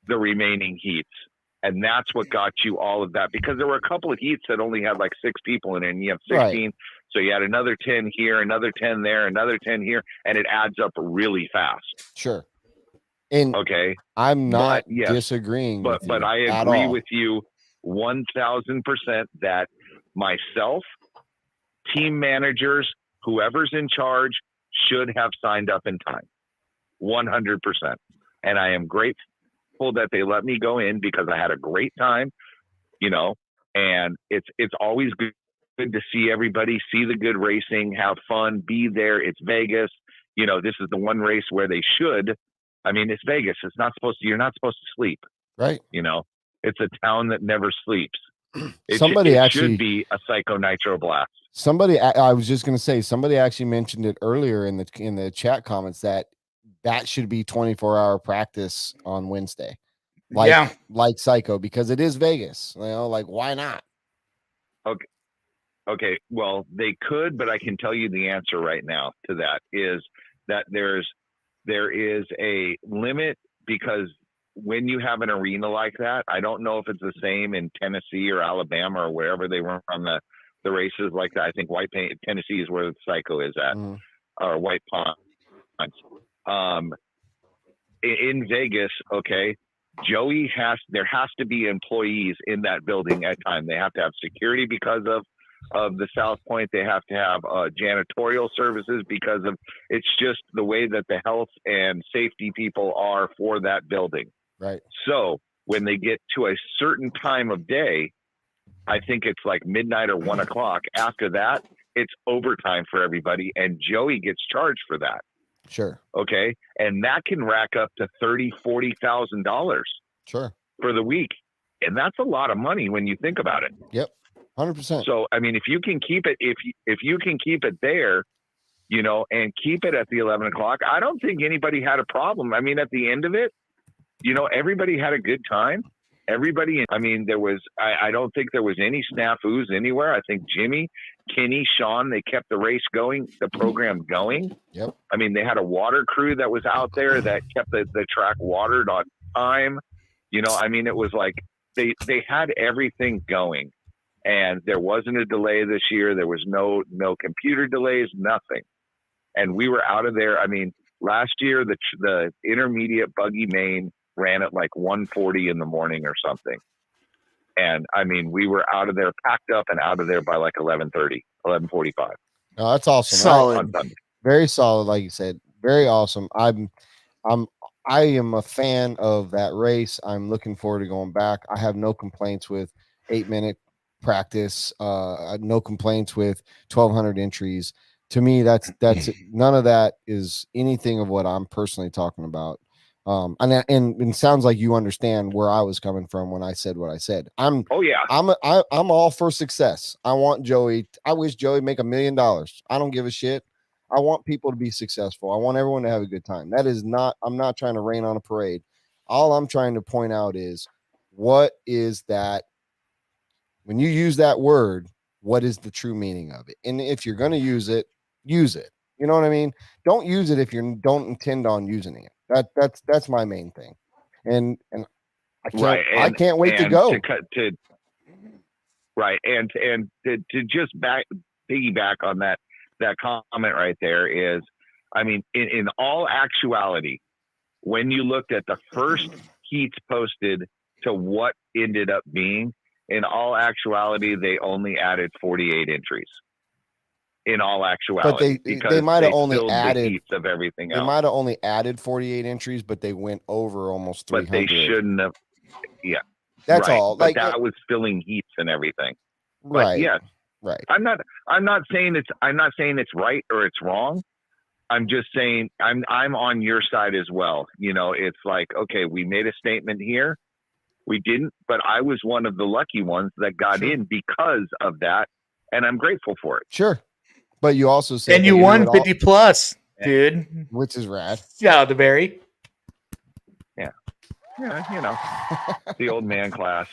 the remaining heats. And that's what got you all of that, because there were a couple of heats that only had like 6 people in it, and you have 16. Right. So you had another 10 here, another 10 there, another 10 here, and it adds up really fast. Sure. And okay, I'm not disagreeing with you but I agree with you 1,000% that myself, team managers, whoever's in charge should have signed up in time. 100%. And I am grateful that they let me go in because I had a great time, and it's always good to see everybody, see the good racing, have fun, be there. It's Vegas. This is the one race where they should. I mean, it's Vegas. You're not supposed to sleep. Right. It's a town that never sleeps. It should be a Psycho Nitro blast. I was just going to say, somebody actually mentioned it earlier in the chat comments that should be 24-hour practice on Wednesday. Like Psycho, because it is Vegas. Why not? Okay. Well, they could, but I can tell you the answer right now to that is that there is a limit, because when you have an arena like that, I don't know if it's the same in Tennessee or Alabama or wherever they run the races like that. I think Tennessee is where the Psycho is at, or White Pond. In Vegas, okay, there has to be employees in that building at time. They have to have security because of of the South Point. They have to have janitorial services because of it's just the way that the health and safety people are for that building. Right. So when they get to a certain time of day, I think it's like midnight or 1 o'clock. After that, it's overtime for everybody, and Joey gets charged for that. Sure. Okay, and that can rack up to $30,000-$40,000. Sure. For the week, and that's a lot of money when you think about it. Yep. 100%. So I mean, if you can keep it, if you can keep it there, you know, and keep it at the 11 o'clock, I don't think anybody had a problem. I mean, at the end of it, you know, everybody had a good time. Everybody, I mean, I don't think there was any snafus anywhere. I think Jimmy, Kenny, Sean, they kept the race going, the program going. Yep. I mean, they had a water crew that was out there that kept the track watered on time. You know, I mean, it was like they had everything going, and there wasn't a delay this year. There was no computer delays, nothing. And we were out of there. I mean, last year, the intermediate buggy main ran at like 1:40 in the morning or something. And I mean, we were out of there, packed up and out of there by like 11:30, 11:45. No, that's awesome. Solid. On Sunday. Very solid, like you said. Very awesome. I am a fan of that race. I'm looking forward to going back. I have no complaints with 8-minute practice. No complaints with 1,200 entries. To me, that's none of that is anything of what I'm personally talking about. And it sounds like you understand where I was coming from when I said what I said. I'm all for success. I want Joey. I wish Joey make $1 million. I don't give a shit. I want people to be successful. I want everyone to have a good time. I'm not trying to rain on a parade. All I'm trying to point out is what is that when you use that word, what is the true meaning of it? And if you're going to use it, use it. You know what I mean? Don't use it if you don't intend on using it. That's my main thing. And I can't wait to go. To just piggyback on that comment right there is, I mean, in all actuality, when you looked at the first heats posted to what ended up being, in all actuality, they only added 48 entries. In all actuality, but they might have only added the heats of everything else. They might have only added 48 entries, but they went over almost 300. But they shouldn't have. Yeah, that's right. All. But like that was filling heats and everything. Right. But yes. Right. I'm not saying it's right or it's wrong. I'm just saying I'm on your side as well. You know, it's like, okay, we made a statement here. We didn't, but I was one of the lucky ones that got in because of that, and I'm grateful for it. Sure. But you also said, and you won 50 plus, dude, which is rad. Shout out to Barry. Yeah, you know, the old man class.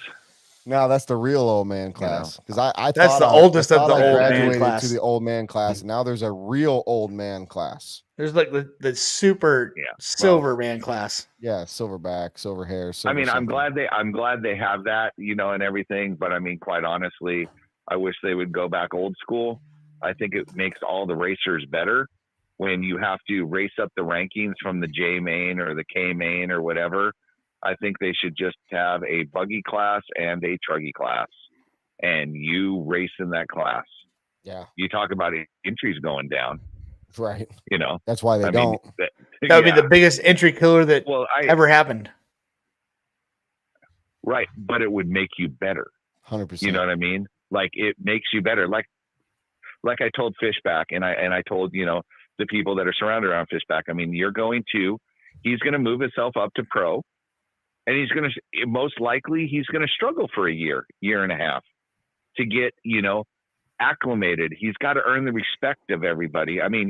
No, that's the real old man class. Because I that's thought the oldest of the I old man graduated class. to the old man class. And now there's a real old man class. There's like the super silver man class. Yeah, silverback, silver hair. I mean, something. I'm glad they have that, you know, and everything. But I mean, quite honestly, I wish they would go back old school. I think it makes all the racers better when you have to race up the rankings from the J main or the K main or whatever. I think they should just have a buggy class and a truggy class, and you race in that class. Yeah. You talk about entries going down. Right. You know, that's why they don't. That would be the biggest entry killer that ever happened. Right. But it would make you better. 100%. You know what I mean? Like, it makes you better. Like I told Fishback, and I told, you know, the people that are surrounded around Fishback, I mean, he's going to move himself up to pro, and most likely he's going to struggle for a year and a half to get, you know, acclimated. He's got to earn the respect of everybody. I mean,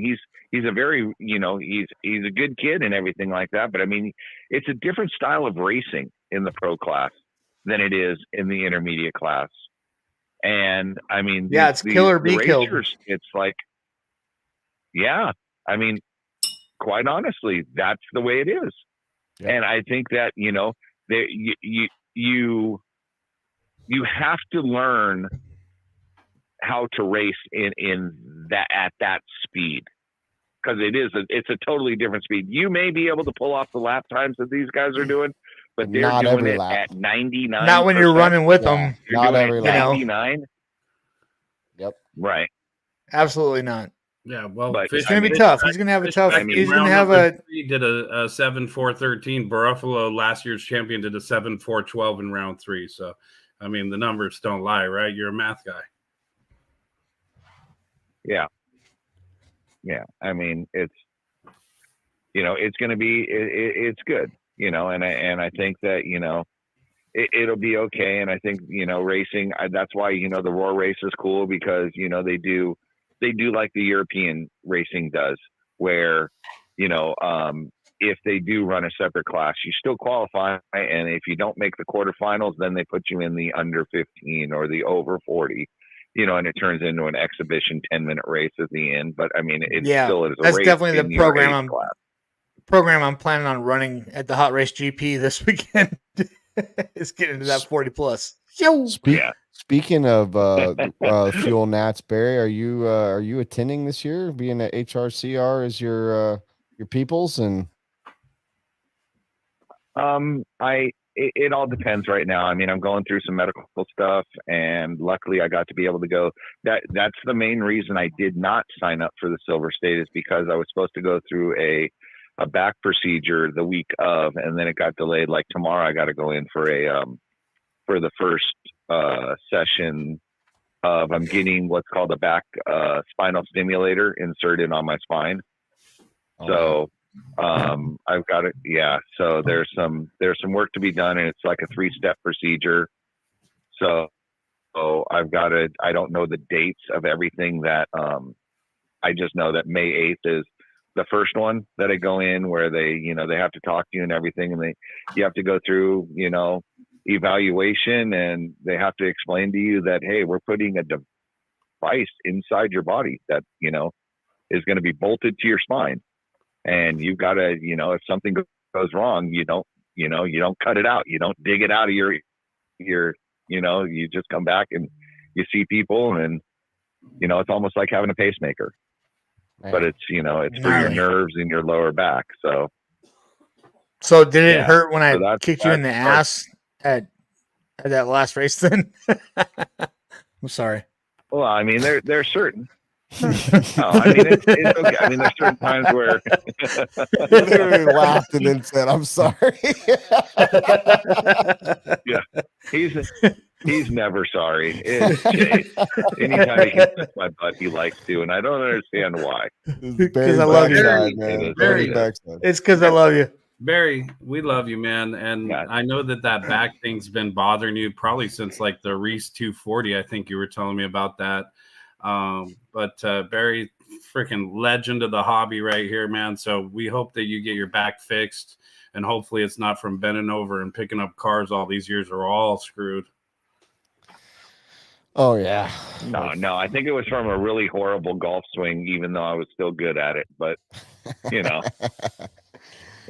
he's a very, you know, he's a good kid and everything like that. But I mean, it's a different style of racing in the pro class than it is in the intermediate class. And I mean, it's kill or be killed. It's like, yeah, I mean, quite honestly, that's the way it is. Yeah. And I think that, you know, you have to learn how to race in that at that speed, because it's a totally different speed. You may be able to pull off the lap times that these guys are doing, but they're not doing it lap. at 99. Not when you're running with them. You're not doing every it lap. 99. Yep. Right. Absolutely not. Yeah, well, But It's going to be tough. He's going to have a tough. He's going to have a. He did a 7.413. Buffalo, last year's champion, did a 7.412 in round 3. So, I mean, the numbers don't lie, right? You're a math guy. Yeah. Yeah. I mean, it's, you know, it's going to be, it's good, you know, and I think that, you know, it'll be okay. And I think, you know, racing, that's why, you know, the Roar race is cool because, you know, they do like the European racing does, where, you know, if they do run a separate class, you still qualify. And if you don't make the quarterfinals, then they put you in the under 15 or the over 40, you know, and it turns into an exhibition 10-minute race at the end. But I mean, it still is a that's race definitely in the your program age class. program I'm planning on running at the Hot Race GP this weekend. Is getting to that 40 plus. Speaking of Fuel Nats, Barry, are you attending this year? Being at HRCR as your peoples and it all depends right now. I mean, I'm going through some medical stuff, and luckily I got to be able to go. That's the main reason I did not sign up for the Silver State, is because I was supposed to go through a back procedure the week of, and then it got delayed. Like tomorrow I got to go in for for the first session of, I'm getting what's called a back spinal stimulator inserted on my spine. So I've got it. Yeah. So there's some work to be done, and it's like a 3-step procedure. So I've got it. I don't know the dates of everything that, I just know that May 8th is the first one that I go in, where they, you know, they have to talk to you and everything. And you have to go through, you know, evaluation, and they have to explain to you that, hey, we're putting a device inside your body that, you know, is going to be bolted to your spine. And you've got to, you know, if something goes wrong, you don't cut it out. You don't dig it out of your, you know, you just come back and you see people, and, you know, it's almost like having a pacemaker, but it's, you know, it's for your nerves in your lower back. So did it hurt when I kicked you in the ass at that last race then? I'm sorry. Well, I mean, they're certain. No, I mean, it's okay. I mean, there's certain times where literally laughed and then said, "I'm sorry." Yeah, he's never sorry. It's Chase. Anytime he hits my butt, he likes to, and I don't understand why. Because I love you, man. It's because I love you, Barry. We love you, man, and I know that back thing's been bothering you probably since like the Reese 240. I think you were telling me about that. But Barry, freaking legend of the hobby right here, man. So we hope that you get your back fixed, and hopefully it's not from bending over and picking up cars all these years. We're all screwed. Oh yeah. No, I think it was from a really horrible golf swing, even though I was still good at it. But you know,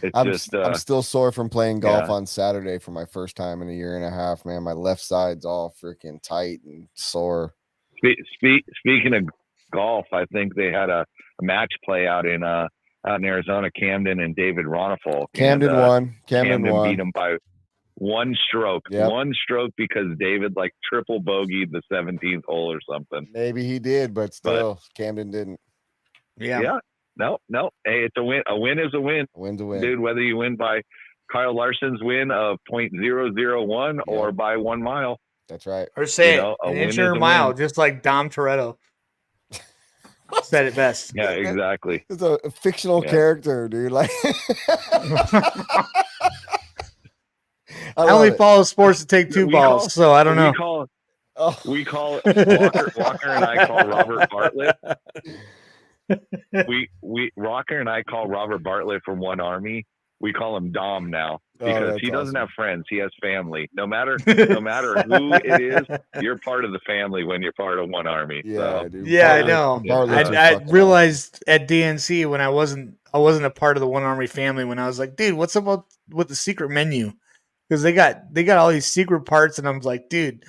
it's I'm still sore from playing golf on Saturday for my first time in a year and a half, man. My left side's all freaking tight and sore. Speaking of golf, I think they had a match play out in Arizona, Camden and David Ronifol. Camden won. Camden won. Beat him by one stroke. Yep. One stroke because David like triple bogeyed the 17th hole or something. Maybe he did, but still, Camden didn't. Yeah. No. Hey, it's a win. A win is a win. A win's a win, dude. Whether you win by Kyle Larson's win of 0.001 or by 1 mile. That's right. Or say an inch or a mile, just like Dom Toretto said it best. Yeah, exactly. It's a fictional character, dude. Like, I only follow sports to take 2 balls, so I don't know. We call Walker and I call Robert Bartlett. Rocker and I call Robert Bartlett from One Army. We call him Dom now because he doesn't have friends. He has family. No matter who it is, you're part of the family when you're part of One Army. Yeah, so. dude. Yeah, I know. I realized at DNC when I wasn't a part of the One Army family when I was like, dude, what's up with the secret menu? Because they got all these secret parts, and I was like, dude,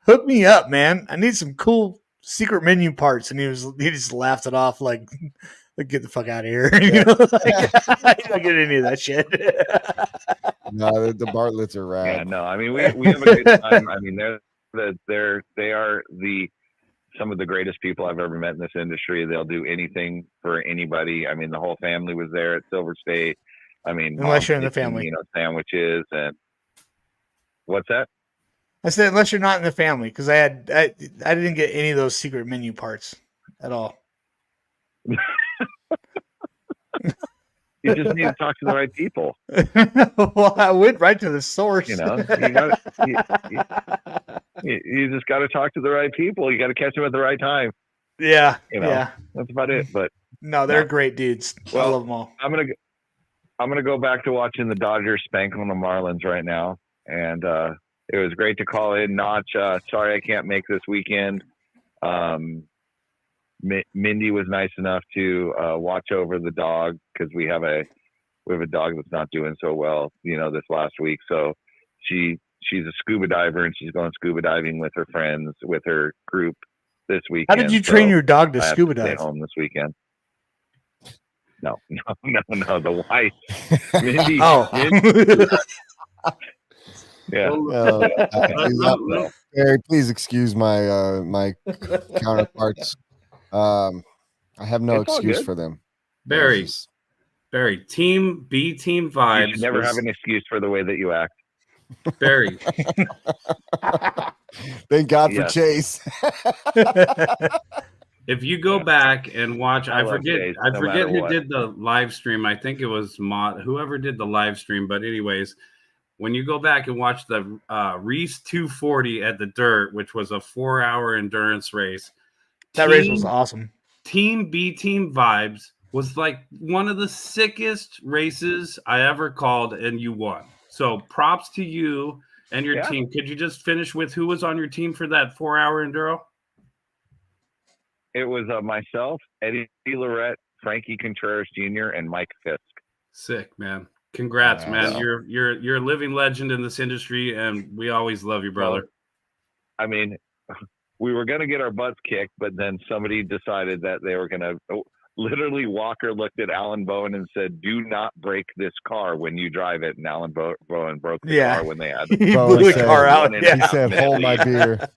hook me up, man. I need some cool secret menu parts. And he just laughed it off like get the fuck out of here. You know, like, I don't get any of that shit. No, the Bartletts are rad. Yeah, no, I mean we have a good time. I mean they are the some of the greatest people I've ever met in this industry. They'll do anything for anybody. I mean, the whole family was there at Silver State. I mean, Unless you're in the making, family. Sandwiches and what's that? I said unless you're not in the family, because I didn't get any of those secret menu parts at all. You just need to talk to the right people. Well, I went right to the source. You just got to talk to the right people. You got to catch them at the right time. Yeah, that's about it. But no, they're great dudes. Well, I love them all. I'm gonna go back to watching the Dodgers spank on the Marlins right now, and it was great to call in. Notch, sorry I can't make this weekend. Mindy was nice enough to watch over the dog because we have a dog that's not doing so well, this last week. So she's a scuba diver and she's going scuba diving with her friends, with her group this weekend. How did you train your dog to scuba dive? Stay home this weekend. No, the wife. Mindy. Yeah. Barry, please excuse my my counterparts. I have no excuse for them. Barry, team vibes. You should never have an excuse for the way that you act. Barry. Thank God for Chase. If you go back and watch, I forget who what. did the live stream. I think it was whoever did the live stream. But anyways, when you go back and watch the Reese 240 at the Dirt, which was a 4-hour endurance race, that race was awesome. Team vibes was like one of the sickest races I ever called, and you won. So props to you and your team. Could you just finish with who was on your team for that 4-hour enduro? It was myself, Eddie Lorette, Frankie Contreras Jr., and Mike Fisk. Sick, man. Congrats, man. You're a living legend in this industry, and we always love you, brother. I mean, we were going to get our butts kicked, but then somebody decided that they were going to literally Walker looked at Alan Bowen and said, "Do not break this car when you drive it." And Alan Bowen broke the car when they had he blew the car out. He said, "Hold my beer."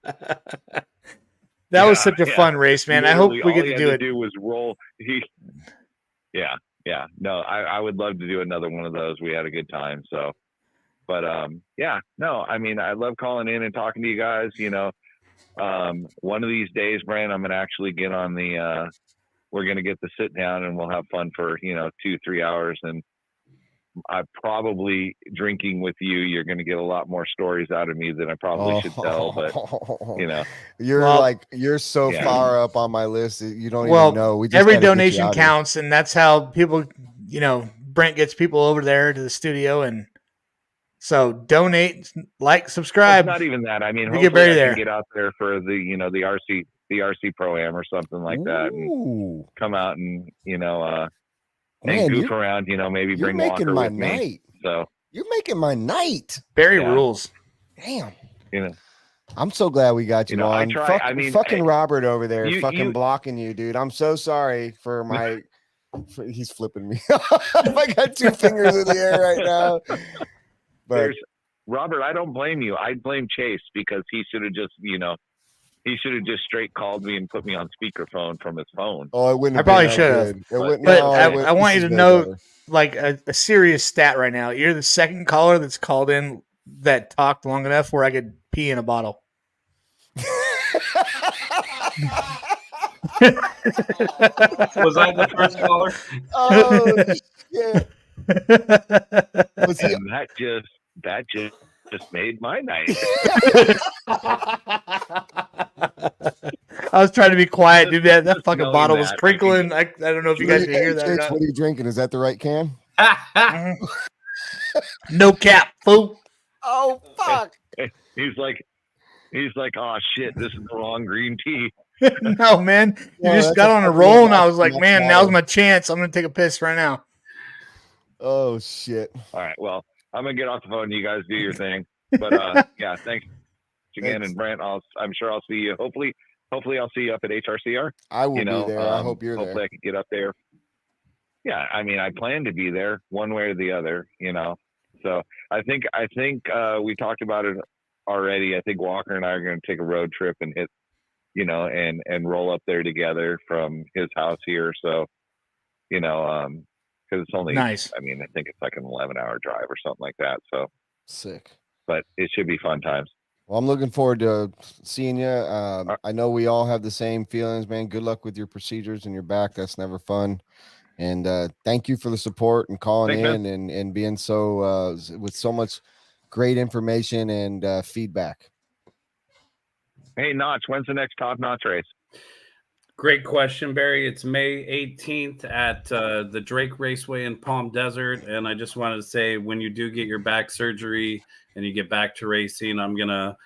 That was such a fun race, man. Literally, I hope we get to do it. Do was roll. No, I would love to do another one of those. We had a good time. So, but I mean, I love calling in and talking to you guys. One of these days, Brent, I'm gonna actually get on the. We're gonna get the sit down and we'll have fun for 2-3 hours, and I probably drinking with you. You're gonna get a lot more stories out of me than I probably should tell. But you're so far up on my list that you don't even know. We just every donation counts, and that's how people. Brent gets people over there to the studio, and so donate, like, subscribe. It's not even that. I mean, we get Barry there. Can get out there for the RC Pro-Am or something like that, and come out and and goof around. Maybe bring Walker with me. So you're making my night. Barry rules. Damn. I'm so glad we got you on. Fucking Robert over there, blocking you, dude. I'm so sorry for my. He's flipping me. I got 2 fingers in the air right now. But Robert, I don't blame you. I blame Chase because he should have just, straight called me and put me on speakerphone from his phone. Oh, it wouldn't. I probably should have. But I want you to know, like a serious stat right now. You're the second caller that's called in that talked long enough where I could pee in a bottle. Was I the first caller? Oh shit! That just made my night. I was trying to be quiet, dude. That fucking bottle was crinkling. I don't know if you guys can hear that. Chase, what are you drinking? Is that the right can? No cap, fool. Oh fuck! He's like, oh shit, this is the wrong green tea. No, man. You just got on a roll, and I was like, man, now's my chance. I'm going to take a piss right now. Oh, shit. All right. Well, I'm going to get off the phone. You guys do your thing. But, thanks again. And Brent, I'm sure I'll see you. Hopefully I'll see you up at HRCR. I will be there. I hope you're there. Hopefully I can get up there. Yeah. I mean, I plan to be there one way or the other, So I think we talked about it already. I think Walker and I are going to take a road trip and hit and roll up there together from his house here. So, because it's only, Nice. I mean, I think it's like an 11-hour drive or something like that. So Sick. but it should be fun times. Well, I'm looking forward to seeing you. I know we all have the same feelings, man. Good luck with your procedures and your back. That's never fun. And thank you for the support and calling Thanks, in and being so with so much great information and feedback. Hey, Notch, when's the next Top Notch race? Great question, Barry. It's May 18th at the Drake Raceway in Palm Desert. And I just wanted to say, when you do get your back surgery and you get back to racing, I'm going to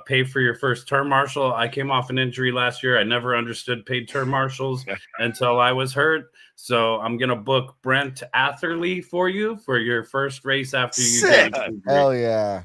pay for your first term marshal. I came off an injury last year. I never understood paid term marshals until I was hurt. So I'm going to book Brent Atherley for you for your first race after you Sick. get surgery. Hell yeah.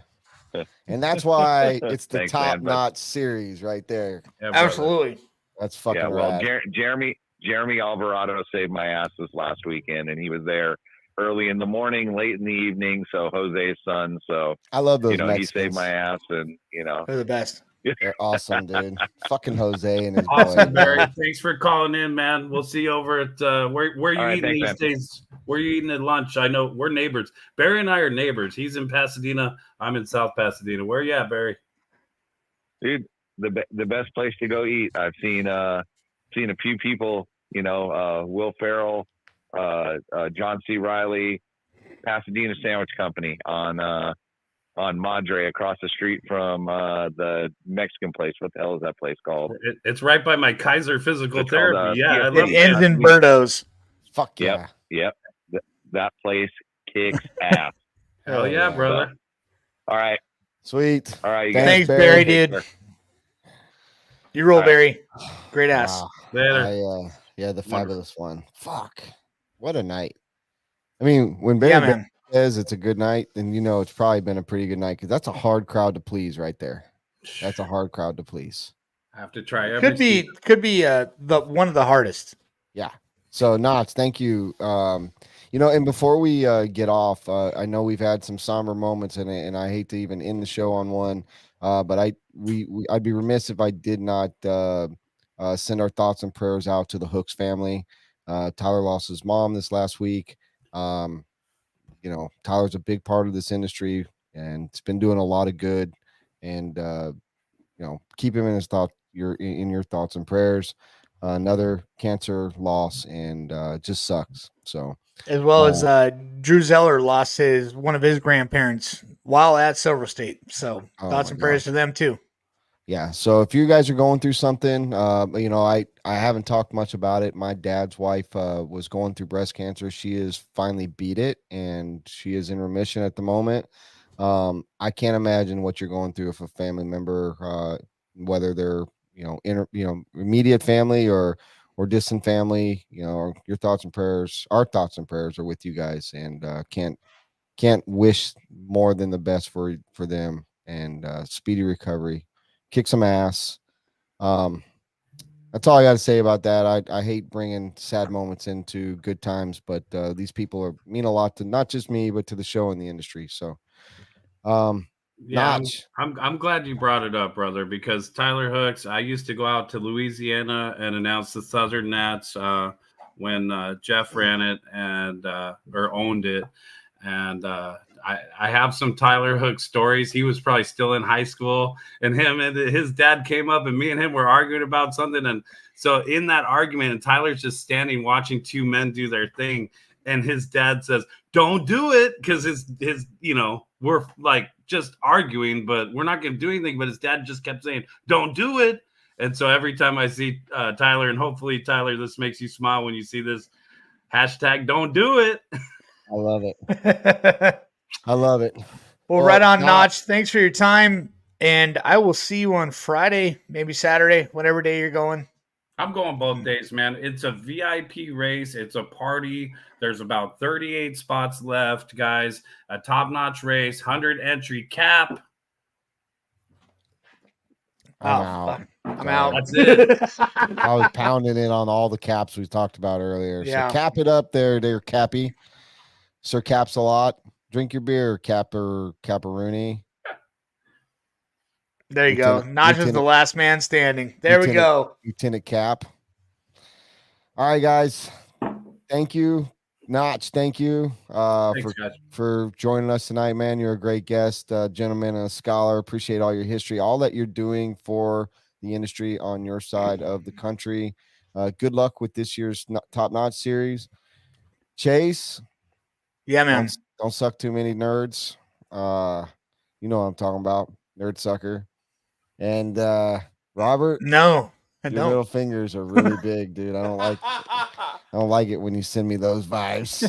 And that's why it's the Thanks, top man, but- notch series right there. Yeah, brother. Absolutely. That's fucking Yeah, well, rad. Jeremy Alvarado saved my ass this last weekend, and he was there early in the morning, late in the evening. So Jose's son. So I love those he Mexicans. saved my ass, and They're the best. They're awesome, dude. Fucking Jose and his Awesome, boy. Barry. Thanks for calling in, man. We'll see you over at where you All right, eating thanks, these man. days? Where you eating at lunch? I know we're neighbors. Barry and I are neighbors. He's in Pasadena. I'm in South Pasadena. Where you at, Barry? dude, the best place to go eat. I've seen a few people, Will Farrell, John C. Riley, Pasadena Sandwich Company on Madre across the street from the Mexican place. What the hell is that place called? It's right by my Kaiser Physical It's called, Therapy. Yeah, I PSP. love It ends in Birdos. Fuck yeah. Yep. That place kicks ass. Hell yeah, brother. All right. Sweet. All right. You Thanks, guys. Barry, Take dude. care. You roll, All right. Barry. Great ass. Wow. Later. Yeah, the fabulous one. Fuck. What a night. I mean, when Barry Yeah, man. says it's a good night, then it's probably been a pretty good night because that's a hard crowd to please right there. That's a hard crowd to please. I have to try every Could be the one of the hardest. Yeah. So Knots, thank you. And before we get off, I know we've had some somber moments in it, and I hate to even end the show on one. But I'd be remiss if I did not send our thoughts and prayers out to the Hooks family. Tyler lost his mom this last week. Tyler's a big part of this industry, and it's been doing a lot of good. And keep him in his thought. In your thoughts and prayers. Another cancer loss, and it just sucks. So, As well as Drew Zeller lost one of his grandparents while at Silver State. So thoughts and prayers to them too. yeah. So if you guys are going through something, I haven't talked much about it. My dad's wife was going through breast cancer. She has finally beat it, and she is in remission at the moment. I can't imagine what you're going through if a family member, whether they're immediate family or distant family, your thoughts and prayers, our thoughts and prayers are with you guys, and can't wish more than the best for them, and speedy recovery. Kick some ass. That's all I got to say about that. I hate bringing sad moments into good times, but these people mean a lot to not just me, but to the show and the industry. So, Yeah, Notch. I'm glad you brought it up, brother, because Tyler Hooks, I used to go out to Louisiana and announce the Southern Nats when Jeff ran it and or owned it. And I have some Tyler Hooks stories. He was probably still in high school, and him and his dad came up, and me and him were arguing about something. And so in that argument, and Tyler's just standing watching two men do their thing, and his dad says, "Don't do it," because his we're like just arguing, but we're not going to do anything. But his dad just kept saying, "Don't do it." And so every time I see Tyler, and hopefully Tyler, this makes you smile when you see this hashtag, "Don't do it." I love it. I love it. Well, right on, Notch. Thanks for your time, and I will see you on Friday, maybe Saturday, whatever day you're going. I'm going both days, man. It's a VIP race. It's a party. There's about 38 spots left, guys. A top-notch race, 100 entry cap. I'm out. That's it. I was pounding in on all the caps we talked about earlier. Yeah. So cap it up there, Cappy. Sir Caps a lot. Drink your beer, Capper Rooney. There you go. Notch is the last man standing. There we go. Lieutenant Cap. All right, guys. Thank you. Notch, thank you for joining us tonight, man. You're a great guest, gentleman, and a scholar. Appreciate all your history, all that you're doing for the industry on your side of the country. Good luck with this year's Top Notch series. Chase. Yeah, man. Don't suck too many nerds. You know what I'm talking about. Nerd sucker. And Robert. No. Your little fingers are really big, dude. I don't like it when you send me those vibes.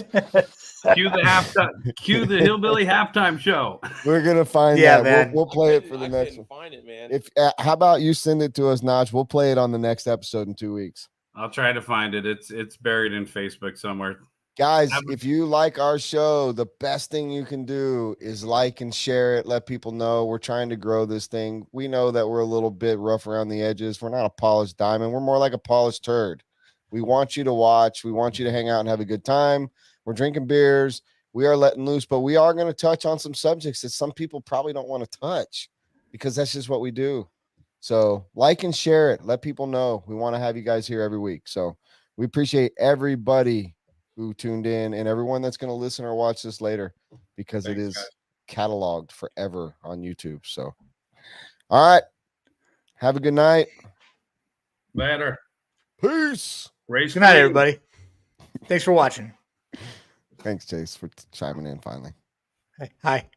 Cue the hillbilly halftime show. We're gonna find that. Man. We'll play it for the next one. Find it, man. If how about you send it to us, Notch? We'll play it on the next episode in 2 weeks. I'll try to find it. It's buried in Facebook somewhere. Guys, if you like our show, the best thing you can do is like and share it. Let people know we're trying to grow this thing. We know that we're a little bit rough around the edges. We're not a polished diamond. We're more like a polished turd. We want you to watch. We want you to hang out and have a good time. We're drinking beers. We are letting loose, but we are going to touch on some subjects that some people probably don't want to touch because that's just what we do. So like and share it. Let people know. We want to have you guys here every week. So we appreciate everybody who tuned in and everyone that's going to listen or watch this later because it is cataloged forever on YouTube. So, all right. Have a good night. Later. Peace. Good night, everybody. Thanks for watching. Thanks, Chase, for chiming in finally. Hi.